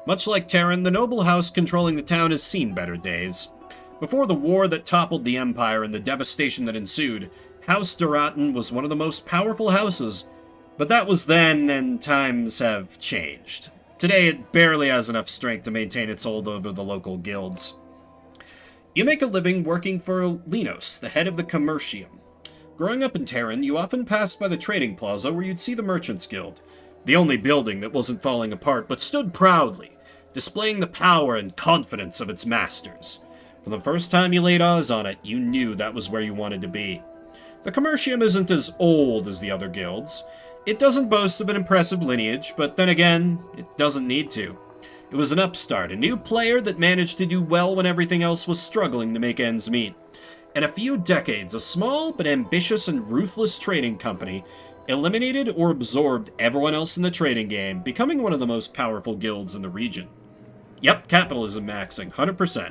Much like Terran, the noble house controlling the town has seen better days. Before the war that toppled the Empire and the devastation that ensued, House Duratan was one of the most powerful houses, but that was then, and times have changed. Today, it barely has enough strength to maintain its hold over the local guilds. You make a living working for Linos, the head of the Commercium. Growing up in Terran, you often passed by the trading plaza where you'd see the Merchants Guild, the only building that wasn't falling apart but stood proudly, displaying the power and confidence of its masters. From the first time you laid eyes on it, you knew that was where you wanted to be. The Commercium isn't as old as the other guilds. It doesn't boast of an impressive lineage, but then again, it doesn't need to. It was an upstart, a new player that managed to do well when everything else was struggling to make ends meet. In a few decades, a small but ambitious and ruthless trading company eliminated or absorbed everyone else in the trading game, becoming one of the most powerful guilds in the region. Yep, capitalism maxing, 100%.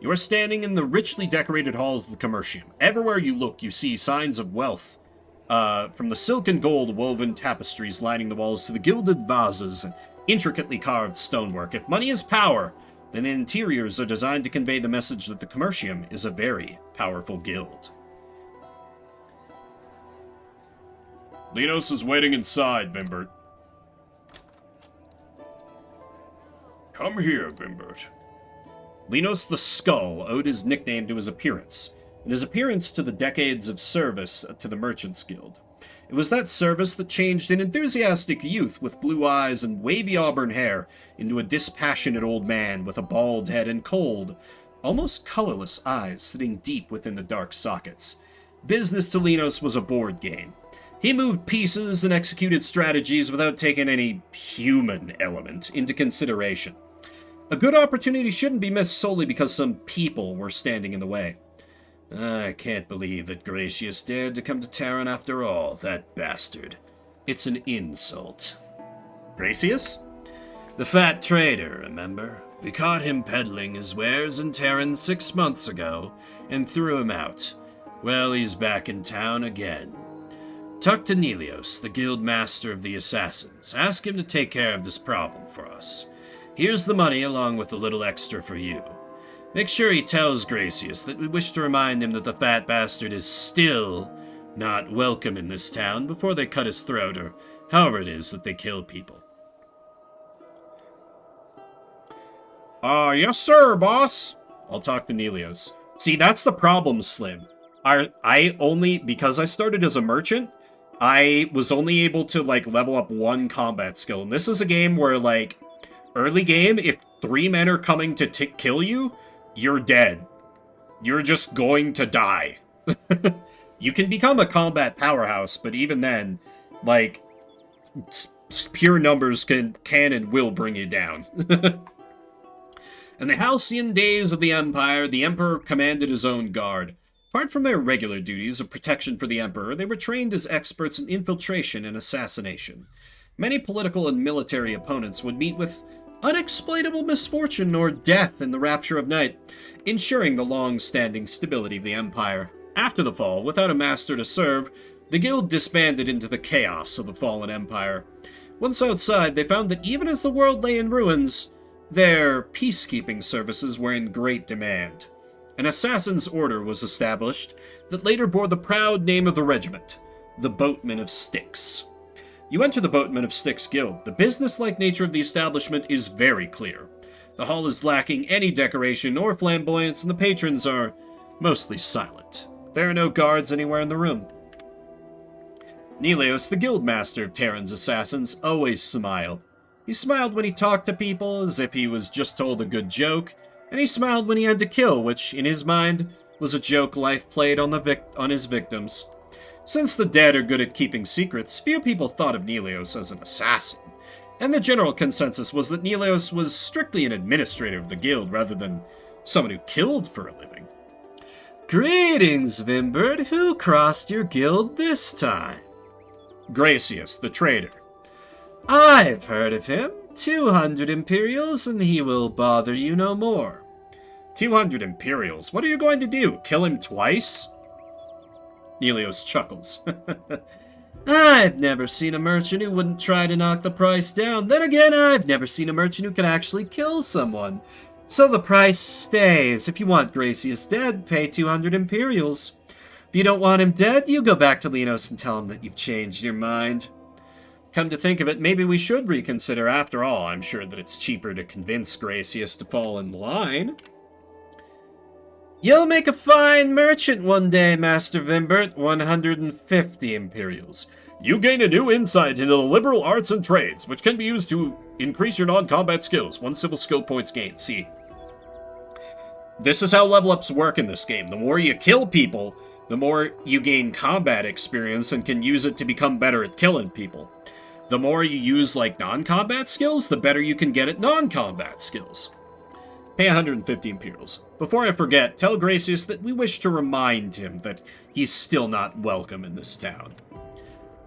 You are standing in the richly decorated halls of the Commercium. Everywhere you look, you see signs of wealth. From the silk and gold woven tapestries lining the walls to the gilded vases and intricately carved stonework. If money is power, then the interiors are designed to convey the message that the Commercium is a very powerful guild. Linos is waiting inside, Vimbert. Come here, Vimbert. Linos the Skull owed his nickname to his appearance, and his appearance to the decades of service to the Merchants Guild. It was that service that changed an enthusiastic youth with blue eyes and wavy auburn hair into a dispassionate old man with a bald head and cold, almost colorless eyes sitting deep within the dark sockets. Business to Linos was a board game. He moved pieces and executed strategies without taking any human element into consideration. A good opportunity shouldn't be missed solely because some people were standing in the way. I can't believe that Gratius dared to come to Terran after all, that bastard. It's an insult. Gratius? The fat trader, remember? We caught him peddling his wares in Terran 6 months ago and threw him out. Well, he's back in town again. Talk to Nelios, the guild master of the assassins. Ask him to take care of this problem for us. Here's the money along with a little extra for you. Make sure he tells Gracius that we wish to remind him that the fat bastard is still not welcome in this town before they cut his throat or however it is that they kill people. Yes sir, boss. I'll talk to Nelios. See, that's the problem, Slim. I only, because I started as a merchant, I was only able to, like, level up one combat skill. And this is a game where, like, early game, if 3 men are coming to kill you, you're dead. You're just going to die. You can become a combat powerhouse, but even then, like, pure numbers can and will bring you down. In the halcyon days of the Empire, the Emperor commanded his own guard. Apart from their regular duties of protection for the Emperor, they were trained as experts in infiltration and assassination. Many political and military opponents would meet with unexplainable misfortune or death in the rapture of night, ensuring the long-standing stability of the Empire. After the fall, without a master to serve, the guild disbanded into the chaos of the fallen Empire. Once outside, they found that even as the world lay in ruins, their peacekeeping services were in great demand. An assassin's order was established that later bore the proud name of the regiment, the Boatmen of Styx. You enter the Boatmen of Styx Guild. The business-like nature of the establishment is very clear. The hall is lacking any decoration or flamboyance, and the patrons are mostly silent. There are no guards anywhere in the room. Nelios, the guild master of Terran's assassins, always smiled. He smiled when he talked to people, as if he was just told a good joke, and he smiled when he had to kill, which, in his mind, was a joke life played on his victims. Since the dead are good at keeping secrets, few people thought of Nelios as an assassin, and the general consensus was that Nelios was strictly an administrator of the guild rather than someone who killed for a living. Greetings, Vimbert. Who crossed your guild this time? Gracius, the trader. I've heard of him. 200 Imperials, and he will bother you no more. 200 Imperials? What are you going to do? Kill him twice? Nelios chuckles. I've never seen a merchant who wouldn't try to knock the price down. Then again, I've never seen a merchant who could actually kill someone. So the price stays. If you want Gracius dead, pay 200 Imperials. If you don't want him dead, you go back to Linos and tell him that you've changed your mind. Come to think of it, maybe we should reconsider. After all, I'm sure that it's cheaper to convince Gracius to fall in line. You'll make a fine merchant one day, Master Vimbert. 150 Imperials. You gain a new insight into the liberal arts and trades, which can be used to increase your non-combat skills. 1 civil skill points gained. See, this is how level ups work in this game. The more you kill people, the more you gain combat experience and can use it to become better at killing people. The more you use, like, non-combat skills, the better you can get at non-combat skills. Pay 150 Imperials. Before I forget, tell Gracius that we wish to remind him that he's still not welcome in this town.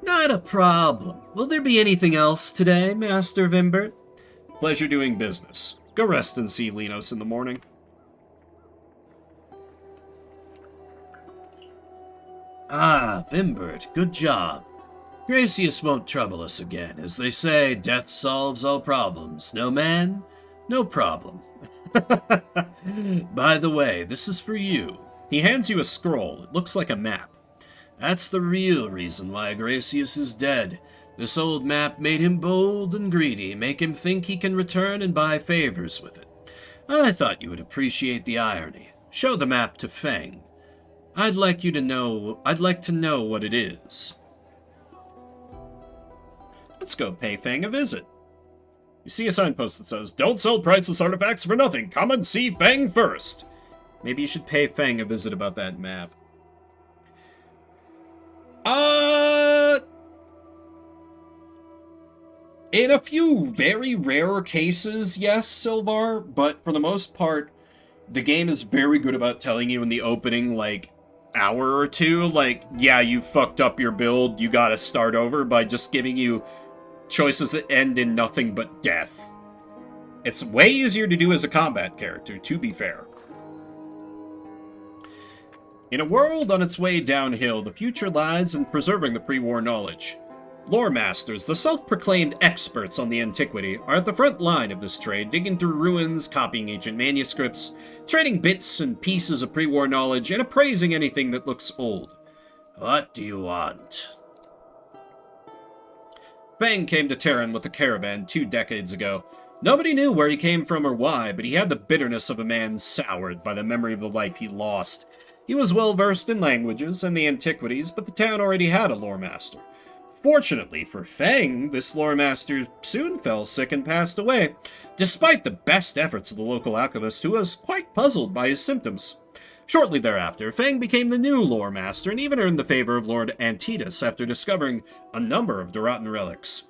Not a problem. Will there be anything else today, Master Vimbert? Pleasure doing business. Go rest and see Linos in the morning. Ah, Vimbert, good job. Gracius won't trouble us again. As they say, death solves all problems. No man, no problem. By the way, this is for you. He hands you a scroll. It looks like a map. That's the real reason why Gracius is dead. This old map made him bold and greedy, make him think he can return and buy favors with it. I thought you would appreciate the irony. Show the map to Feng. I'd like to know what it is. Let's go pay Feng a visit. You see a signpost that says, "Don't sell priceless artifacts for nothing. Come and see Feng first." Maybe you should pay Feng a visit about that map. In a few very rare cases, yes, Silvar, but for the most part, the game is very good about telling you in the opening, like, hour or two, like, yeah, you fucked up your build, you gotta start over, by just giving you choices that end in nothing but death. It's way easier to do as a combat character, to be fair. In a world on its way downhill, the future lies in preserving the pre-war knowledge. Lore masters, the self-proclaimed experts on the antiquity, are at the front line of this trade, digging through ruins, copying ancient manuscripts, trading bits and pieces of pre-war knowledge, and appraising anything that looks old. What do you want? Fang came to Terran with a caravan 2 decades ago. Nobody knew where he came from or why, but he had the bitterness of a man soured by the memory of the life he lost. He was well versed in languages and the antiquities, but the town already had a lore master. Fortunately for Fang, this lore master soon fell sick and passed away, despite the best efforts of the local alchemist, who was quite puzzled by his symptoms. Shortly thereafter, Fang became the new lore master and even earned the favor of Lord Antitas after discovering a number of Duratan relics.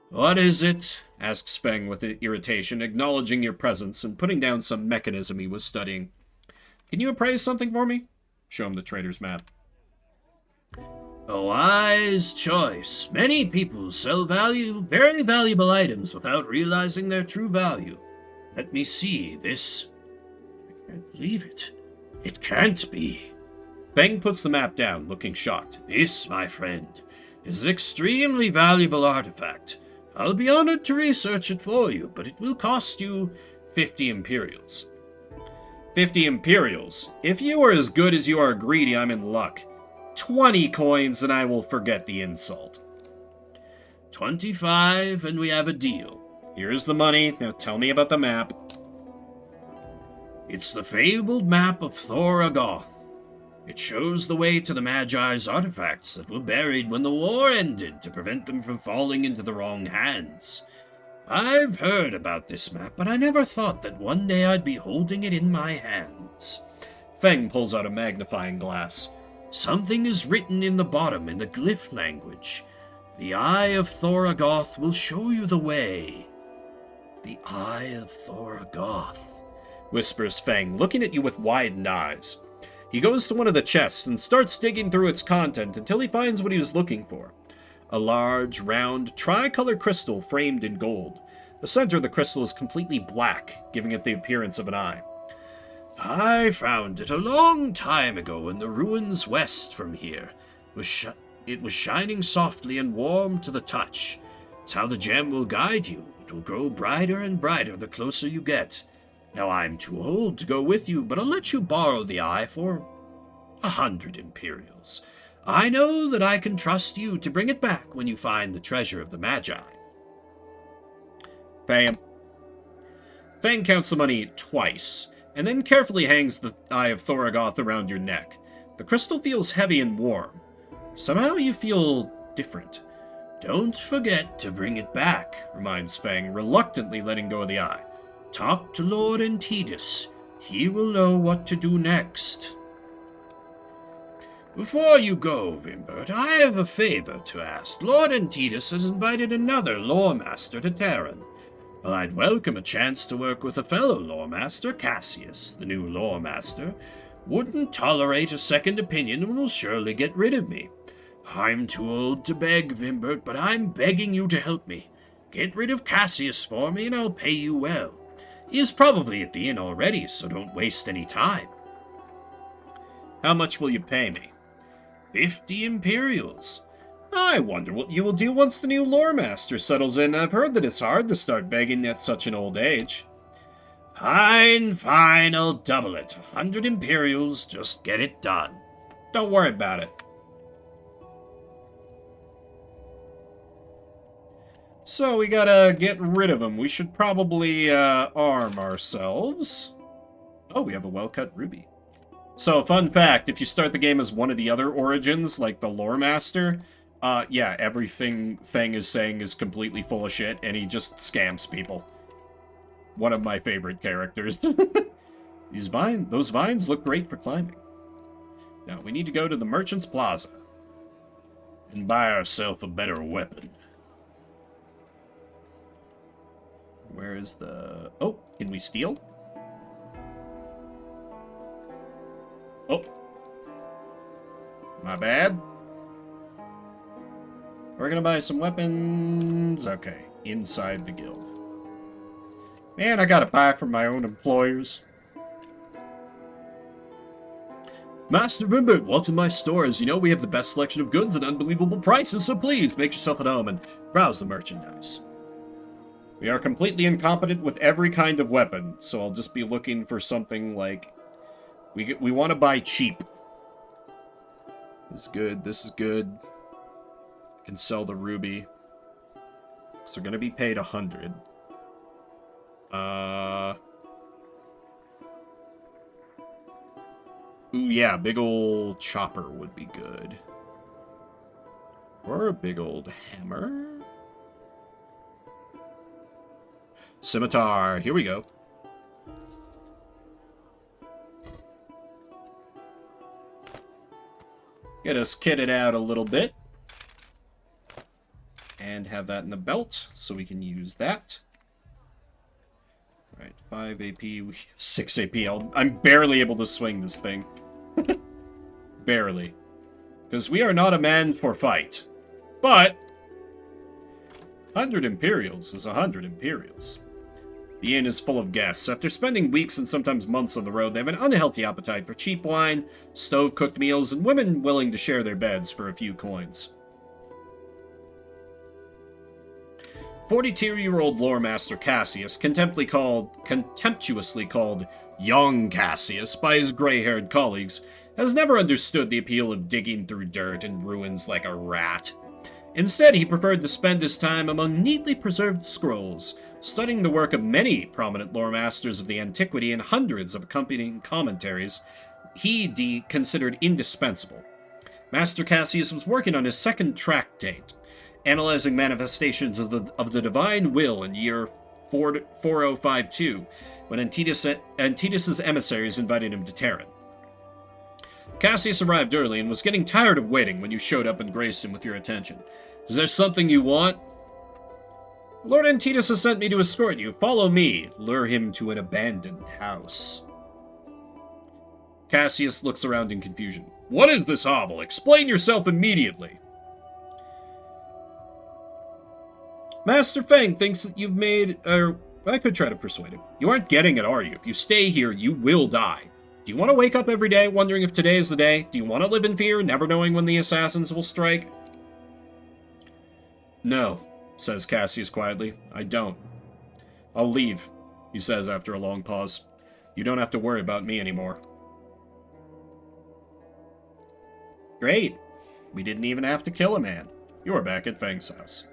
What is it? Asks Fang with irritation, acknowledging your presence and putting down some mechanism he was studying. Can you appraise something for me? Show him the trader's map. A wise choice. Many people sell very valuable items without realizing their true value. Let me see this. I can't believe it. It can't be. Fang puts the map down, looking shocked. This, my friend, is an extremely valuable artifact. I'll be honored to research it for you, but it will cost you 50 Imperials. 50 Imperials. If you are as good as you are greedy, I'm in luck. 20 coins and I will forget the insult. 25 and we have a deal. Here's the money. Now tell me about the map. It's the fabled map of Thoragoth. It shows the way to the Magi's artifacts that were buried when the war ended to prevent them from falling into the wrong hands. I've heard about this map, but I never thought that one day I'd be holding it in my hands. Feng pulls out a magnifying glass. Something is written in the bottom in the glyph language. The Eye of Thoragoth will show you the way. The Eye of Thoragoth, whispers Feng, looking at you with widened eyes. He goes to one of the chests and starts digging through its content until he finds what he was looking for. A large, round, tricolor crystal framed in gold. The center of the crystal is completely black, giving it the appearance of an eye. I found it a long time ago in the ruins west from here. It was shining softly and warm to the touch. It's how the gem will guide you. It will grow brighter and brighter the closer you get. Now I'm too old to go with you, but I'll let you borrow the eye for 100 Imperials. I know that I can trust you to bring it back when you find the treasure of the Magi. Pay him. Fang counts the money twice, and then carefully hangs the Eye of Thoragoth around your neck. The crystal feels heavy and warm. Somehow you feel different. Don't forget to bring it back, reminds Fang, reluctantly letting go of the eye. Talk to Lord Antitas. He will know what to do next. Before you go, Vimbert, I have a favor to ask. Lord Antitas has invited another lore master to Terran. Well, I'd welcome a chance to work with a fellow lore master, Cassius, the new lore master. Wouldn't tolerate a second opinion and will surely get rid of me. I'm too old to beg, Vimbert, but I'm begging you to help me. Get rid of Cassius for me and I'll pay you well. He is probably at the inn already, so don't waste any time. How much will you pay me? 50 Imperials. I wonder what you will do once the new lore master settles in. I've heard that it's hard to start begging at such an old age. Fine, I'll double it. 100 Imperials, just get it done. Don't worry about it. So we gotta get rid of him. We should probably arm ourselves. Oh, we have a well-cut ruby. So, fun fact, if you start the game as one of the other origins, like the lore master, yeah, everything Fang is saying is completely full of shit, and he just scams people. One of my favorite characters. Those vines look great for climbing. Now, we need to go to the Merchant's Plaza and buy ourselves a better weapon. Where is the... Oh, can we steal? Oh. My bad. We're gonna buy some weapons. Okay, inside the guild. Man, I gotta buy from my own employers. Master Rimbert, welcome to my stores. You know we have the best selection of goods at unbelievable prices, so please make yourself at home and browse the merchandise. We are completely incompetent with every kind of weapon, so I'll just be looking for something like... We want to buy cheap. This is good, this is good. I can sell the ruby. So we're going to be paid 100. Ooh, yeah, big old chopper would be good. Or a big old hammer. Scimitar, here we go. Get us kitted out a little bit. And have that in the belt, so we can use that. Alright, 5 AP, we have 6 AP. I'm barely able to swing this thing. Barely. Because we are not a man for fight. But 100 Imperials is 100 Imperials. The inn is full of guests. After spending weeks and sometimes months on the road, they have an unhealthy appetite for cheap wine, stove-cooked meals, and women willing to share their beds for a few coins. 42-year-old lore master Cassius, contemptuously called Young Cassius by his gray-haired colleagues, has never understood the appeal of digging through dirt and ruins like a rat. Instead, he preferred to spend his time among neatly preserved scrolls, studying the work of many prominent lore masters of the antiquity and hundreds of accompanying commentaries he considered indispensable. Master Cassius was working on his second tractate, analyzing manifestations of the divine will in year 4052, when Antitus's emissaries invited him to Terran. Cassius arrived early and was getting tired of waiting when you showed up and graced him with your attention. Is there something you want? Lord Antitus has sent me to escort you. Follow me. Lure him to an abandoned house. Cassius looks around in confusion. What is this hovel? Explain yourself immediately. Master Fang thinks that you've made... I could try to persuade him. You aren't getting it, are you? If you stay here, you will die. Do you want to wake up every day wondering if today is the day? Do you want to live in fear, never knowing when the assassins will strike? No, says Cassius quietly. I don't. I'll leave, he says after a long pause. You don't have to worry about me anymore. Great. We didn't even have to kill a man. You're back at Fang's house.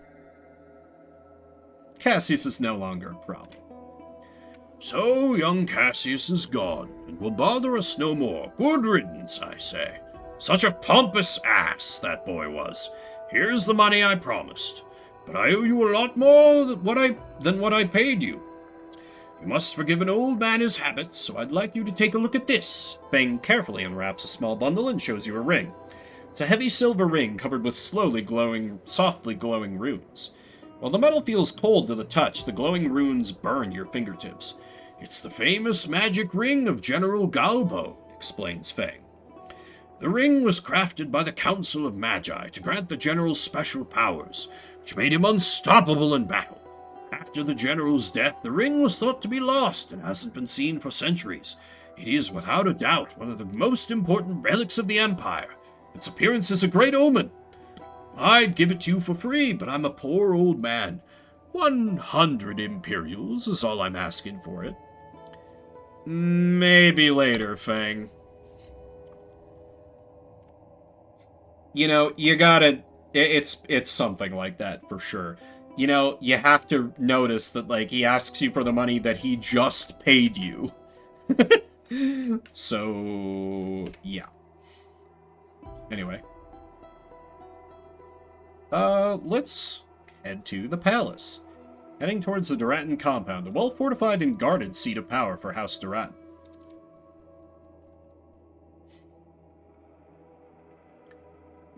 Cassius is no longer a problem. So, young Cassius is gone, and will bother us no more. Good riddance, I say. Such a pompous ass, that boy was. Here's the money I promised. But I owe you a lot more than what I paid you. You must forgive an old man his habits, so I'd like you to take a look at this. Fang carefully unwraps a small bundle and shows you a ring. It's a heavy silver ring covered with softly glowing runes. While the metal feels cold to the touch, the glowing runes burn your fingertips. It's the famous magic ring of General Galbo, explains Fang. The ring was crafted by the Council of Magi to grant the general's special powers, which made him unstoppable in battle. After the general's death, the ring was thought to be lost and hasn't been seen for centuries. It is, without a doubt, one of the most important relics of the Empire. Its appearance is a great omen. I'd give it to you for free, but I'm a poor old man. 100 Imperials is all I'm asking for it. Maybe later, Fang. You know, you gotta... It's something like that, for sure. You know, you have to notice that, like, he asks you for the money that he just paid you. So, yeah. Anyway. Let's head to the palace. Heading towards the Duratan compound, a well-fortified and guarded seat of power for House Duratan.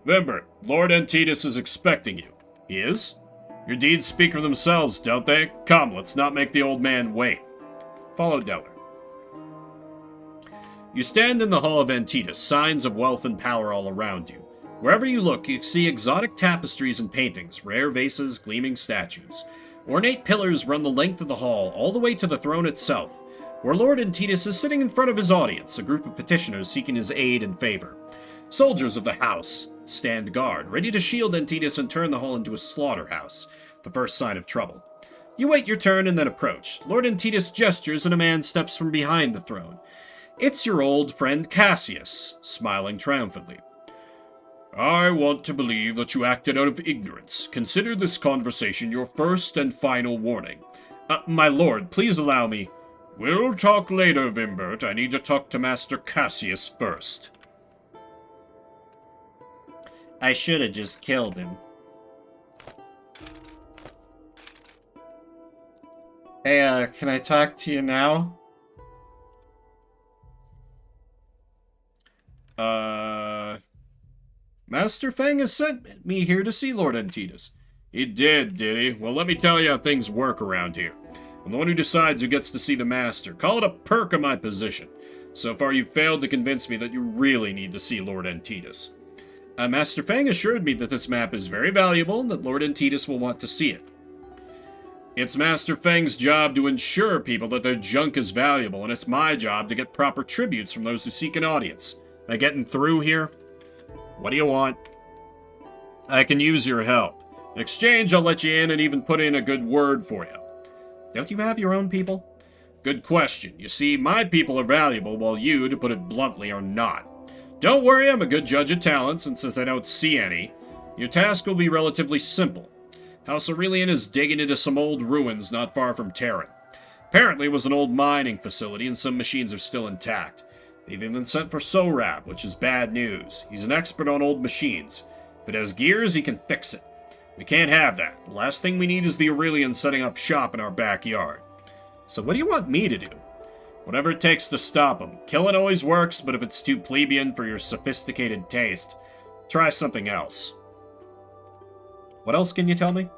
Remember, Lord Antitus is expecting you. He is? Your deeds speak for themselves, don't they? Come, let's not make the old man wait. Follow Deller. You stand in the hall of Antitus, signs of wealth and power all around you. Wherever you look, you see exotic tapestries and paintings, rare vases, gleaming statues. Ornate pillars run the length of the hall, all the way to the throne itself. where Lord Antitus is sitting in front of his audience, a group of petitioners seeking his aid and favor. Soldiers of the house stand guard, ready to shield Antitus and turn the hall into a slaughterhouse, the first sign of trouble. You wait your turn and then approach. Lord Antitus gestures and a man steps from behind the throne. It's your old friend Cassius, smiling triumphantly. I want to believe that you acted out of ignorance. Consider this conversation your first and final warning. My lord, please allow me. We'll talk later, Vimbert. I need to talk to Master Cassius first. I should have just killed him. Hey, can I talk to you now? Master Fang has sent me here to see Lord Antitus. He did he? Well, let me tell you how things work around here. I'm the one who decides who gets to see the Master. Call it a perk of my position. So far, you've failed to convince me that you really need to see Lord Antitus. Master Fang assured me that this map is very valuable and that Lord Antitus will want to see it. It's Master Fang's job to ensure people that their junk is valuable, and it's my job to get proper tributes from those who seek an audience. Am I getting through here? What do you want? I can use your help. In exchange, I'll let you in and even put in a good word for you. Don't you have your own people? Good question. You see, my people are valuable, while you, to put it bluntly, are not. Don't worry, I'm a good judge of talents, and since I don't see any, your task will be relatively simple. House Aurelian is digging into some old ruins not far from Terran. Apparently it was an old mining facility, and some machines are still intact. They've even sent for Sorab, which is bad news. He's an expert on old machines. If it has gears, he can fix it. We can't have that. The last thing we need is the Aurelian setting up shop in our backyard. So what do you want me to do? Whatever it takes to stop him. Killing always works, but if it's too plebeian for your sophisticated taste, try something else. What else can you tell me?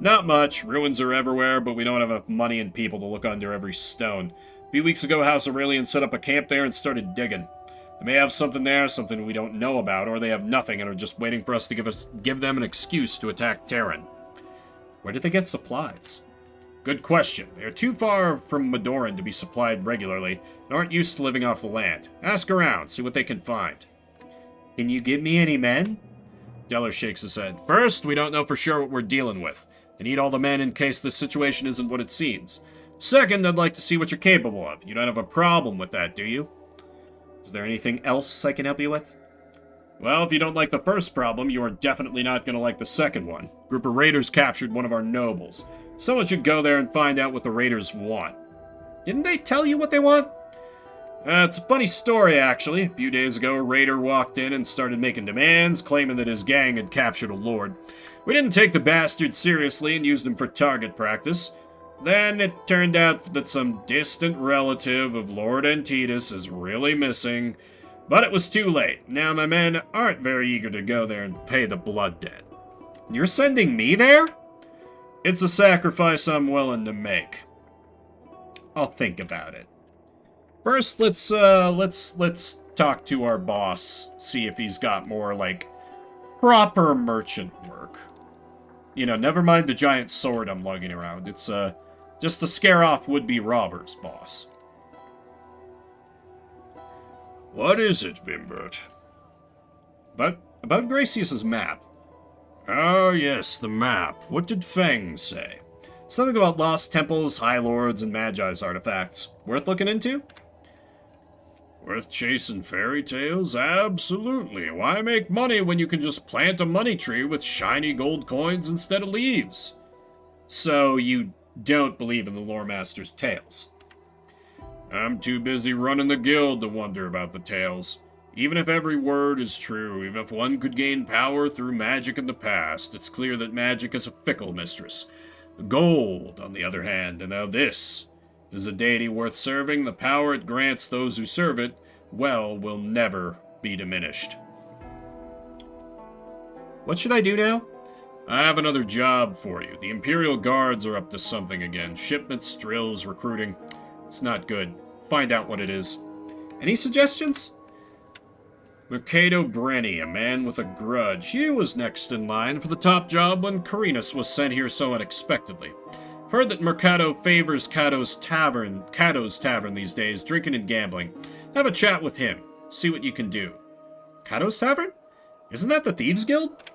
Not much. Ruins are everywhere, but we don't have enough money and people to look under every stone. A few weeks ago, House Aurelian set up a camp there and started digging. They may have something there, something we don't know about, or they have nothing and are just waiting for us to give them an excuse to attack Terran. Where did they get supplies? Good question. They are too far from Madoran to be supplied regularly, and aren't used to living off the land. Ask around, see what they can find. Can you give me any men? Deller shakes his head. First, we don't know for sure what we're dealing with. I need all the men in case this situation isn't what it seems. Second, I'd like to see what you're capable of. You don't have a problem with that, do you? Is there anything else I can help you with? Well, if you don't like the first problem, you are definitely not going to like the second one. A group of raiders captured one of our nobles. Someone should go there and find out what the raiders want. Didn't they tell you what they want? It's a funny story, actually. A few days ago, a raider walked in and started making demands, claiming that his gang had captured a lord. We didn't take the bastard seriously and used him for target practice. Then it turned out that some distant relative of Lord Antitus is really missing. But it was too late. Now my men aren't very eager to go there and pay the blood debt. You're sending me there? It's a sacrifice I'm willing to make. I'll think about it. First, let's talk to our boss, see if he's got more, like, proper merchant work. You know, never mind the giant sword I'm lugging around. It's, just to scare off would-be robbers, boss. What is it, Vimbert? About Gracius's map. Oh, yes, the map. What did Fang say? Something about lost temples, high lords, and Magi's artifacts. Worth looking into? Worth chasing fairy tales? Absolutely. Why make money when you can just plant a money tree with shiny gold coins instead of leaves? So you don't believe in the lore master's tales? I'm too busy running the guild to wonder about the tales. Even if every word is true, even if one could gain power through magic in the past, it's clear that magic is a fickle mistress. Gold, on the other hand, and now this is a deity worth serving. The power it grants those who serve it, well, will never be diminished. What should I do now? I have another job for you. The Imperial Guards are up to something again. Shipments, drills, recruiting. It's not good. Find out what it is. Any suggestions? Mercado Brenny, a man with a grudge. He was next in line for the top job when Carinus was sent here so unexpectedly. Heard that Mercado favors Cato's Tavern these days, drinking and gambling. Have a chat with him. See what you can do. Cato's Tavern? Isn't that the Thieves Guild?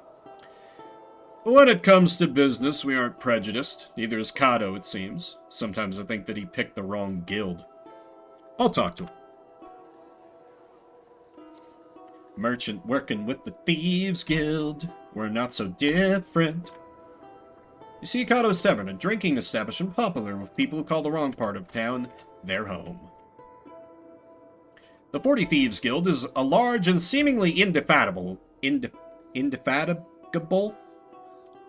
When it comes to business, we aren't prejudiced. Neither is Cato, it seems. Sometimes I think that he picked the wrong guild. I'll talk to him. Merchant working with the Thieves Guild. We're not so different. You see, Cato's Tavern, a drinking establishment popular with people who call the wrong part of town their home. The 40 Thieves Guild is a large and seemingly indefatigable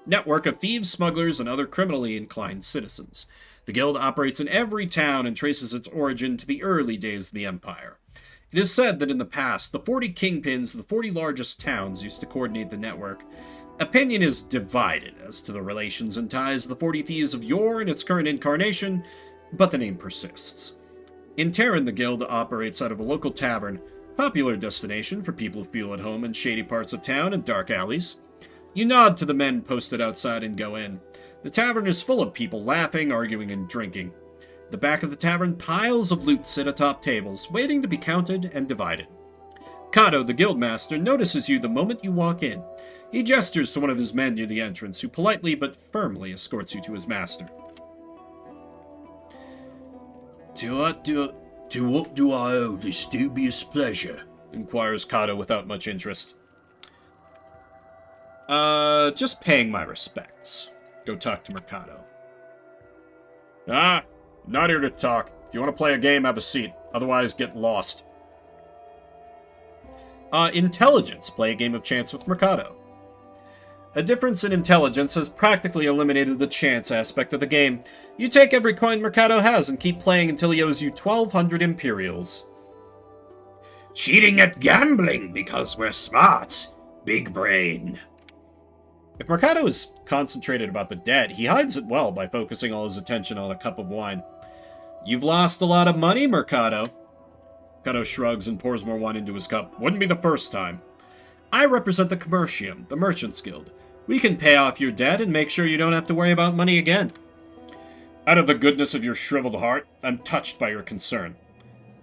network of thieves, smugglers, and other criminally inclined citizens. The guild operates in every town and traces its origin to the early days of the Empire. It is said that in the past, the 40 kingpins of the 40 largest towns used to coordinate the network. Opinion is divided as to the relations and ties of the 40 Thieves of yore in its current incarnation, but the name persists. In Terran, the guild operates out of a local tavern, popular destination for people who feel at home in shady parts of town and dark alleys. You nod to the men posted outside and go in. The tavern is full of people laughing, arguing, and drinking. The back of the tavern, piles of loot sit atop tables, waiting to be counted and divided. Cato, the guildmaster, notices you the moment you walk in. He gestures to one of his men near the entrance, who politely but firmly escorts you to his master. To what do I owe this dubious pleasure? Inquires Cato without much interest. Just paying my respects. Go talk to Mercado. Not here to talk. If you want to play a game, have a seat. Otherwise, get lost. Intelligence. Play a game of chance with Mercado. A difference in intelligence has practically eliminated the chance aspect of the game. You take every coin Mercado has and keep playing until he owes you 1,200 Imperials. Cheating at gambling because we're smart. Big brain. If Mercado is concentrated about the debt, he hides it well by focusing all his attention on a cup of wine. You've lost a lot of money, Mercado. Mercado shrugs and pours more wine into his cup. Wouldn't be the first time. I represent the Commercium, the Merchants Guild. We can pay off your debt and make sure you don't have to worry about money again. Out of the goodness of your shriveled heart, I'm touched by your concern.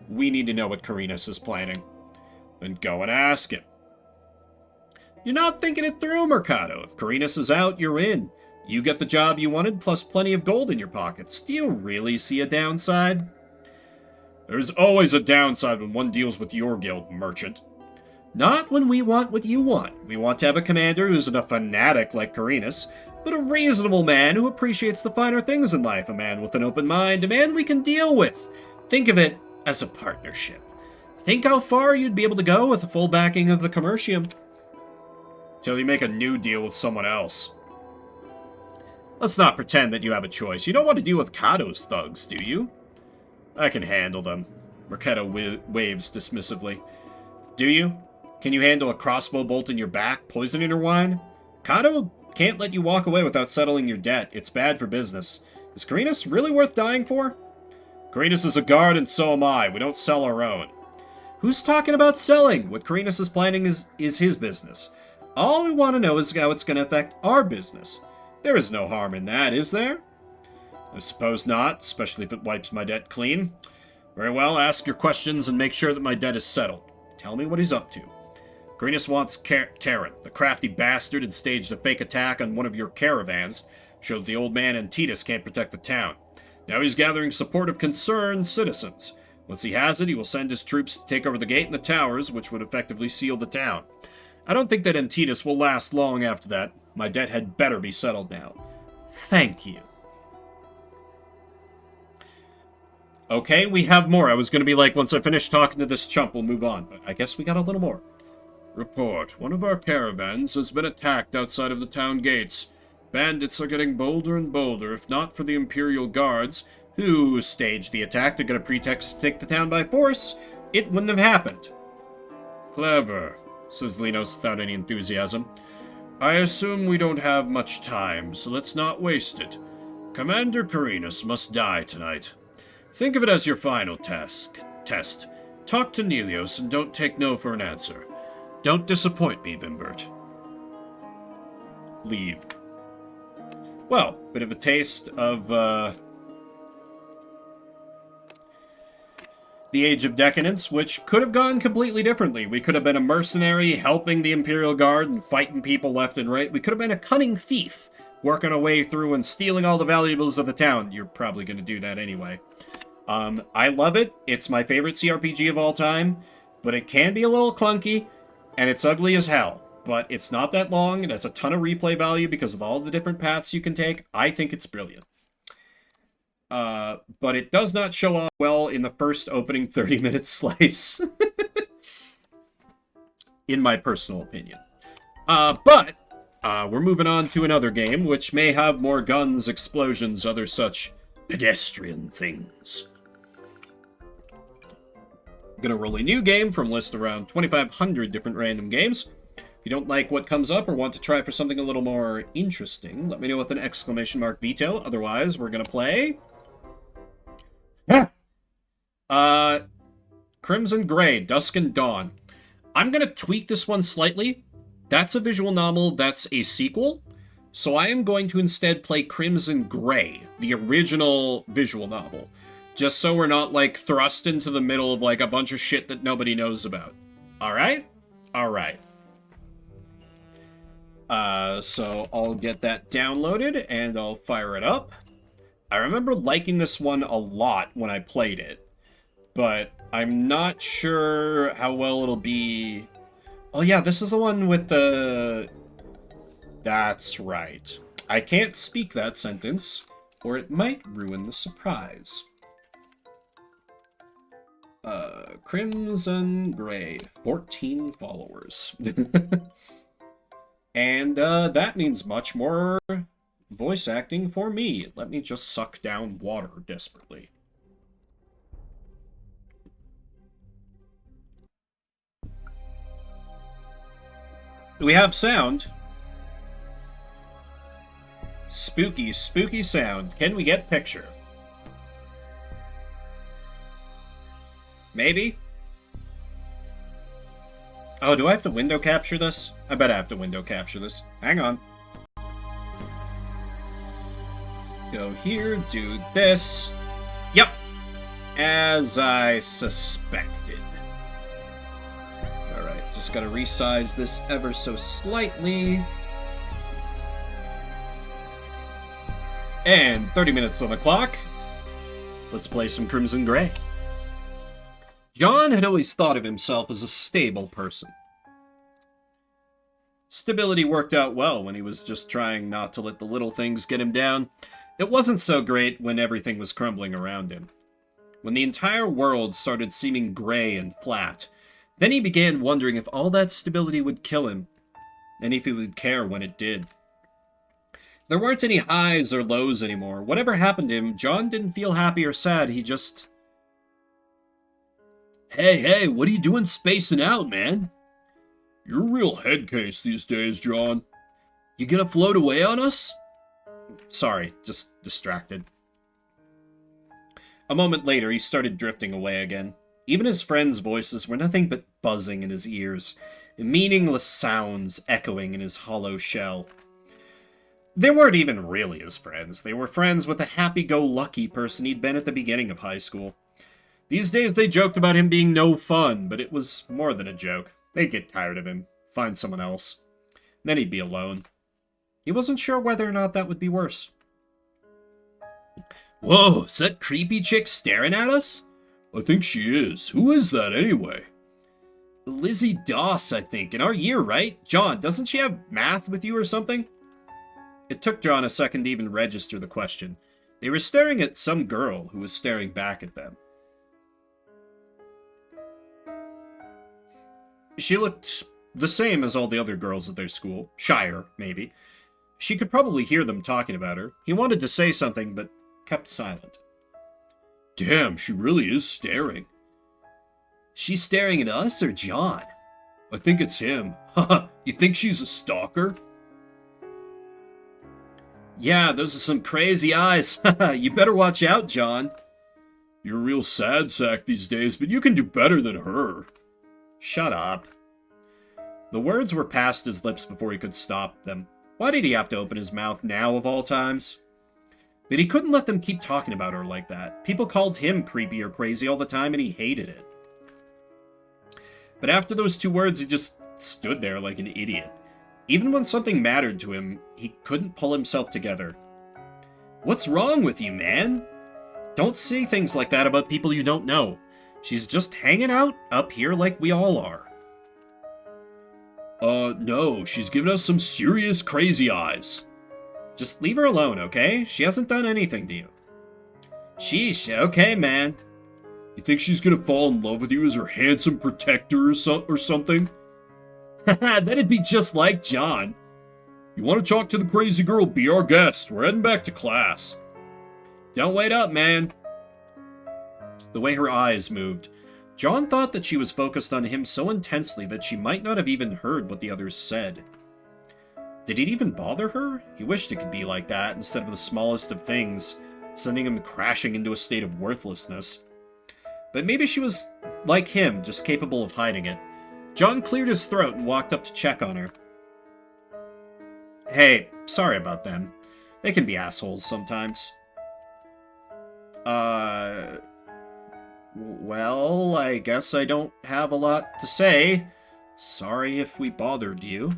We need to know what Carinus is planning. Then go and ask him. You're not thinking it through, Mercado. If Carinus is out, you're in. You get the job you wanted, plus plenty of gold in your pockets. Do you really see a downside? There's always a downside when one deals with your guild, merchant. Not when we want what you want. We want to have a commander who isn't a fanatic like Carinus, but a reasonable man who appreciates the finer things in life, a man with an open mind, a man we can deal with. Think of it as a partnership. Think how far you'd be able to go with the full backing of the Commercium. Till you make a new deal with someone else. Let's not pretend that you have a choice. You don't want to deal with Cato's thugs, do you? I can handle them. Mercado waves dismissively. Do you? Can you handle a crossbow bolt in your back, poison in your wine? Cato can't let you walk away without settling your debt. It's bad for business. Is Carinus really worth dying for? Carinus is a guard and so am I. We don't sell our own. Who's talking about selling? What Carinus is planning is his business. All we want to know is how it's going to affect our business. There is no harm in that, is there? I suppose not, especially if it wipes my debt clean. Very well, ask your questions and make sure that my debt is settled. Tell me what he's up to. Carinus wants Terran. The crafty bastard had staged a fake attack on one of your caravans, showed that the old man and Titus can't protect the town. Now he's gathering support of concerned citizens. Once he has it, he will send his troops to take over the gate and the towers, which would effectively seal the town. I don't think that Antitus will last long after that. My debt had better be settled now. Thank you. Okay, we have more. I was going to be like, once I finish talking to this chump, we'll move on. But I guess we got a little more. Report. One of our caravans has been attacked outside of the town gates. Bandits are getting bolder and bolder. If not for the Imperial Guards, who staged the attack to get a pretext to take the town by force, it wouldn't have happened. Clever, says Linos without any enthusiasm. I assume we don't have much time, so let's not waste it. Commander Carinus must die tonight. Think of it as your final test. Talk to Nelios and don't take no for an answer. Don't disappoint me, Vimbert. Leave. Well, bit of a taste of the Age of Decadence, which could have gone completely differently. We could have been a mercenary helping the Imperial Guard and fighting people left and right. We could have been a cunning thief working our way through and stealing all the valuables of the town. You're probably going to do that anyway. I love it. It's my favorite CRPG of all time, but it can be a little clunky, and it's ugly as hell. But it's not that long. It has a ton of replay value because of all the different paths you can take. I think it's brilliant. But it does not show off well in the first opening 30-minute slice. In my personal opinion. But we're moving on to another game, which may have more guns, explosions, other such pedestrian things. I'm gonna roll a new game from a list around 2,500 different random games. If you don't like what comes up or want to try for something a little more interesting, let me know with an exclamation mark veto. Otherwise, we're gonna play... Crimson Gray, Dusk and Dawn. I'm gonna tweak this one slightly. That's a visual novel, that's a sequel. So I am going to instead play Crimson Gray, the original visual novel. Just so we're not, like, thrust into the middle of, like, a bunch of shit that nobody knows about. Alright? Alright. So I'll get that downloaded, and I'll fire it up. I remember liking this one a lot when I played it, but I'm not sure how well it'll be... Oh yeah, this is the one with the... That's right. I can't speak that sentence, or it might ruin the surprise. Crimson Gray, 14 followers. And that means much more voice acting for me. Let me just suck down water desperately. Do we have sound? Spooky, spooky sound. Can we get picture? Maybe? Oh, do I have to window capture this? I bet I have to window capture this. Hang on. Go here, do this. Yep. As I suspected. Alright, just gotta resize this ever so slightly. And 30 minutes on the clock. Let's play some Crimson Gray. John had always thought of himself as a stable person. Stability worked out well when he was just trying not to let the little things get him down. It wasn't so great when everything was crumbling around him. When the entire world started seeming gray and flat, then he began wondering if all that stability would kill him, and if he would care when it did. There weren't any highs or lows anymore. Whatever happened to him, John didn't feel happy or sad, he just... Hey, what are you doing spacing out, man? You're a real head case these days, John. You gonna float away on us? Sorry, just distracted. A moment later, he started drifting away again. Even his friends' voices were nothing but buzzing in his ears, meaningless sounds echoing in his hollow shell. They weren't even really his friends. They were friends with the happy-go-lucky person he'd been at the beginning of high school. These days they joked about him being no fun, but it was more than a joke. They'd get tired of him, find someone else. Then he'd be alone. He wasn't sure whether or not that would be worse. Whoa, is that creepy chick staring at us? I think she is. Who is that anyway? Lizzie Doss, I think. In our year, right? John, doesn't she have math with you or something? It took John a second to even register the question. They were staring at some girl who was staring back at them. She looked the same as all the other girls at their school. Shyer, maybe. She could probably hear them talking about her. He wanted to say something, but kept silent. Damn, she really is staring. She's staring at us or John? I think it's him. Haha, you think she's a stalker? Yeah, those are some crazy eyes. You better watch out, John. You're a real sad sack these days, but you can do better than her. Shut up. The words were past his lips before he could stop them. Why did he have to open his mouth now of all times? But he couldn't let them keep talking about her like that. People called him creepy or crazy all the time, and he hated it. But after those 2 words, he just stood there like an idiot. Even when something mattered to him, he couldn't pull himself together. What's wrong with you, man? Don't say things like that about people you don't know. She's just hanging out up here like we all are. No, she's giving us some serious crazy eyes. Just leave her alone, okay? She hasn't done anything to you. Sheesh, okay, man. You think she's gonna fall in love with you as her handsome protector or something? That'd be just like John. You want to talk to the crazy girl? Be our guest. We're heading back to class. Don't wait up, man. The way her eyes moved, John thought that she was focused on him so intensely that she might not have even heard what the others said. Did it even bother her? He wished it could be like that, instead of the smallest of things, sending him crashing into a state of worthlessness. But maybe she was like him, just capable of hiding it. John cleared his throat and walked up to check on her. Hey, sorry about them. They can be assholes sometimes. Well, I guess I don't have a lot to say. Sorry if we bothered you.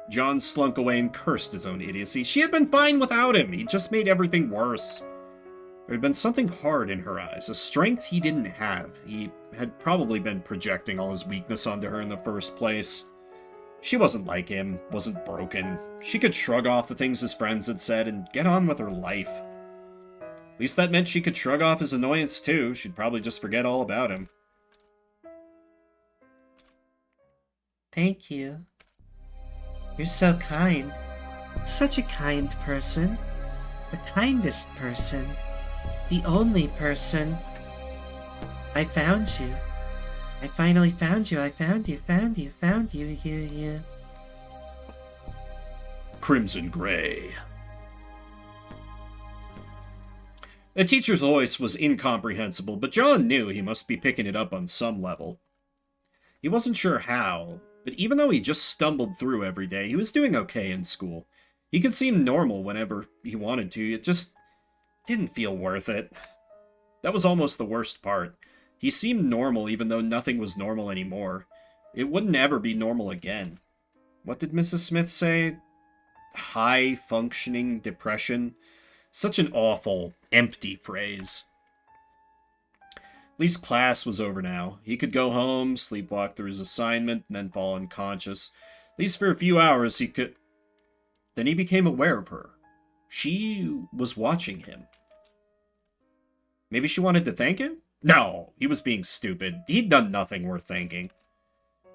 John slunk away and cursed his own idiocy. She had been fine without him. He just made everything worse. There had been something hard in her eyes, a strength he didn't have. He had probably been projecting all his weakness onto her in the first place. She wasn't like him, wasn't broken. She could shrug off the things his friends had said and get on with her life. At least that meant she could shrug off his annoyance too. She'd probably just forget all about him. Thank you. You're so kind. Such a kind person. The kindest person. The only person. I found you. I finally found you. I found you. You. Crimson Gray. The teacher's voice was incomprehensible, but John knew he must be picking it up on some level. He wasn't sure how, but even though he just stumbled through every day, he was doing okay in school. He could seem normal whenever he wanted to, it just didn't feel worth it. That was almost the worst part. He seemed normal even though nothing was normal anymore. It wouldn't ever be normal again. What did Mrs. Smith say? High-functioning depression? Such an awful, empty phrase. At least class was over now. He could go home, sleepwalk through his assignment, and then fall unconscious. At least for a few hours he could... Then he became aware of her. She was watching him. Maybe she wanted to thank him? No, he was being stupid. He'd done nothing worth thanking.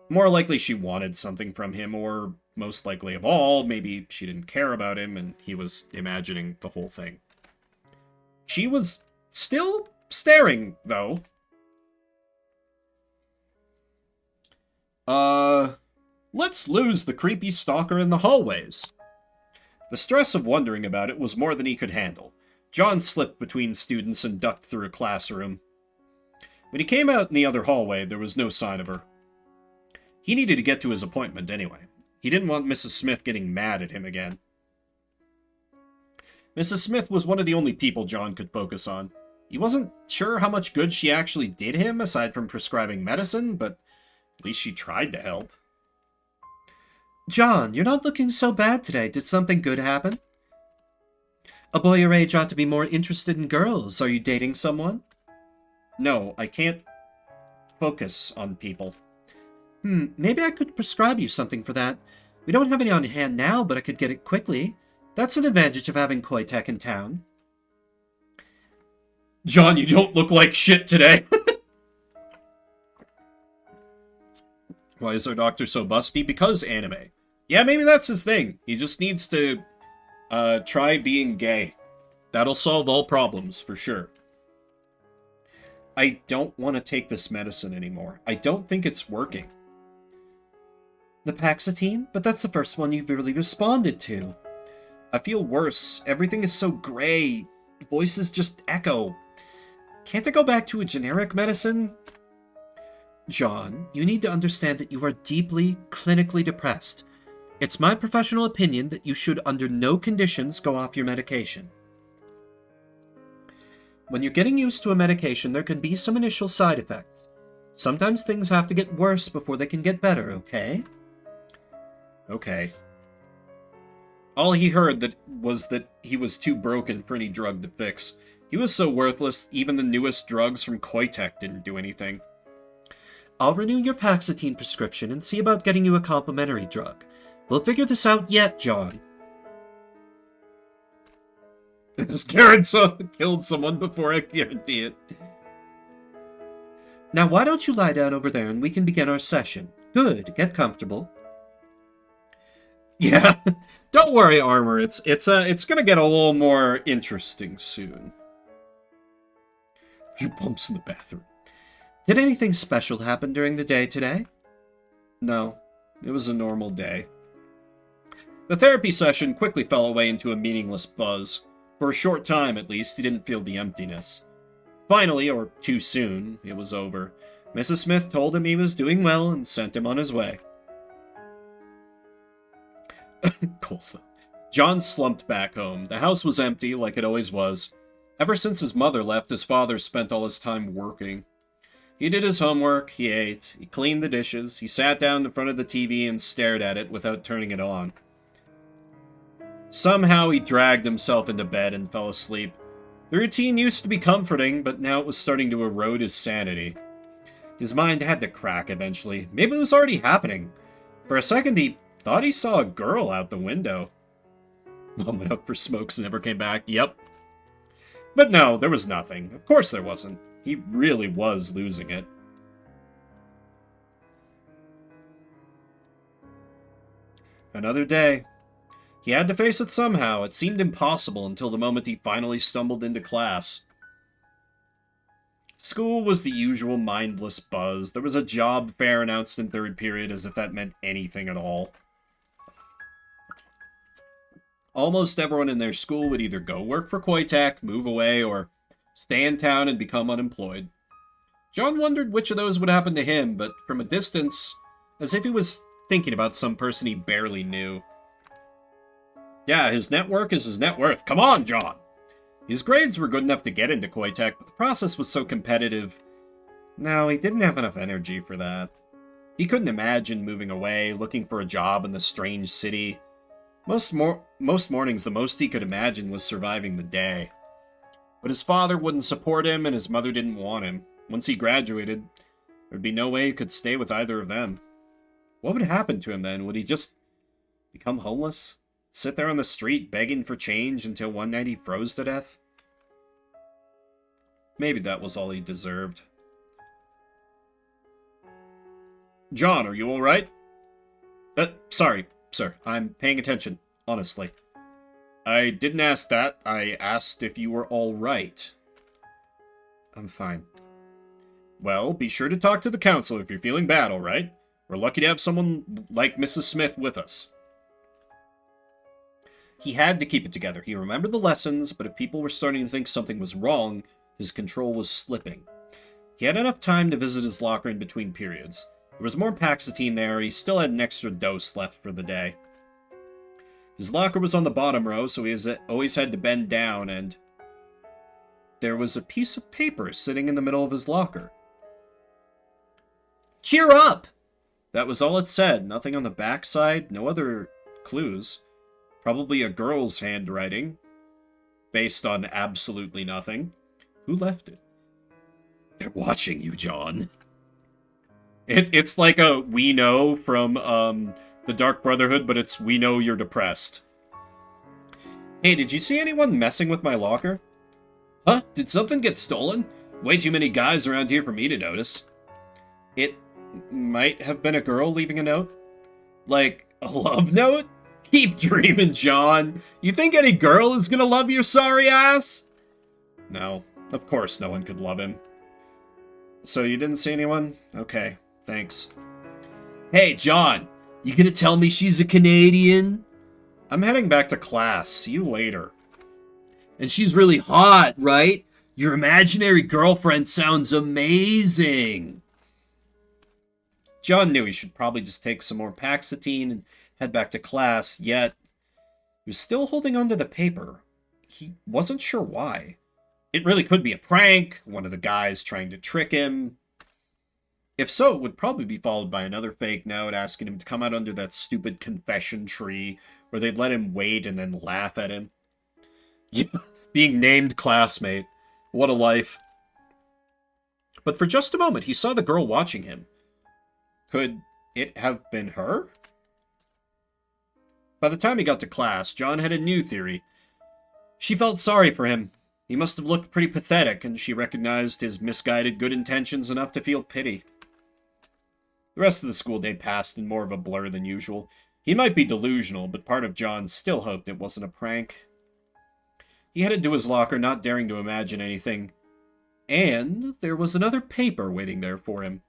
More likely she wanted something from him, or most likely of all, maybe she didn't care about him and he was imagining the whole thing. She was still staring, though. Let's lose the creepy stalker in the hallways. The stress of wondering about it was more than he could handle. John slipped between students and ducked through a classroom. When he came out in the other hallway, there was no sign of her. He needed to get to his appointment anyway. He didn't want Mrs. Smith getting mad at him again. Mrs. Smith was one of the only people John could focus on. He wasn't sure how much good she actually did him, aside from prescribing medicine, but at least she tried to help. John, you're not looking so bad today. Did something good happen? A boy your age ought to be more interested in girls. Are you dating someone? No, I can't focus on people. Maybe I could prescribe you something for that. We don't have any on hand now, but I could get it quickly. That's an advantage of having Koitek in town. John, you don't look like shit today. Why is our doctor so busty? Because anime. Yeah, maybe that's his thing. He just needs to try being gay. That'll solve all problems, for sure. I don't want to take this medicine anymore. I don't think it's working. The Paxatine? But that's the first one you've really responded to. I feel worse. Everything is so gray. Voices just echo. Can't I go back to a generic medicine? John, you need to understand that you are deeply, clinically depressed. It's my professional opinion that you should under no conditions go off your medication. When you're getting used to a medication, there can be some initial side effects. Sometimes things have to get worse before they can get better, okay? Okay. All he heard was that he was too broken for any drug to fix. He was so worthless, even the newest drugs from Koitek didn't do anything. I'll renew your Paxatine prescription and see about getting you a complimentary drug. We'll figure this out yet, John. Karen killed someone before, I guarantee it. Now why don't you lie down over there and we can begin our session? Good, get comfortable. Yeah, don't worry, Armor. It's gonna get a little more interesting soon. A few bumps in the bathroom. Did anything special happen during the day today? No, it was a normal day. The therapy session quickly fell away into a meaningless buzz. For a short time, at least, he didn't feel the emptiness. Finally, or too soon, it was over. Mrs. Smith told him he was doing well and sent him on his way. Coleslaw. John slumped back home. The house was empty, like it always was. Ever since his mother left, his father spent all his time working. He did his homework, he ate, he cleaned the dishes, he sat down in front of the TV and stared at it without turning it on. Somehow he dragged himself into bed and fell asleep. The routine used to be comforting, but now it was starting to erode his sanity. His mind had to crack eventually. Maybe it was already happening. For a second he thought he saw a girl out the window. Mom went out for smokes and never came back. Yep. But no, there was nothing. Of course there wasn't. He really was losing it. Another day. He had to face it somehow. It seemed impossible until the moment he finally stumbled into class. School was the usual mindless buzz. There was a job fair announced in third period as if that meant anything at all. Almost everyone in their school would either go work for Koitek, move away, or stay in town and become unemployed. John wondered which of those would happen to him, but from a distance, as if he was thinking about some person he barely knew. Yeah, his network is his net worth. Come on, John! His grades were good enough to get into Koitek, but the process was so competitive. No, he didn't have enough energy for that. He couldn't imagine moving away, looking for a job in the strange city. Most mornings, the most he could imagine was surviving the day. But his father wouldn't support him, and his mother didn't want him. Once he graduated, there'd be no way he could stay with either of them. What would happen to him then? Would he just become homeless? Sit there on the street begging for change until one night he froze to death? Maybe that was all he deserved. John, are you alright? Sorry, sir. I'm paying attention, honestly. I didn't ask that. I asked if you were alright. I'm fine. Well, be sure to talk to the counselor if you're feeling bad, alright? We're lucky to have someone like Mrs. Smith with us. He had to keep it together. He remembered the lessons, but if people were starting to think something was wrong, his control was slipping. He had enough time to visit his locker in between periods. There was more Paxatine there, he still had an extra dose left for the day. His locker was on the bottom row, so he always had to bend down, and there was a piece of paper sitting in the middle of his locker. Cheer up! That was all it said. Nothing on the backside, no other clues. Probably a girl's handwriting, based on absolutely nothing. Who left it? They're watching you, John. It's like a We Know from the Dark Brotherhood, but it's We Know You're Depressed. Hey, did you see anyone messing with my locker? Huh? Did something get stolen? Way too many guys around here for me to notice. It might have been a girl leaving a note. Like, a love note? Keep dreaming, John. You think any girl is gonna love your sorry ass? No, of course no one could love him. So you didn't see anyone? Okay, thanks. Hey, John, you gonna tell me she's a Canadian? I'm heading back to class. See you later. And she's really hot, right? Your imaginary girlfriend sounds amazing. John knew he should probably just take some more Paxatine and head back to class, yet he was still holding onto the paper. He wasn't sure why. It really could be a prank, one of the guys trying to trick him. If so, it would probably be followed by another fake note asking him to come out under that stupid confession tree where they'd let him wait and then laugh at him. Yeah, being named classmate. What a life. But for just a moment, he saw the girl watching him. Could it have been her? By the time he got to class, John had a new theory. She felt sorry for him. He must have looked pretty pathetic, and she recognized his misguided good intentions enough to feel pity. The rest of the school day passed in more of a blur than usual. He might be delusional, but part of John still hoped it wasn't a prank. He headed to his locker, not daring to imagine anything. And there was another paper waiting there for him.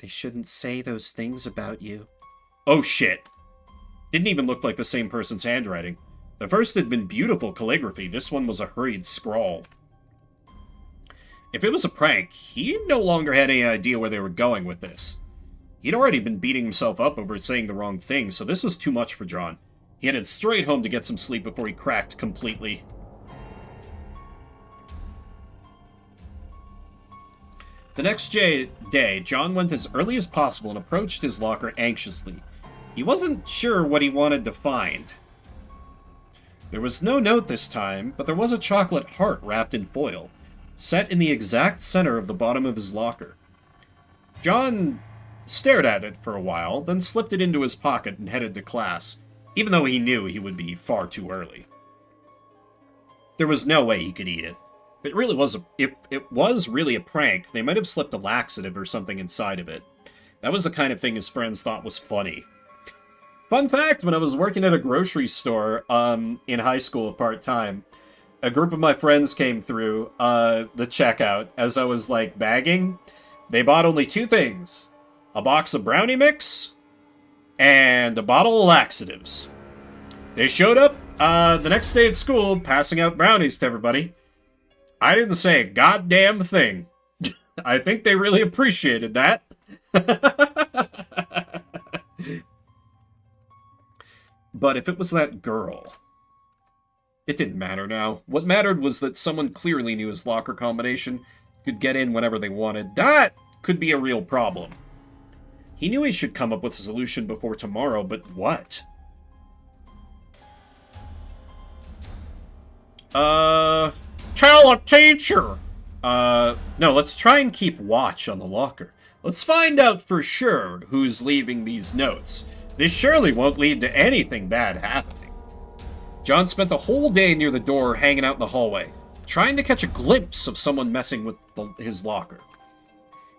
They shouldn't say those things about you. Oh shit. Didn't even look like the same person's handwriting. The first had been beautiful calligraphy. This one was a hurried scrawl. If it was a prank, he no longer had any idea where they were going with this. He'd already been beating himself up over saying the wrong thing, so this was too much for John. He headed straight home to get some sleep before he cracked completely. The next day, John went as early as possible and approached his locker anxiously. He wasn't sure what he wanted to find. There was no note this time, but there was a chocolate heart wrapped in foil, set in the exact center of the bottom of his locker. John stared at it for a while, then slipped it into his pocket and headed to class, even though he knew he would be far too early. There was no way he could eat it. If it was really a prank, they might have slipped a laxative or something inside of it. That was the kind of thing his friends thought was funny. Fun fact, when I was working at a grocery store in high school part-time, a group of my friends came through the checkout as I was, like, bagging. They bought only two things. A box of brownie mix and a bottle of laxatives. They showed up the next day at school passing out brownies to everybody. I didn't say a goddamn thing. I think they really appreciated that. But if it was that girl, it didn't matter now. What mattered was that someone clearly knew his locker combination, could get in whenever they wanted. That could be a real problem. He knew he should come up with a solution before tomorrow, but what? Tell a teacher! No, let's try and keep watch on the locker. Let's find out for sure who's leaving these notes. This surely won't lead to anything bad happening. John spent the whole day near the door, hanging out in the hallway, trying to catch a glimpse of someone messing with his locker.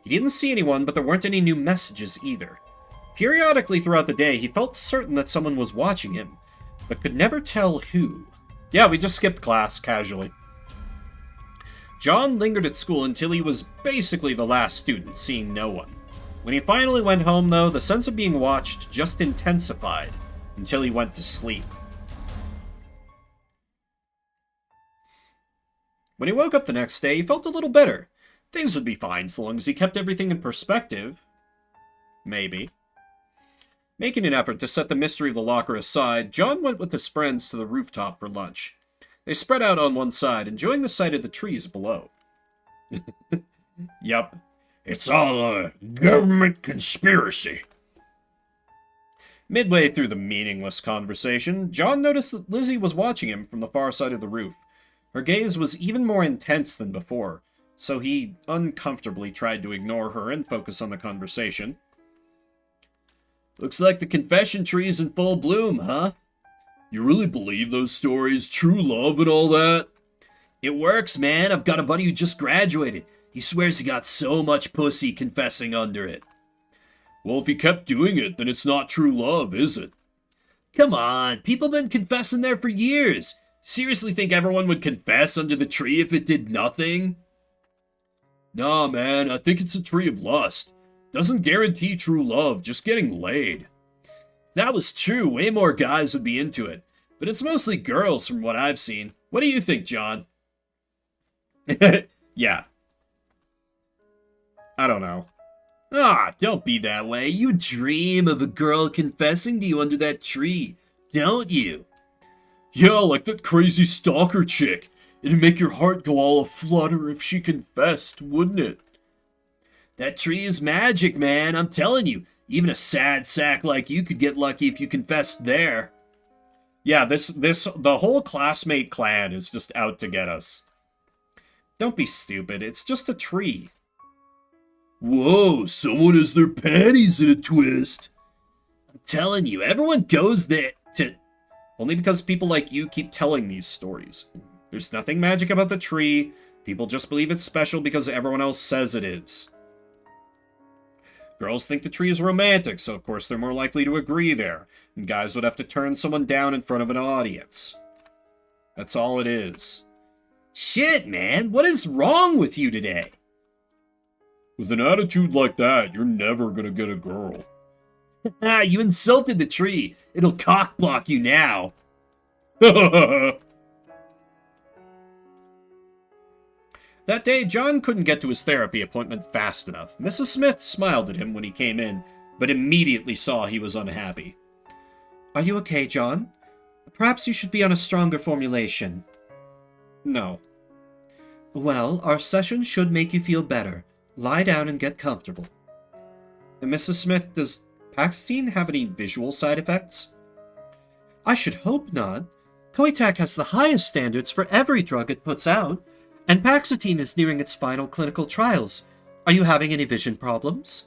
He didn't see anyone, but there weren't any new messages either. Periodically throughout the day, he felt certain that someone was watching him, but could never tell who. Yeah, we just skipped class, casually. John lingered at school until he was basically the last student, seeing no one. When he finally went home, though, the sense of being watched just intensified until he went to sleep. When he woke up the next day, he felt a little better. Things would be fine so long as he kept everything in perspective. Maybe. Making an effort to set the mystery of the locker aside, John went with his friends to the rooftop for lunch. They spread out on one side, enjoying the sight of the trees below. Yup. It's all a government conspiracy. Midway through the meaningless conversation, John noticed that Lizzie was watching him from the far side of the roof. Her gaze was even more intense than before, so he uncomfortably tried to ignore her and focus on the conversation. Looks like the confession tree is in full bloom, huh? You really believe those stories, true love and all that? It works, man. I've got a buddy who just graduated. He swears he got so much pussy confessing under it. Well, if he kept doing it, then it's not true love, is it? Come on, people have been confessing there for years. Seriously think everyone would confess under the tree if it did nothing? Nah, man, I think it's a tree of lust. Doesn't guarantee true love, just getting laid. If that was true, way more guys would be into it. But it's mostly girls from what I've seen. What do you think, John? Yeah. I don't know. Ah, don't be that way. You dream of a girl confessing to you under that tree, don't you? Yeah, like that crazy stalker chick. It'd make your heart go all aflutter if she confessed, wouldn't it? That tree is magic, man, I'm telling you. Even a sad sack like you could get lucky if you confessed there. Yeah, the whole classmate clan is just out to get us. Don't be stupid, it's just a tree. Whoa, someone has their panties in a twist. I'm telling you, everyone goes there to... Only because people like you keep telling these stories. There's nothing magic about the tree. People just believe it's special because everyone else says it is. Girls think the tree is romantic, so of course they're more likely to agree there. And guys would have to turn someone down in front of an audience. That's all it is. Shit, man, what is wrong with you today? With an attitude like that, you're never gonna get a girl. Ah, you insulted the tree. It'll cock-block you now. That day, John couldn't get to his therapy appointment fast enough. Mrs. Smith smiled at him when he came in, but immediately saw he was unhappy. Are you okay, John? Perhaps you should be on a stronger formulation. No. Well, our session should make you feel better. Lie down and get comfortable. Mrs. Smith, does Paxatine have any visual side effects? I should hope not. Koitak has the highest standards for every drug it puts out, and Paxatine is nearing its final clinical trials. Are you having any vision problems?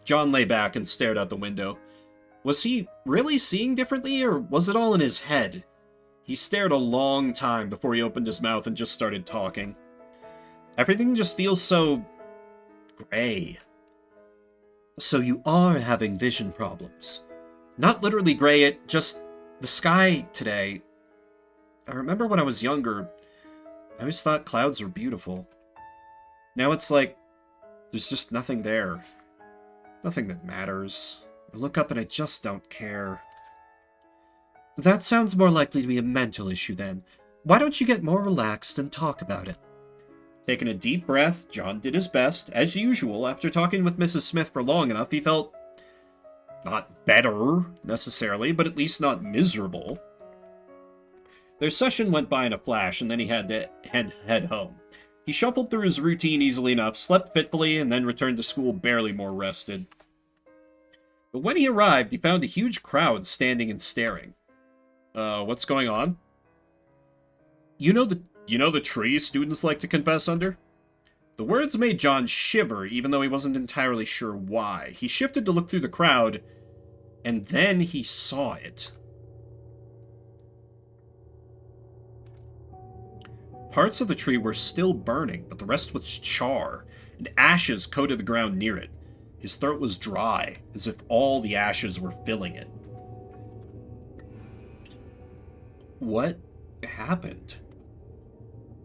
John lay back and stared out the window. Was he really seeing differently, or was it all in his head? He stared a long time before he opened his mouth and just started talking. Everything just feels so... gray. So you are having vision problems. Not literally gray, it just... the sky today. I remember when I was younger, I always thought clouds were beautiful. Now it's like, there's just nothing there. Nothing that matters. I look up and I just don't care. That sounds more likely to be a mental issue then. Why don't you get more relaxed and talk about it? Taking a deep breath, John did his best. As usual, after talking with Mrs. Smith for long enough, he felt not better, necessarily, but at least not miserable. Their session went by in a flash, and then he had to head home. He shuffled through his routine easily enough, slept fitfully, and then returned to school barely more rested. But when he arrived, he found a huge crowd standing and staring. What's going on? You know the tree students like to confess under? The words made John shiver, even though he wasn't entirely sure why. He shifted to look through the crowd, and then he saw it. Parts of the tree were still burning, but the rest was char, and ashes coated the ground near it. His throat was dry, as if all the ashes were filling it. What happened?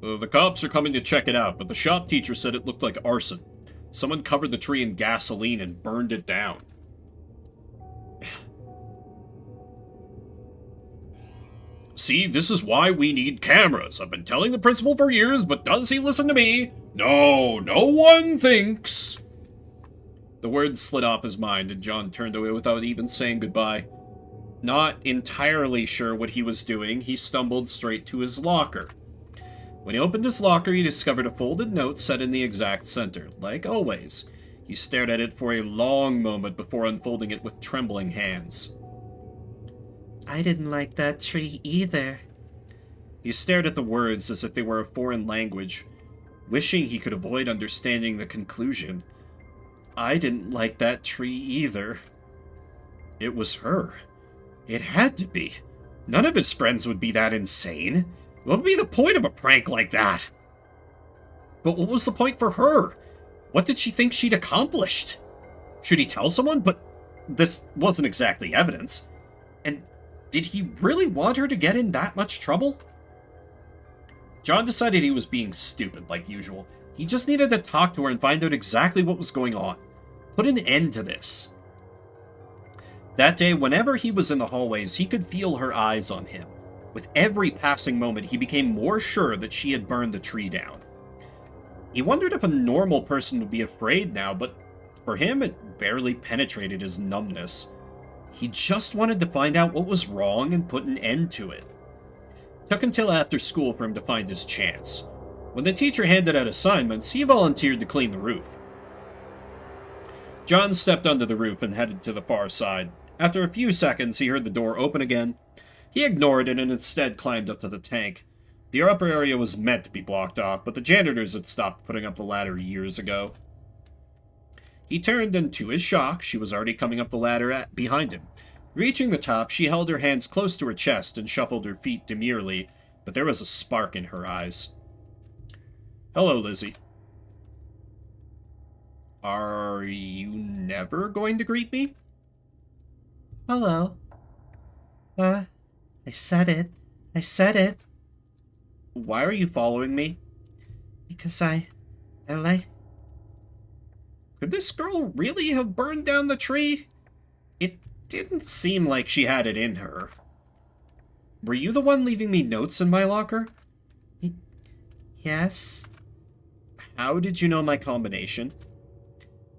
The cops are coming to check it out, but the shop teacher said it looked like arson. Someone covered the tree in gasoline and burned it down. See, this is why we need cameras. I've been telling the principal for years, but does he listen to me? No, no one thinks. The words slid off his mind, and John turned away without even saying goodbye. Not entirely sure what he was doing, he stumbled straight to his locker. When he opened his locker, he discovered a folded note set in the exact center. Like always, he stared at it for a long moment before unfolding it with trembling hands. I didn't like that tree either. He stared at the words as if they were a foreign language, wishing he could avoid understanding the conclusion. I didn't like that tree either. It was her. It had to be. None of his friends would be that insane. What would be the point of a prank like that? But what was the point for her? What did she think she'd accomplished? Should he tell someone? But this wasn't exactly evidence. And did he really want her to get in that much trouble? John decided he was being stupid, like usual. He just needed to talk to her and find out exactly what was going on. Put an end to this. That day, whenever he was in the hallways, he could feel her eyes on him. With every passing moment, he became more sure that she had burned the tree down. He wondered if a normal person would be afraid now, but for him, it barely penetrated his numbness. He just wanted to find out what was wrong and put an end to it. It took until after school for him to find his chance. When the teacher handed out assignments, he volunteered to clean the roof. John stepped onto the roof and headed to the far side. After a few seconds, he heard the door open again. He ignored it and instead climbed up to the tank. The upper area was meant to be blocked off, but the janitors had stopped putting up the ladder years ago. He turned, and to his shock, she was already coming up the ladder behind him. Reaching the top, she held her hands close to her chest and shuffled her feet demurely, but there was a spark in her eyes. "Hello, Lizzie. Are you never going to greet me?" Hello. I said it. I said it. Why are you following me? Because I like... Could this girl really have burned down the tree? It didn't seem like she had it in her. Were you the one leaving me notes in my locker? Yes. How did you know my combination?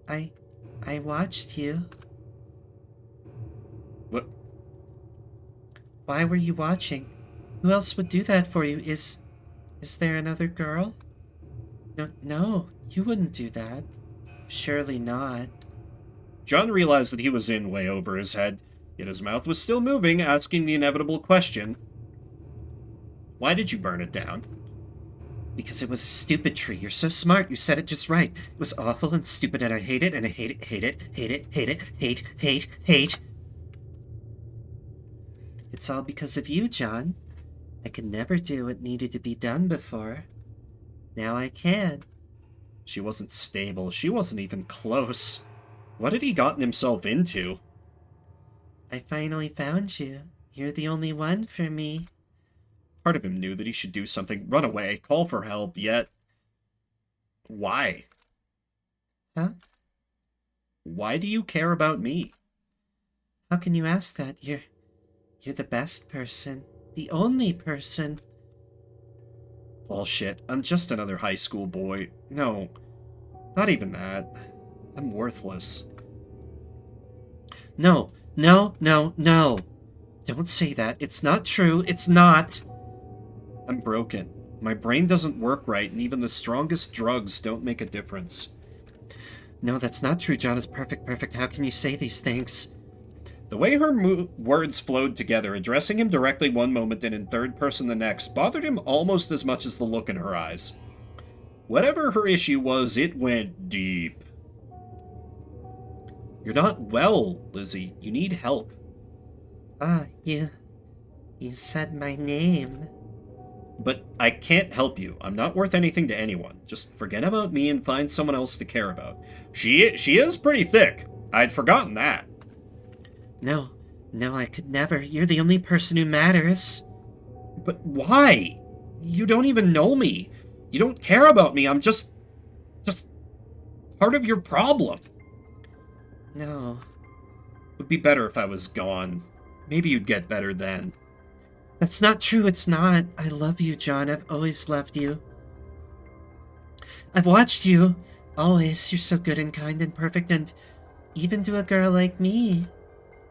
I watched you. What? Why were you watching? Who else would do that for you? Is there another girl? No, you wouldn't do that. Surely not. John realized that he was in way over his head, yet his mouth was still moving, asking the inevitable question. Why did you burn it down? Because it was a stupid tree. You're so smart. You said it just right. It was awful and stupid, and I hate it, and I hate it, hate it, hate it, hate it, hate. It's all because of you, John. I could never do what needed to be done before. Now I can. She wasn't stable. She wasn't even close. What had he gotten himself into? I finally found you. You're the only one for me. Part of him knew that he should do something, run away, call for help, yet... Why? Huh? Why do you care about me? How can you ask that? You're the best person. The only person. Bullshit. I'm just another high school boy. No, not even that. I'm worthless. No. Don't say that. It's not true. It's not. I'm broken. My brain doesn't work right, and even the strongest drugs don't make a difference. No, that's not true. John is perfect. How can you say these things? The way her words flowed together, addressing him directly one moment and in third person the next, bothered him almost as much as the look in her eyes. Whatever her issue was, it went deep. You're not well, Lizzie. You need help. You said my name. But I can't help you. I'm not worth anything to anyone. Just forget about me and find someone else to care about. She is pretty thick. I'd forgotten that. No, I could never. You're the only person who matters. But why? You don't even know me. You don't care about me. I'm just part of your problem. No. It would be better if I was gone. Maybe you'd get better then. That's not true. It's not. I love you, John. I've always loved you. I've watched you. Always. You're so good and kind and perfect, and even to a girl like me.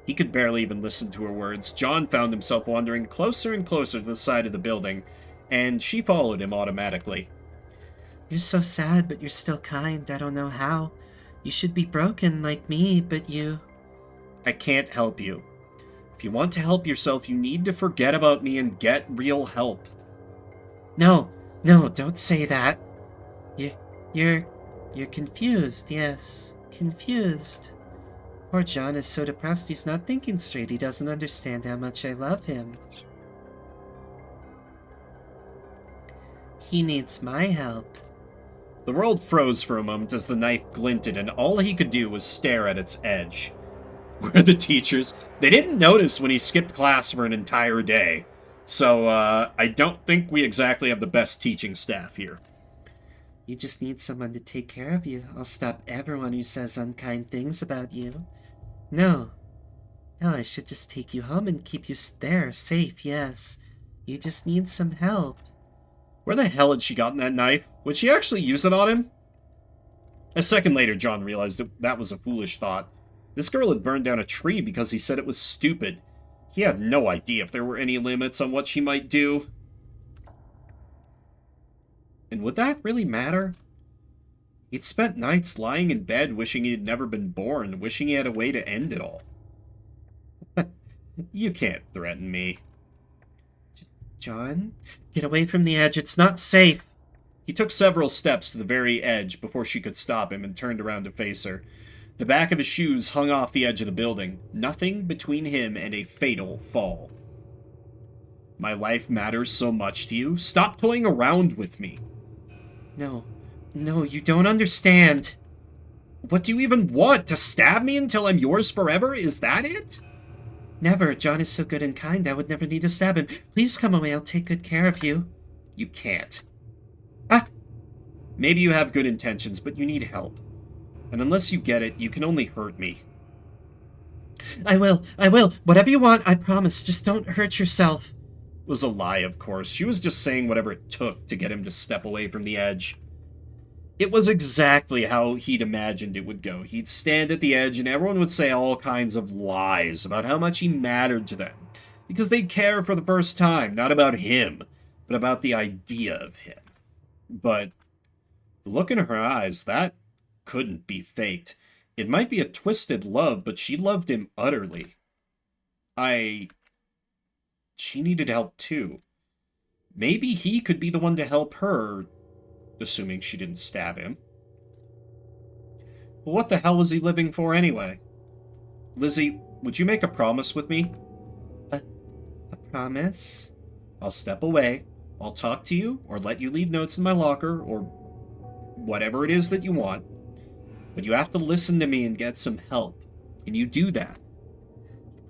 He could barely even listen to her words. John found himself wandering closer and closer to the side of the building, and she followed him automatically. You're so sad, but you're still kind. I don't know how. You should be broken like me, but you... I can't help you. If you want to help yourself, you need to forget about me and get real help. No, don't say that. You're confused, yes. Confused. Poor John is so depressed he's not thinking straight. He doesn't understand how much I love him. He needs my help. The world froze for a moment as the knife glinted, and all he could do was stare at its edge. Where the teachers? They didn't notice when he skipped class for an entire day. So, I don't think we exactly have the best teaching staff here. You just need someone to take care of you. I'll stop everyone who says unkind things about you. No, I should just take you home and keep you there, safe, yes. You just need some help. Where the hell had she gotten that knife? Would she actually use it on him? A second later, John realized that was a foolish thought. This girl had burned down a tree because he said it was stupid. He had no idea if there were any limits on what she might do. And would that really matter? He'd spent nights lying in bed wishing he had never been born, wishing he had a way to end it all. You can't threaten me. John, get away from the edge. It's not safe. He took several steps to the very edge before she could stop him and turned around to face her. The back of his shoes hung off the edge of the building, nothing between him and a fatal fall. My life matters so much to you? Stop toying around with me. No, you don't understand. What do you even want? To stab me until I'm yours forever? Is that it? Never. John is so good and kind, I would never need to stab him. Please come away, I'll take good care of you. You can't. Ah! Maybe you have good intentions, but you need help. And unless you get it, you can only hurt me. I will. Whatever you want, I promise. Just don't hurt yourself. It was a lie, of course. She was just saying whatever it took to get him to step away from the edge. It was exactly how he'd imagined it would go. He'd stand at the edge and everyone would say all kinds of lies about how much he mattered to them. Because they'd care for the first time, not about him, but about the idea of him. But the look in her eyes, that couldn't be faked. It might be a twisted love, but she loved him utterly. She needed help too. Maybe he could be the one to help her, assuming she didn't stab him. Well, what the hell was he living for anyway? Lizzie, would you make a promise with me? A promise? I'll step away. I'll talk to you, or let you leave notes in my locker, or whatever it is that you want. But you have to listen to me and get some help. Can you do that?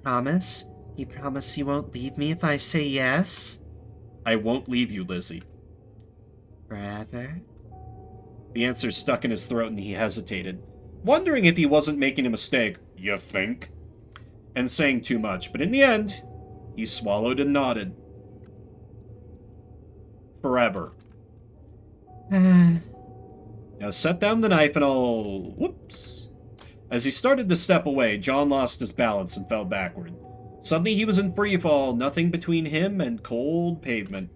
Promise? You promise you won't leave me if I say yes? I won't leave you, Lizzie. Forever? The answer stuck in his throat and he hesitated, wondering if he wasn't making a mistake, you think? And saying too much, but in the end, he swallowed and nodded. Forever. Now set down the knife and I'll... Whoops. As he started to step away, John lost his balance and fell backward. Suddenly he was in free fall, nothing between him and cold pavement.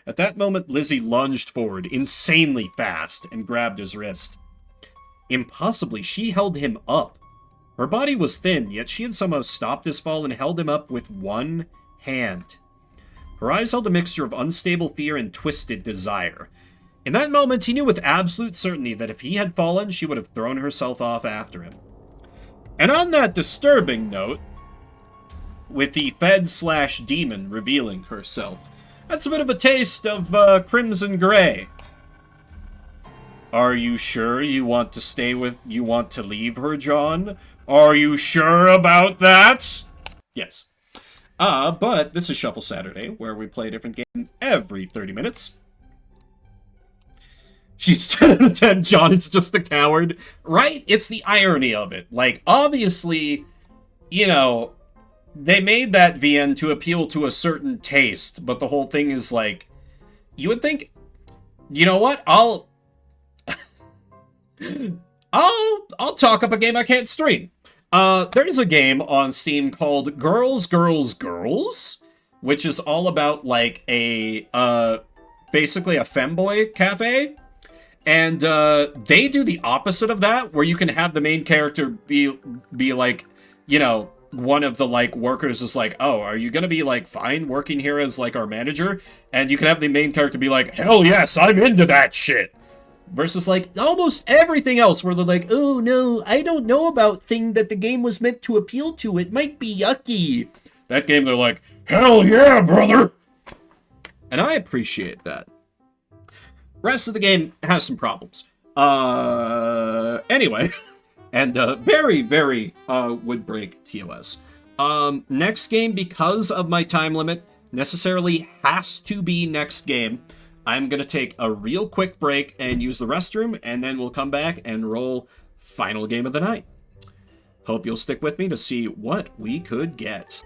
At that moment, Lizzie lunged forward, insanely fast, and grabbed his wrist. Impossibly, she held him up. Her body was thin, yet she had somehow stopped his fall and held him up with one hand. Her eyes held a mixture of unstable fear and twisted desire. In that moment, he knew with absolute certainty that if he had fallen, she would have thrown herself off after him. And on that disturbing note, with the Fed/demon revealing herself, that's a bit of a taste of Crimson Grey. Are you sure you want to leave her, John? Are you sure about that? Yes. But this is Shuffle Saturday, where we play a different game every 30 minutes. She's 10 out of 10, John is just a coward. Right? It's the irony of it. Like, obviously, you know, they made that VN to appeal to a certain taste, but the whole thing is like, you would think, you know what? I'll talk up a game I can't stream. There's a game on Steam called Girls, Girls, Girls, which is all about like a basically a femboy cafe. And they do the opposite of that, where you can have the main character be like, you know, one of the like workers is like, oh, are you gonna be like fine working here as like our manager? And you can have the main character be like, hell yes, I'm into that shit. Versus like almost everything else where they're like, oh no, I don't know about thing that the game was meant to appeal to. It might be yucky. That game, they're like, hell yeah, brother. And I appreciate that. Rest of the game has some problems. Anyway, and very, very would break TOS. Next game, because of my time limit, necessarily has to be next game. I'm going to take a real quick break and use the restroom, and then we'll come back and roll final game of the night. Hope you'll stick with me to see what we could get.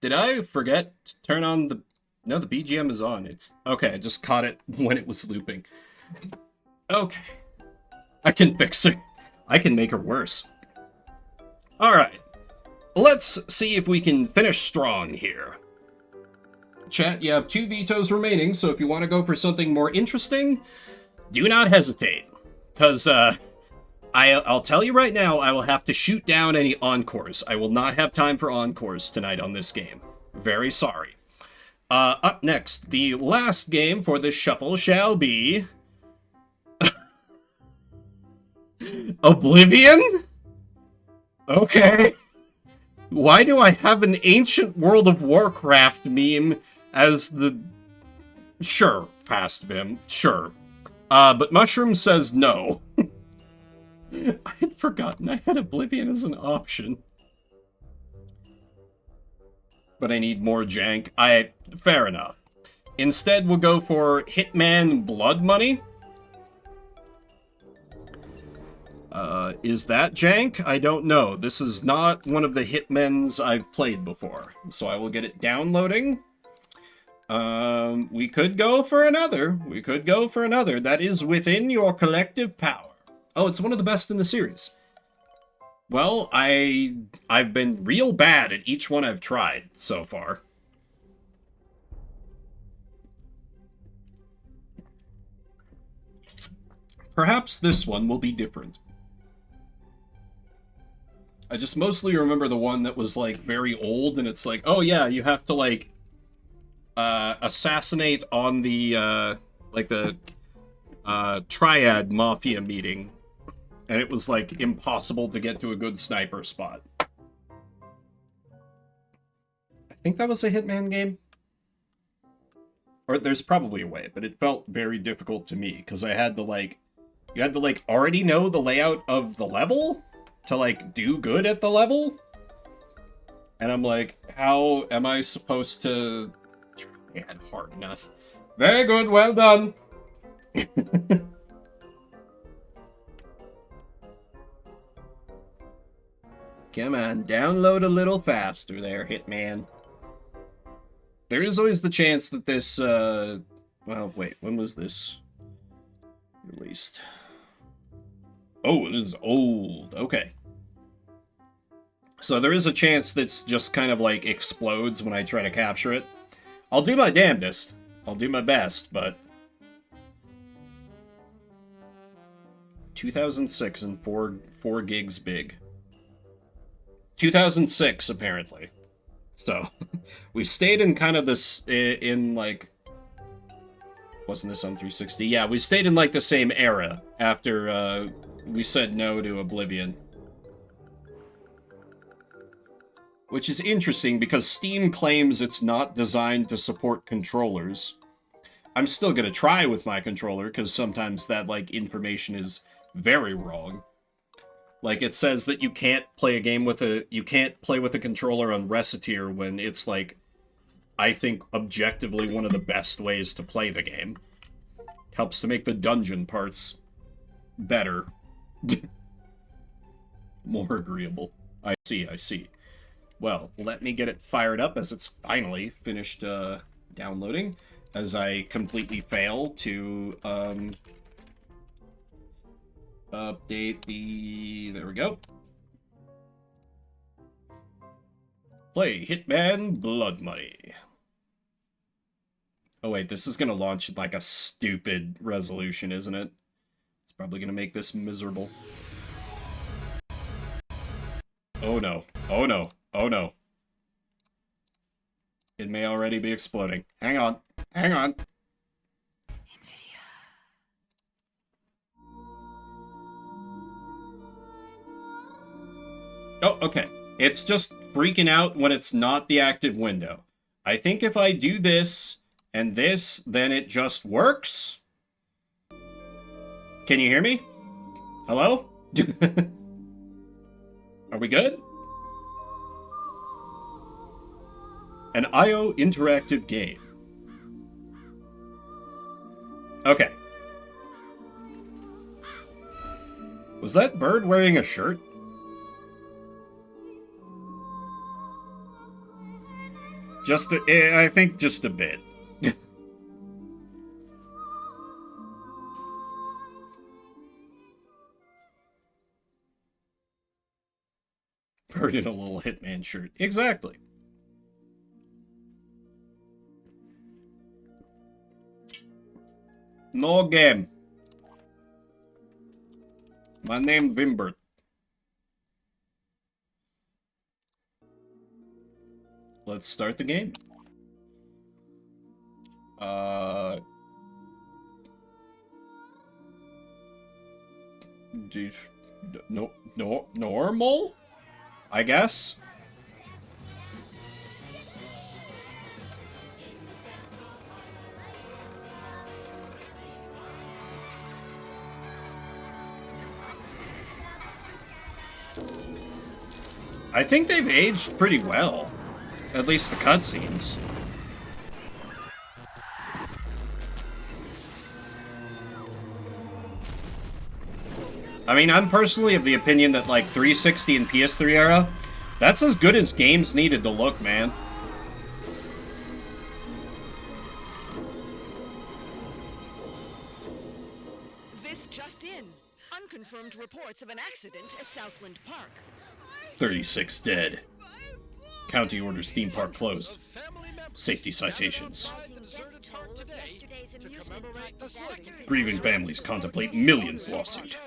Did I forget to turn on the... No, the BGM is on. It's... Okay, I just caught it when it was looping. Okay. I can fix her. I can make her worse. Alright. Let's see if we can finish strong here. Chat, you have 2 vetoes remaining, so if you want to go for something more interesting, do not hesitate. Because, I'll tell you right now, I will have to shoot down any encores. I will not have time for encores tonight on this game. Very sorry. Up next, the last game for this shuffle shall be... Oblivion? Okay. Why do I have an ancient World of Warcraft meme as the... Sure, past Vim, sure. But Mushroom says no. I had forgotten I had Oblivion as an option. But I need more jank. Fair enough. Instead, we'll go for Hitman Blood Money. Is that jank? I don't know. This is not one of the Hitmens I've played before. So I will get it downloading. We could go for another. We could go for another. That is within your collective power. Oh, it's one of the best in the series. Well, I've been real bad at each one I've tried so far. Perhaps this one will be different. I just mostly remember the one that was, like, very old, and it's like, oh yeah, you have to, like, assassinate on the, Triad Mafia meeting. And it was, like, impossible to get to a good sniper spot. I think that was a Hitman game. Or there's probably a way, but it felt very difficult to me, because I had to, like... You had to, like, already know the layout of the level to, like, do good at the level? And I'm like, how am I supposed to try it hard enough? Very good, well done! Come on, download a little faster there, Hitman. There is always the chance that this, well, wait, when was this released? Oh, this is old. Okay. So there is a chance that's just kind of, like, explodes when I try to capture it. I'll do my damnedest. I'll do my best, but... 2006 and 4 gigs big. 2006, apparently. So, we stayed in kind of this, in, like... Wasn't this on 360? Yeah, we stayed in, like, the same era after, we said no to Oblivion. Which is interesting, because Steam claims it's not designed to support controllers. I'm still gonna try with my controller, because sometimes that, like, information is very wrong. Like, it says that you can't play a game with you can't play with a controller on Reciteer when it's, like, I think objectively one of the best ways to play the game. Helps to make the dungeon parts better. More agreeable. I see. Well, let me get it fired up as it's finally finished, downloading. As I completely fail to, update the... There we go. Play Hitman Blood Money. Oh wait, this is gonna launch like a stupid resolution, isn't it? It's probably gonna make this miserable. Oh no. Oh no. Oh no. It may already be exploding. Hang on. Hang on. Oh, okay. It's just freaking out when it's not the active window. I think if I do this and this, then it just works. Can you hear me? Hello? Are we good? An IO interactive game. Okay. Was that bird wearing a shirt? I think just a bit. Bird in a little Hitman shirt. Exactly. No game. My name Wimbert. Let's start the game. Normal? I guess. I think they've aged pretty well. At least the cutscenes. I mean, I'm personally of the opinion that, like, 360 and PS3 era, that's as good as games needed to look, man. This just in. Unconfirmed reports of an accident at Southland Park. 36 dead. County orders theme park closed. Safety citations. Grieving families contemplate millions lawsuit.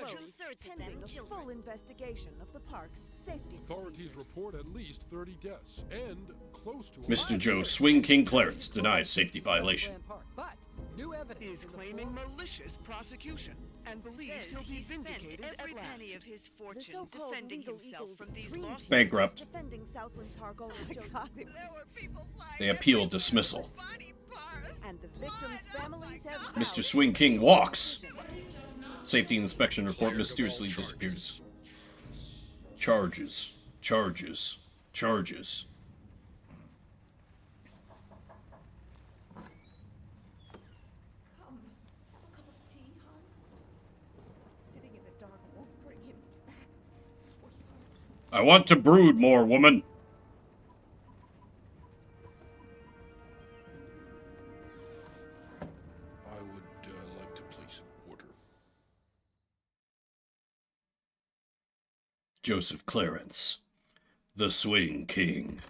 Full investigation of the park's safety. Authorities report at least 30 deaths and close to Mr. Joe Swing King Clarence denies safety violation. But new evidence Is claiming malicious prosecution and believes he'll be vindicated every at last. penny of his fortune defending himself from these lawsuits. Bankrupt. Defending Southland Park owner Joe. They appeal dismissal. And the victims' families have Mr. Swing King walks. Safety inspection report mysteriously disappears. Charges. Charges. Charges. cup of tea, hon? Sitting in the dark won't bring him back, sweetheart. I want to brood more, woman. I would like to place an order. Joseph Clarence, the Swing King.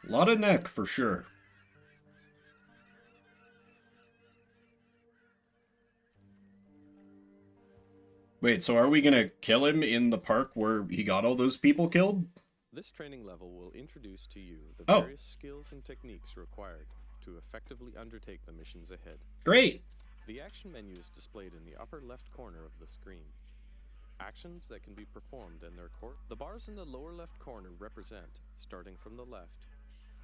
Lot of neck, for sure. Wait, so are we gonna kill him in the park where he got all those people killed? This training level will introduce to you the Oh. various skills and techniques required to effectively undertake the missions ahead. Great! The action menu is displayed in the upper left corner of the screen. Actions that can be performed and their course. The bars in the lower left corner represent, starting from the left,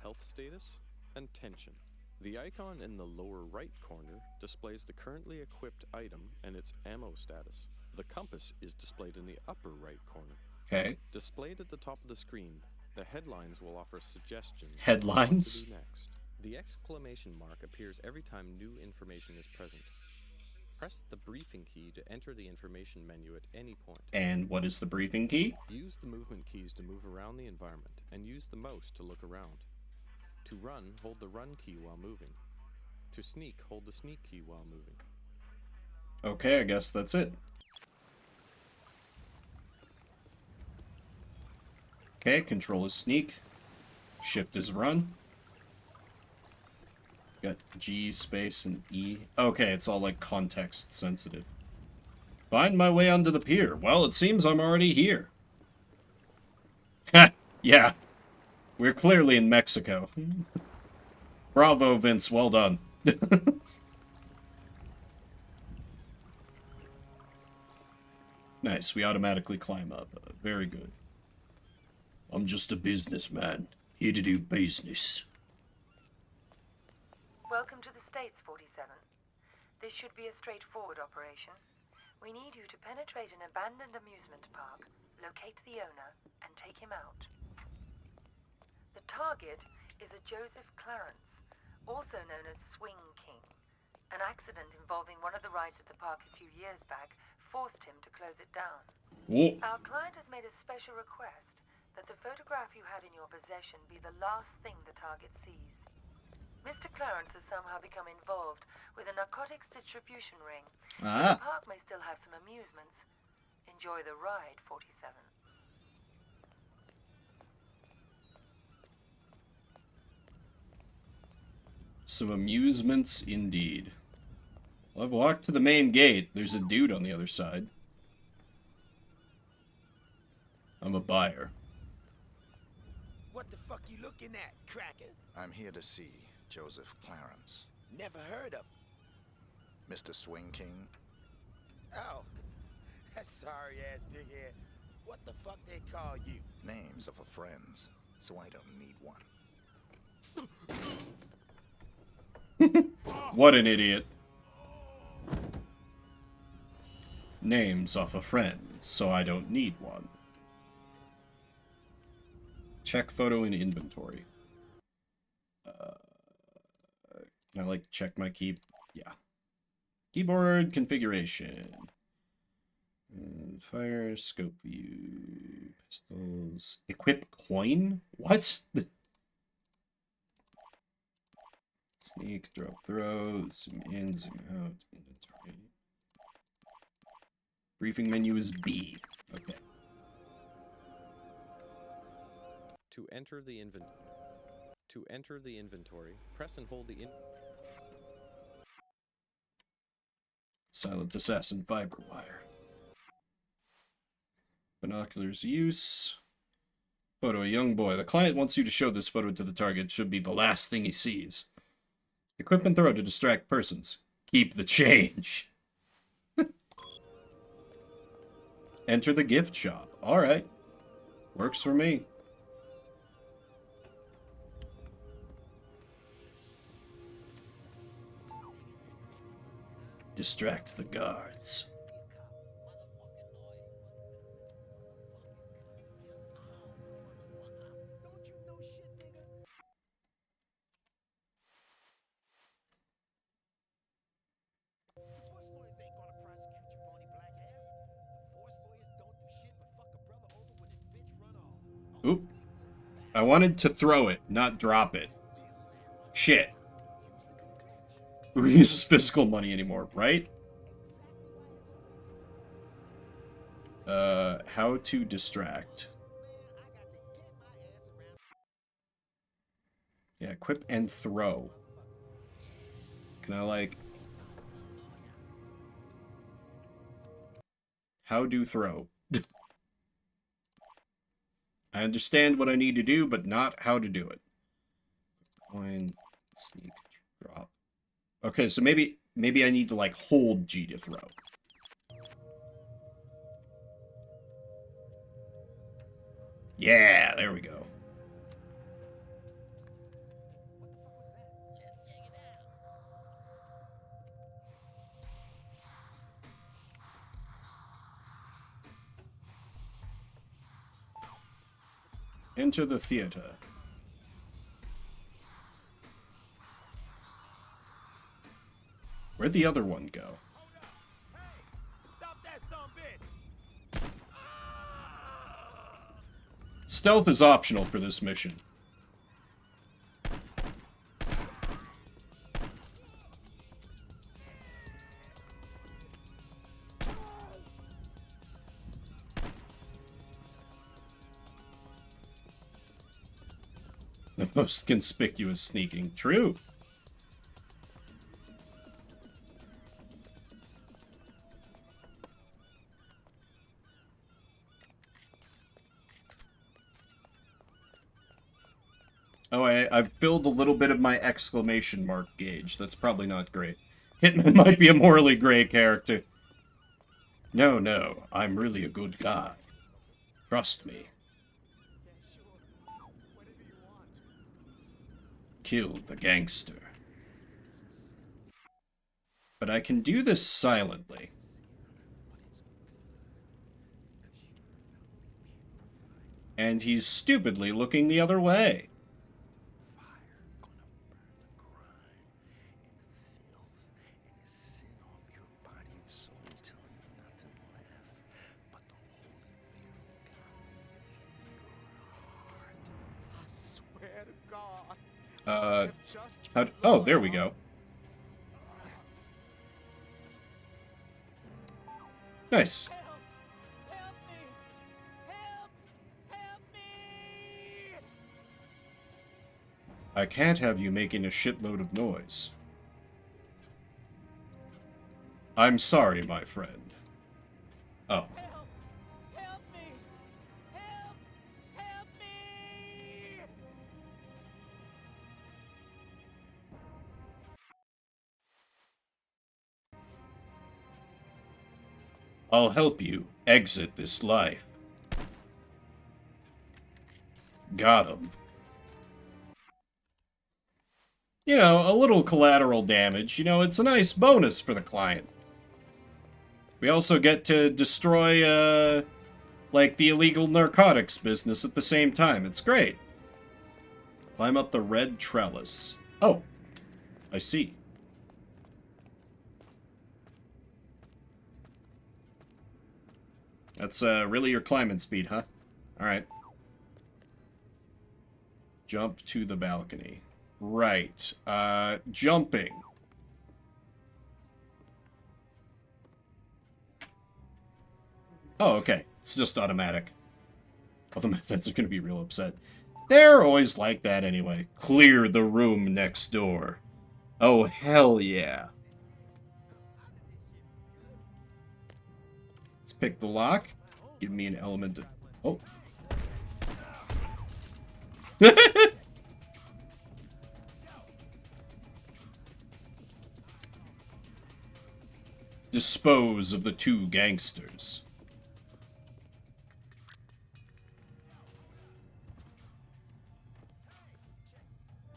health status and tension. The icon in the lower right corner displays the currently equipped item and its ammo status. The compass is displayed in the upper right corner. Okay. Displayed at the top of the screen, the headlines will offer suggestions on Headlines? what to do next. The exclamation mark appears every time new information is present. Press the briefing key to enter the information menu at any point. And what is the briefing key? Use the movement keys to move around the environment, and use the mouse to look around. To run, hold the run key while moving. To sneak, hold the sneak key while moving. Okay, I guess that's it. Okay, control is sneak. Shift is run. Got G, space, and E. Okay, it's all like context sensitive. Find my way onto the pier. Well, it seems I'm already here. Ha! Yeah. We're clearly in Mexico. Bravo, Vince. Well done. Nice. We automatically climb up. Very good. I'm just a businessman, here to do business. Welcome to the States, 47. This should be a straightforward operation. We need you to penetrate an abandoned amusement park, locate the owner, and take him out. The target is a Joseph Clarence, also known as Swing King. An accident involving one of the rides at the park a few years back forced him to close it down. Whoa. Our client has made a special request that the photograph you had in your possession be the last thing the target sees. Mr. Clarence has somehow become involved with a narcotics distribution ring, so the park may still have some amusements. Enjoy the ride, 47. Some amusements indeed. Well, I've walked to the main gate. There's a dude on the other side. I'm a buyer. What the fuck you looking at, cracker? I'm here to see Joseph Clarence. Never heard of Mr. Swing King? Oh, that sorry-ass dickhead. What the fuck they call you? Names of a friends, so I don't need one. What an idiot. Names off a friend, so I don't need one. Check photo in inventory. Can I, like, check my key? Yeah. Keyboard configuration. Fire, scope view, pistols. Equip coin? What? Sneak, drop, throw, zoom in, zoom out, inventory. Briefing menu is B. Okay. To enter the inventory, press and hold the Silent assassin fiber wire. Binoculars use. Photo, a young boy. The client wants you to show this photo to the target. It should be the last thing he sees. Equip and throw to distract persons. Keep the change. Enter the gift shop. Alright. Works for me. Distract the guards. Oop. I wanted to throw it, not drop it. Shit. Who uses physical money anymore, right? How to distract. Yeah, equip and throw. Can I, like... How do throw? I understand what I need to do, but not how to do it. Coin, sneak, drop. Okay, so maybe I need to, like, hold G to throw. Yeah, there we go. Enter the theater. Where'd the other one go? Stop that son bitch! Stealth is optional for this mission. The most conspicuous sneaking. True. Oh, I've filled a little bit of my exclamation mark gauge. That's probably not great. Hitman might be a morally gray character. No, I'm really a good guy. Trust me. Kill the gangster. But I can do this silently. And he's stupidly looking the other way. Oh, there we go. Nice. I can't have you making a shitload of noise. I'm sorry, my friend. Oh. I'll help you exit this life. Got him. You know, a little collateral damage. You know, it's a nice bonus for the client. We also get to destroy, like, the illegal narcotics business at the same time. It's great. Climb up the red trellis. Oh, I see. That's, really your climbing speed, huh? Alright. Jump to the balcony. Right. Jumping. Oh, okay. It's just automatic. All the methods are gonna be real upset. They're always like that anyway. Clear the room next door. Oh, hell yeah. Let's pick the lock. Give me an element of... Oh. Dispose of the two gangsters.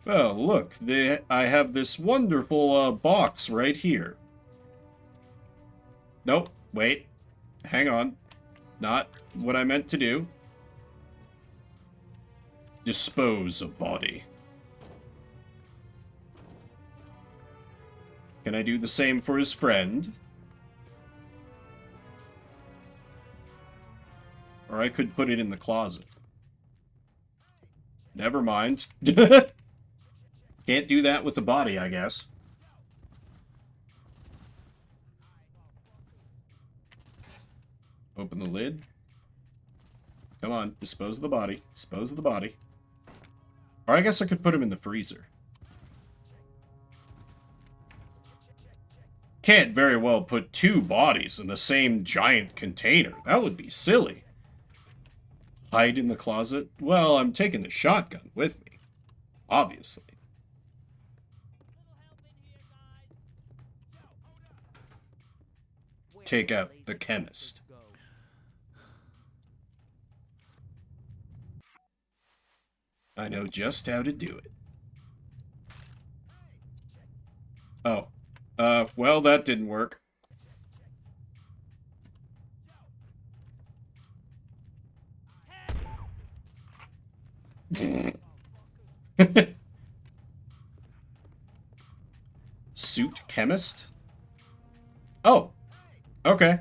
Well, look, I have this wonderful box right here. Nope, wait. Hang on. Not what I meant to do. Dispose of body. Can I do the same for his friend? Or I could put it in the closet. Never mind. Can't do that with the body, I guess. Open the lid. Come on, dispose of the body. Dispose of the body. Or I guess I could put him in the freezer. Can't very well put two bodies in the same giant container. That would be silly. Hide in the closet? Well, I'm taking the shotgun with me. Obviously. Take out the chemist. I know just how to do it. Oh. Well, that didn't work. Suit chemist? Oh. Okay.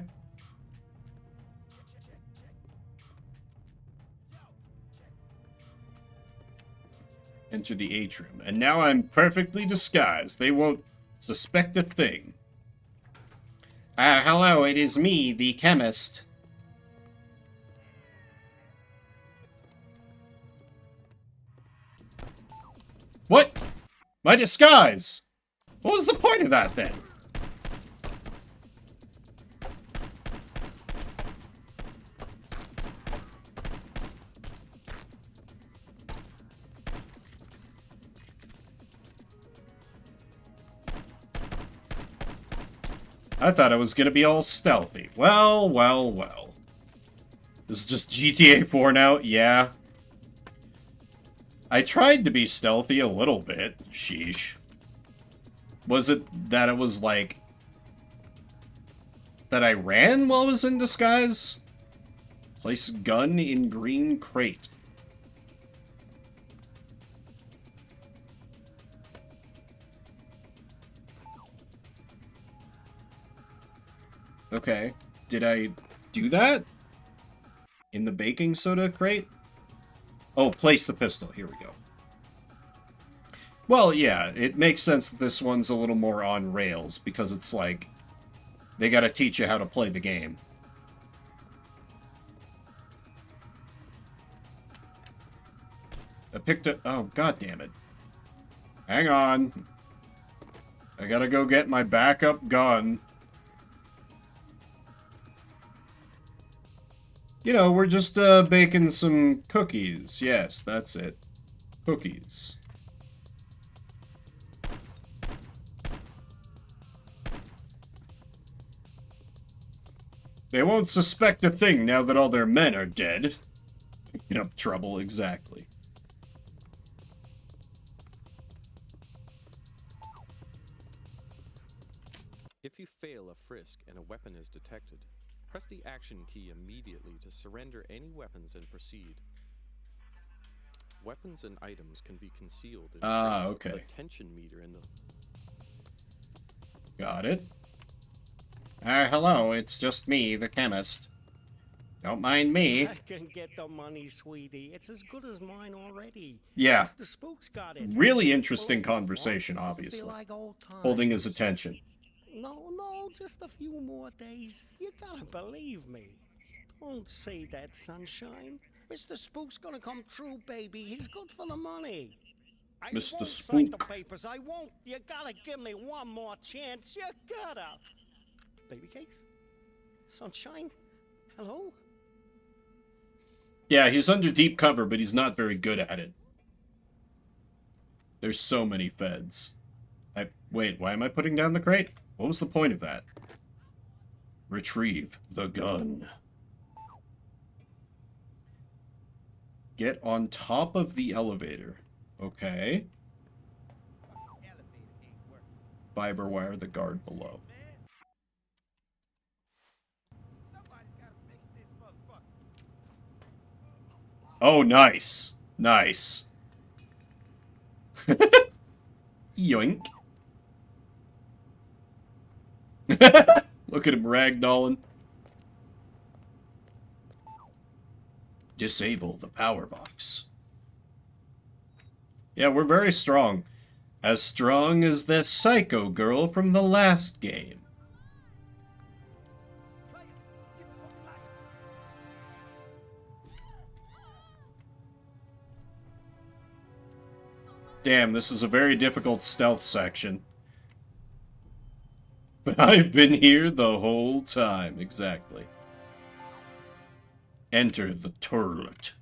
Enter the atrium. And now I'm perfectly disguised. They won't suspect a thing. Hello, it is me, the chemist. What? My disguise! What was the point of that, then? I thought I was gonna be all stealthy. Well, well, well. This is just GTA 4 now? Yeah. I tried to be stealthy a little bit. Sheesh. Was it that it was like... that I ran while I was in disguise? Place gun in green crate. Okay. Did I do that? In the baking soda crate? Oh, place the pistol. Here we go. Well, yeah, it makes sense that this one's a little more on rails, because it's like, they gotta teach you how to play the game. I picked it. Oh, god damn it. Hang on. I gotta go get my backup gun. You know, we're just baking some cookies. Yes, that's it. Cookies. They won't suspect a thing now that all their men are dead. Picking up trouble, exactly. If you fail a frisk and a weapon is detected, press the action key immediately to surrender any weapons and proceed. Weapons and items can be concealed in crates with okay. the tension meter in the... Got it. Hello, it's just me, the chemist. Don't mind me. I can get the money, sweetie. It's as good as mine already. Yeah. The Spook's got it. Really interesting conversation, obviously. Like old times. Holding his attention. No, just a few more days. You gotta believe me. Don't say that, sunshine. Mr. Spook's gonna come true, baby. He's good for the money. I Mr. won't Spook. sign the papers. I won't. You gotta give me one more chance. You gotta. Baby cakes? Sunshine? Hello? Yeah, he's under deep cover, but he's not very good at it. There's so many feds. Wait, why am I putting down the crate? What was the point of that? Retrieve the gun. Get on top of the elevator. Okay. Fiber wire the guard below. Oh, nice. Nice. Yoink. Look at him ragdolling. Disable the power box. Yeah, we're very strong. As strong as that psycho girl from the last game. Damn, this is a very difficult stealth section. But I've been here the whole time, exactly. Enter the turret.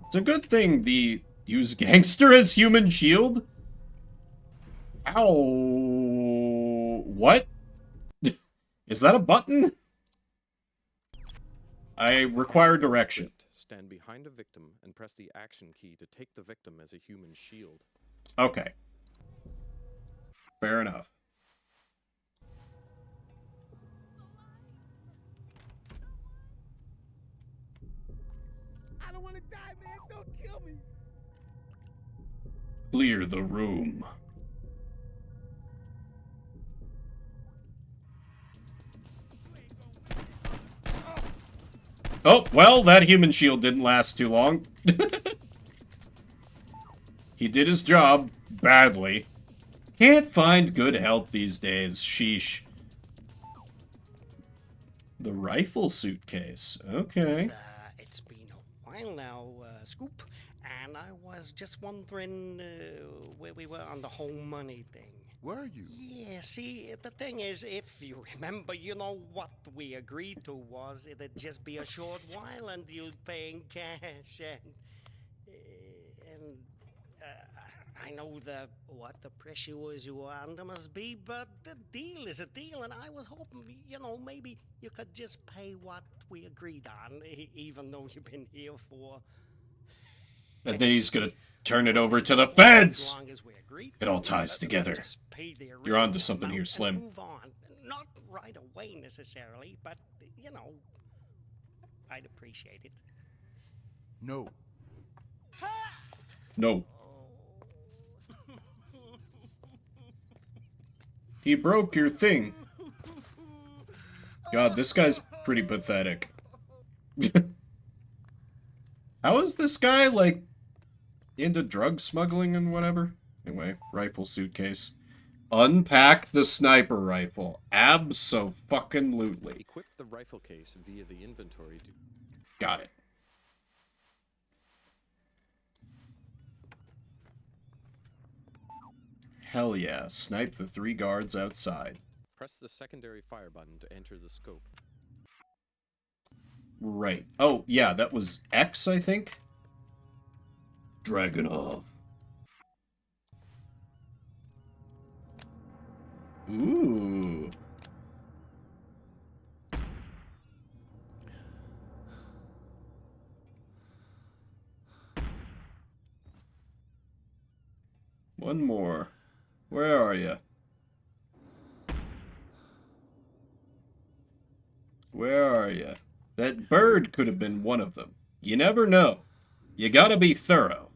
It's a good thing the use gangster as human shield. Ow. What? Is that a button? I require direction. Stand behind a victim and press the action key to take the victim as a human shield. Okay. Fair enough. I don't want to die, man. Don't kill me. Clear the room. Oh, well, that human shield didn't last too long. He did his job badly. Can't find good help these days. Sheesh. The rifle suitcase. Okay. It's been a while now, Scoop, and I was just wondering where we were on the whole money thing. Were you? Yeah, see, the thing is, if you remember, you know what we agreed to was it'd just be a short while and you'd pay in cash, and I know what the pressures you are under must be, but the deal is a deal, and I was hoping, you know, maybe you could just pay what we agreed on, even though you've been here for... And then he's gonna turn it over to the feds! As long as we agreed, It all ties together. You're onto something here, Slim. Move on. Not right away necessarily, but, you know, I'd appreciate it. No. No. He broke your thing. God, this guy's pretty pathetic. How is this guy, like, into drug smuggling and whatever? Anyway, rifle suitcase. Unpack the sniper rifle. Abso-fucking-lutely. Equip the rifle case via the inventory. Got it. Hell yeah. Snipe the 3 guards outside. Press the secondary fire button to enter the scope. Right. Oh, yeah, that was X, I think? Dragunov. Ooh. One more. Where are you? Where are you? That bird could have been one of them. You never know. You gotta be thorough.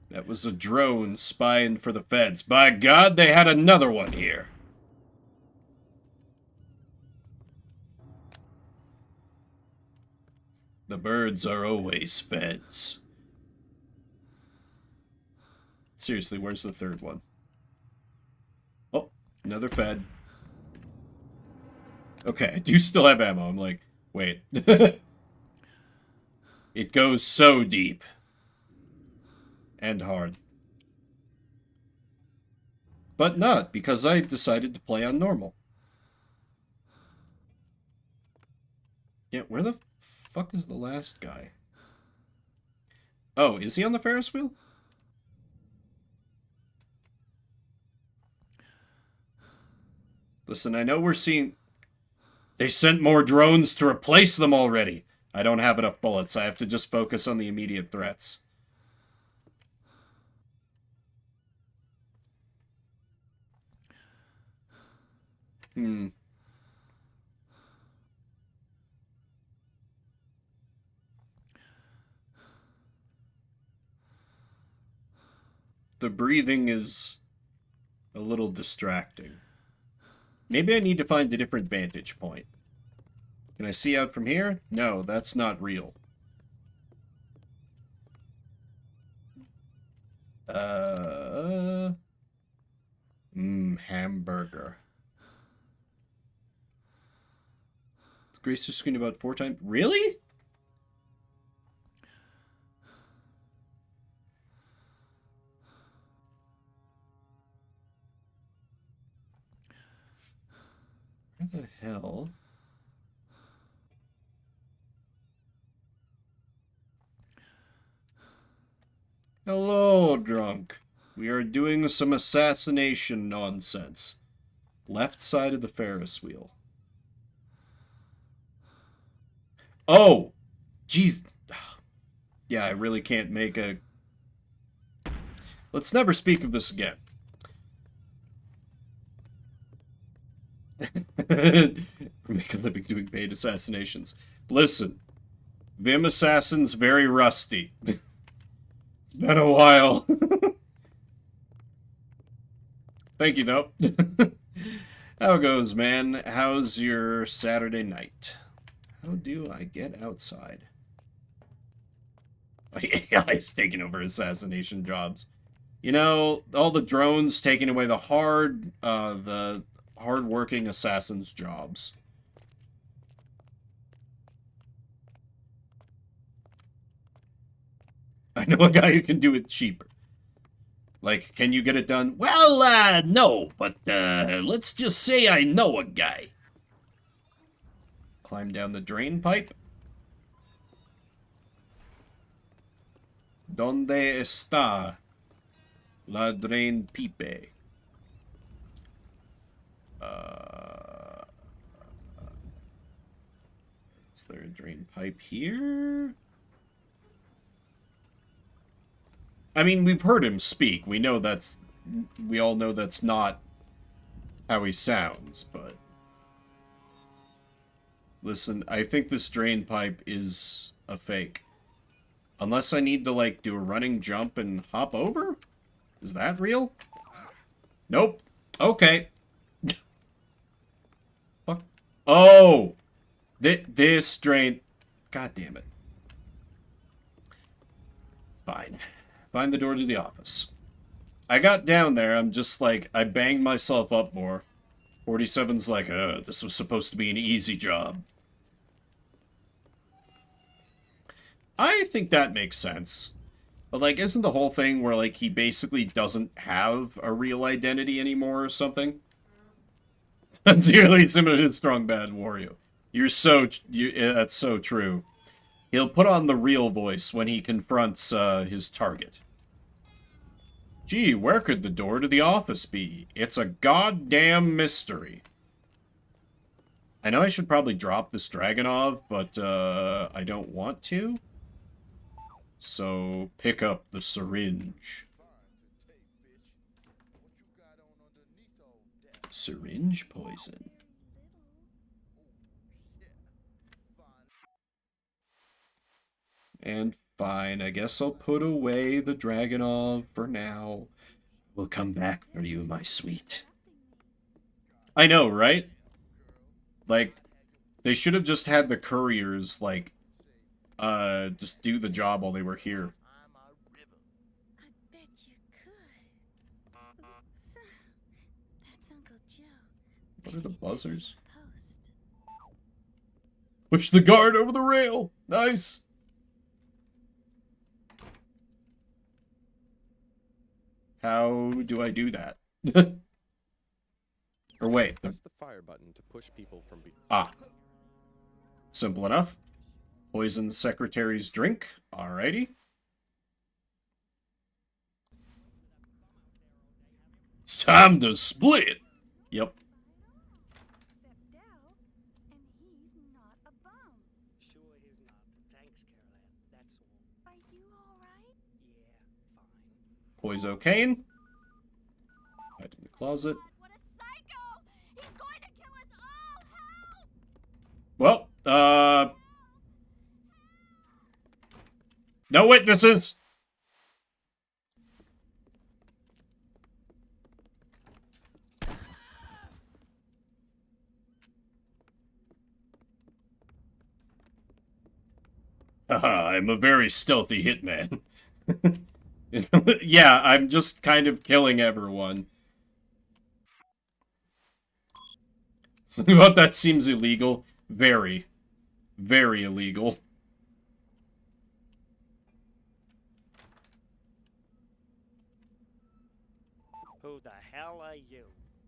That was a drone spying for the feds. By God, they had another one here. The birds are always feds. Seriously, where's the third one? Oh, another fed. Okay, I do still have ammo. I'm like, wait. It goes so deep. And hard. But not, because I decided to play on normal. Yeah, where the fuck is the last guy? Oh, is he on the Ferris wheel? Listen, I know we're seeing... They sent more drones to replace them already. I don't have enough bullets. I have to just focus on the immediate threats. The breathing is a little distracting. Maybe I need to find a different vantage point. Can I see out from here? No, that's not real. Hamburger. Grace just screened about 4 times. Really? Where the hell? Hello, drunk. We are doing some assassination nonsense. Left side of the Ferris wheel. Oh! Jeez. Yeah, I really can't make a... Let's never speak of this again. Make a living doing paid assassinations. Listen. Vim Assassin's very rusty. It's been a while. Thank you, though. How goes, man? How's your Saturday night? How do I get outside? AI's taking over assassination jobs. You know, all the drones taking away the hard-working assassins' jobs. I know a guy who can do it cheaper. Like, can you get it done? Well, no, but let's just say I know a guy. Climb down the drain pipe. ¿Dónde está la drain pipe? Is there a drain pipe here? I mean, we've heard him speak. We all know that's not how he sounds, but... Listen, I think this drain pipe is a fake. Unless I need to, like, do a running jump and hop over? Is that real? Nope. Okay. Oh! This drain... God damn it. Fine. Find the door to the office. I got down there, I'm just like, I banged myself up more. 47's like, this was supposed to be an easy job. I think that makes sense. But, like, isn't the whole thing where, like, he basically doesn't have a real identity anymore or something? Sincerely, Simon, strong bad warrior. That's so true. He'll put on the real voice when he confronts his target. Gee, where could the door to the office be? It's a goddamn mystery. I know I should probably drop this Dragonov, but I don't want to. So, pick up the syringe. Syringe poison. And fine, I guess I'll put away the Dragonov for now. We'll come back for you, my sweet. I know, right? Like, they should have just had the couriers, like, just do the job while they were here. I bet you could. Oops. That's Uncle Joe. What are the buzzers? Push the guard over the rail! Nice! How do I do that? Or wait. Press the fire button to push people from Ah. Simple enough. Poison the secretary's drink. Alrighty. It's time to split! Yep. Except Dell, and he's not a bum. Sure he's not. Thanks, Caroline. That's all. Are you alright? Yeah, fine. Poisocaine. Hide in the closet. What a psycho! He's going to kill us all! Help! Well, no witnesses! Haha, I'm a very stealthy hitman. Yeah, I'm just kind of killing everyone. But that seems illegal. Very. Very illegal. Who the hell are you?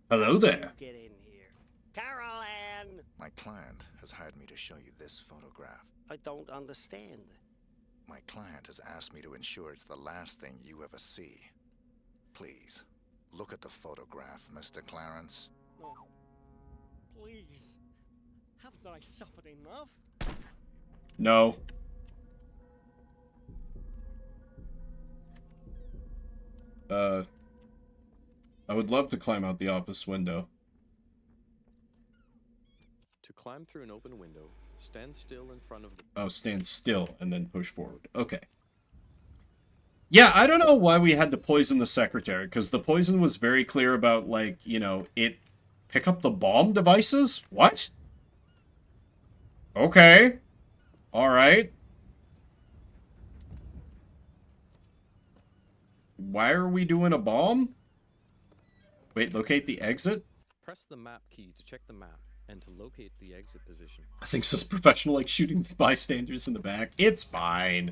Hello there. Get in here. Caroline! My client has hired me to show you this photograph. I don't understand. My client has asked me to ensure it's the last thing you ever see. Please, look at the photograph, Mr. Clarence. No. Please. Haven't I suffered enough? No. I would love to climb out the office window. To climb through an open window, stand still in front of the... Oh, stand still and then push forward. Okay. Yeah, I don't know why we had to poison the secretary, because the poison was very clear about, like, you know, it... Pick up the bomb devices? What? Okay. Alright. Why are we doing a bomb? Wait, locate the exit? Press the map key to check the map and to locate the exit position. I think this is professional, like shooting bystanders in the back. It's fine.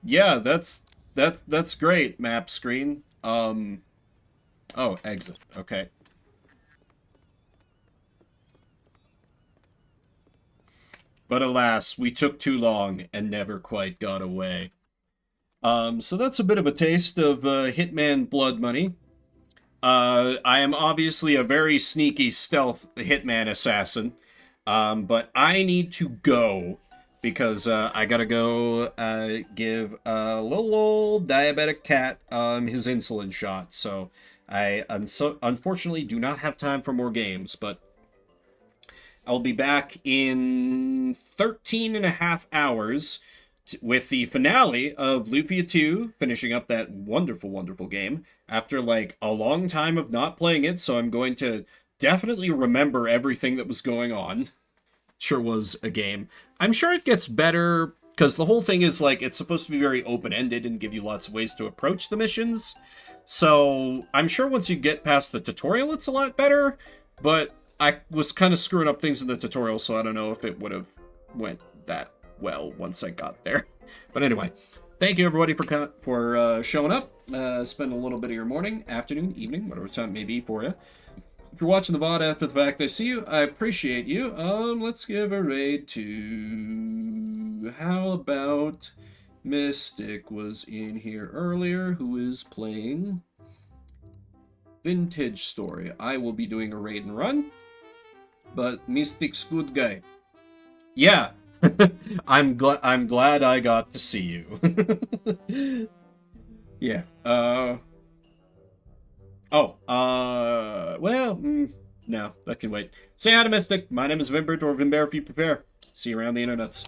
Yeah, that's great, map screen. Oh, exit. Okay. But alas, we took too long and never quite got away. So that's a bit of a taste of Hitman Blood Money. I am obviously a very sneaky stealth Hitman assassin, but I need to go because I gotta go give a little old diabetic cat his insulin shot. So I unfortunately do not have time for more games, but I'll be back in 13 and a half hours with the finale of Lupia 2, finishing up that wonderful, wonderful game after like a long time of not playing it, so I'm going to definitely remember everything that was going on. Sure was a game. I'm sure it gets better, because the whole thing is like, it's supposed to be very open-ended and give you lots of ways to approach the missions. So I'm sure once you get past the tutorial, it's a lot better, but I was kind of screwing up things in the tutorial, so I don't know if it would have went that well once I got there. But anyway, thank you everybody for showing up. Spend a little bit of your morning, afternoon, evening, whatever time it may be for you. If you're watching the VOD after the fact, I see you. I appreciate you. Let's give a raid to... How about Mystic was in here earlier, who is playing Vintage Story. I will be doing a raid and run, but Mystic's good guy. Yeah, I'm glad I got to see you. Yeah. No, that can wait. Say hi to Mystic. My name is Vimbert, or Vimbear if you prepare. See you around the internets.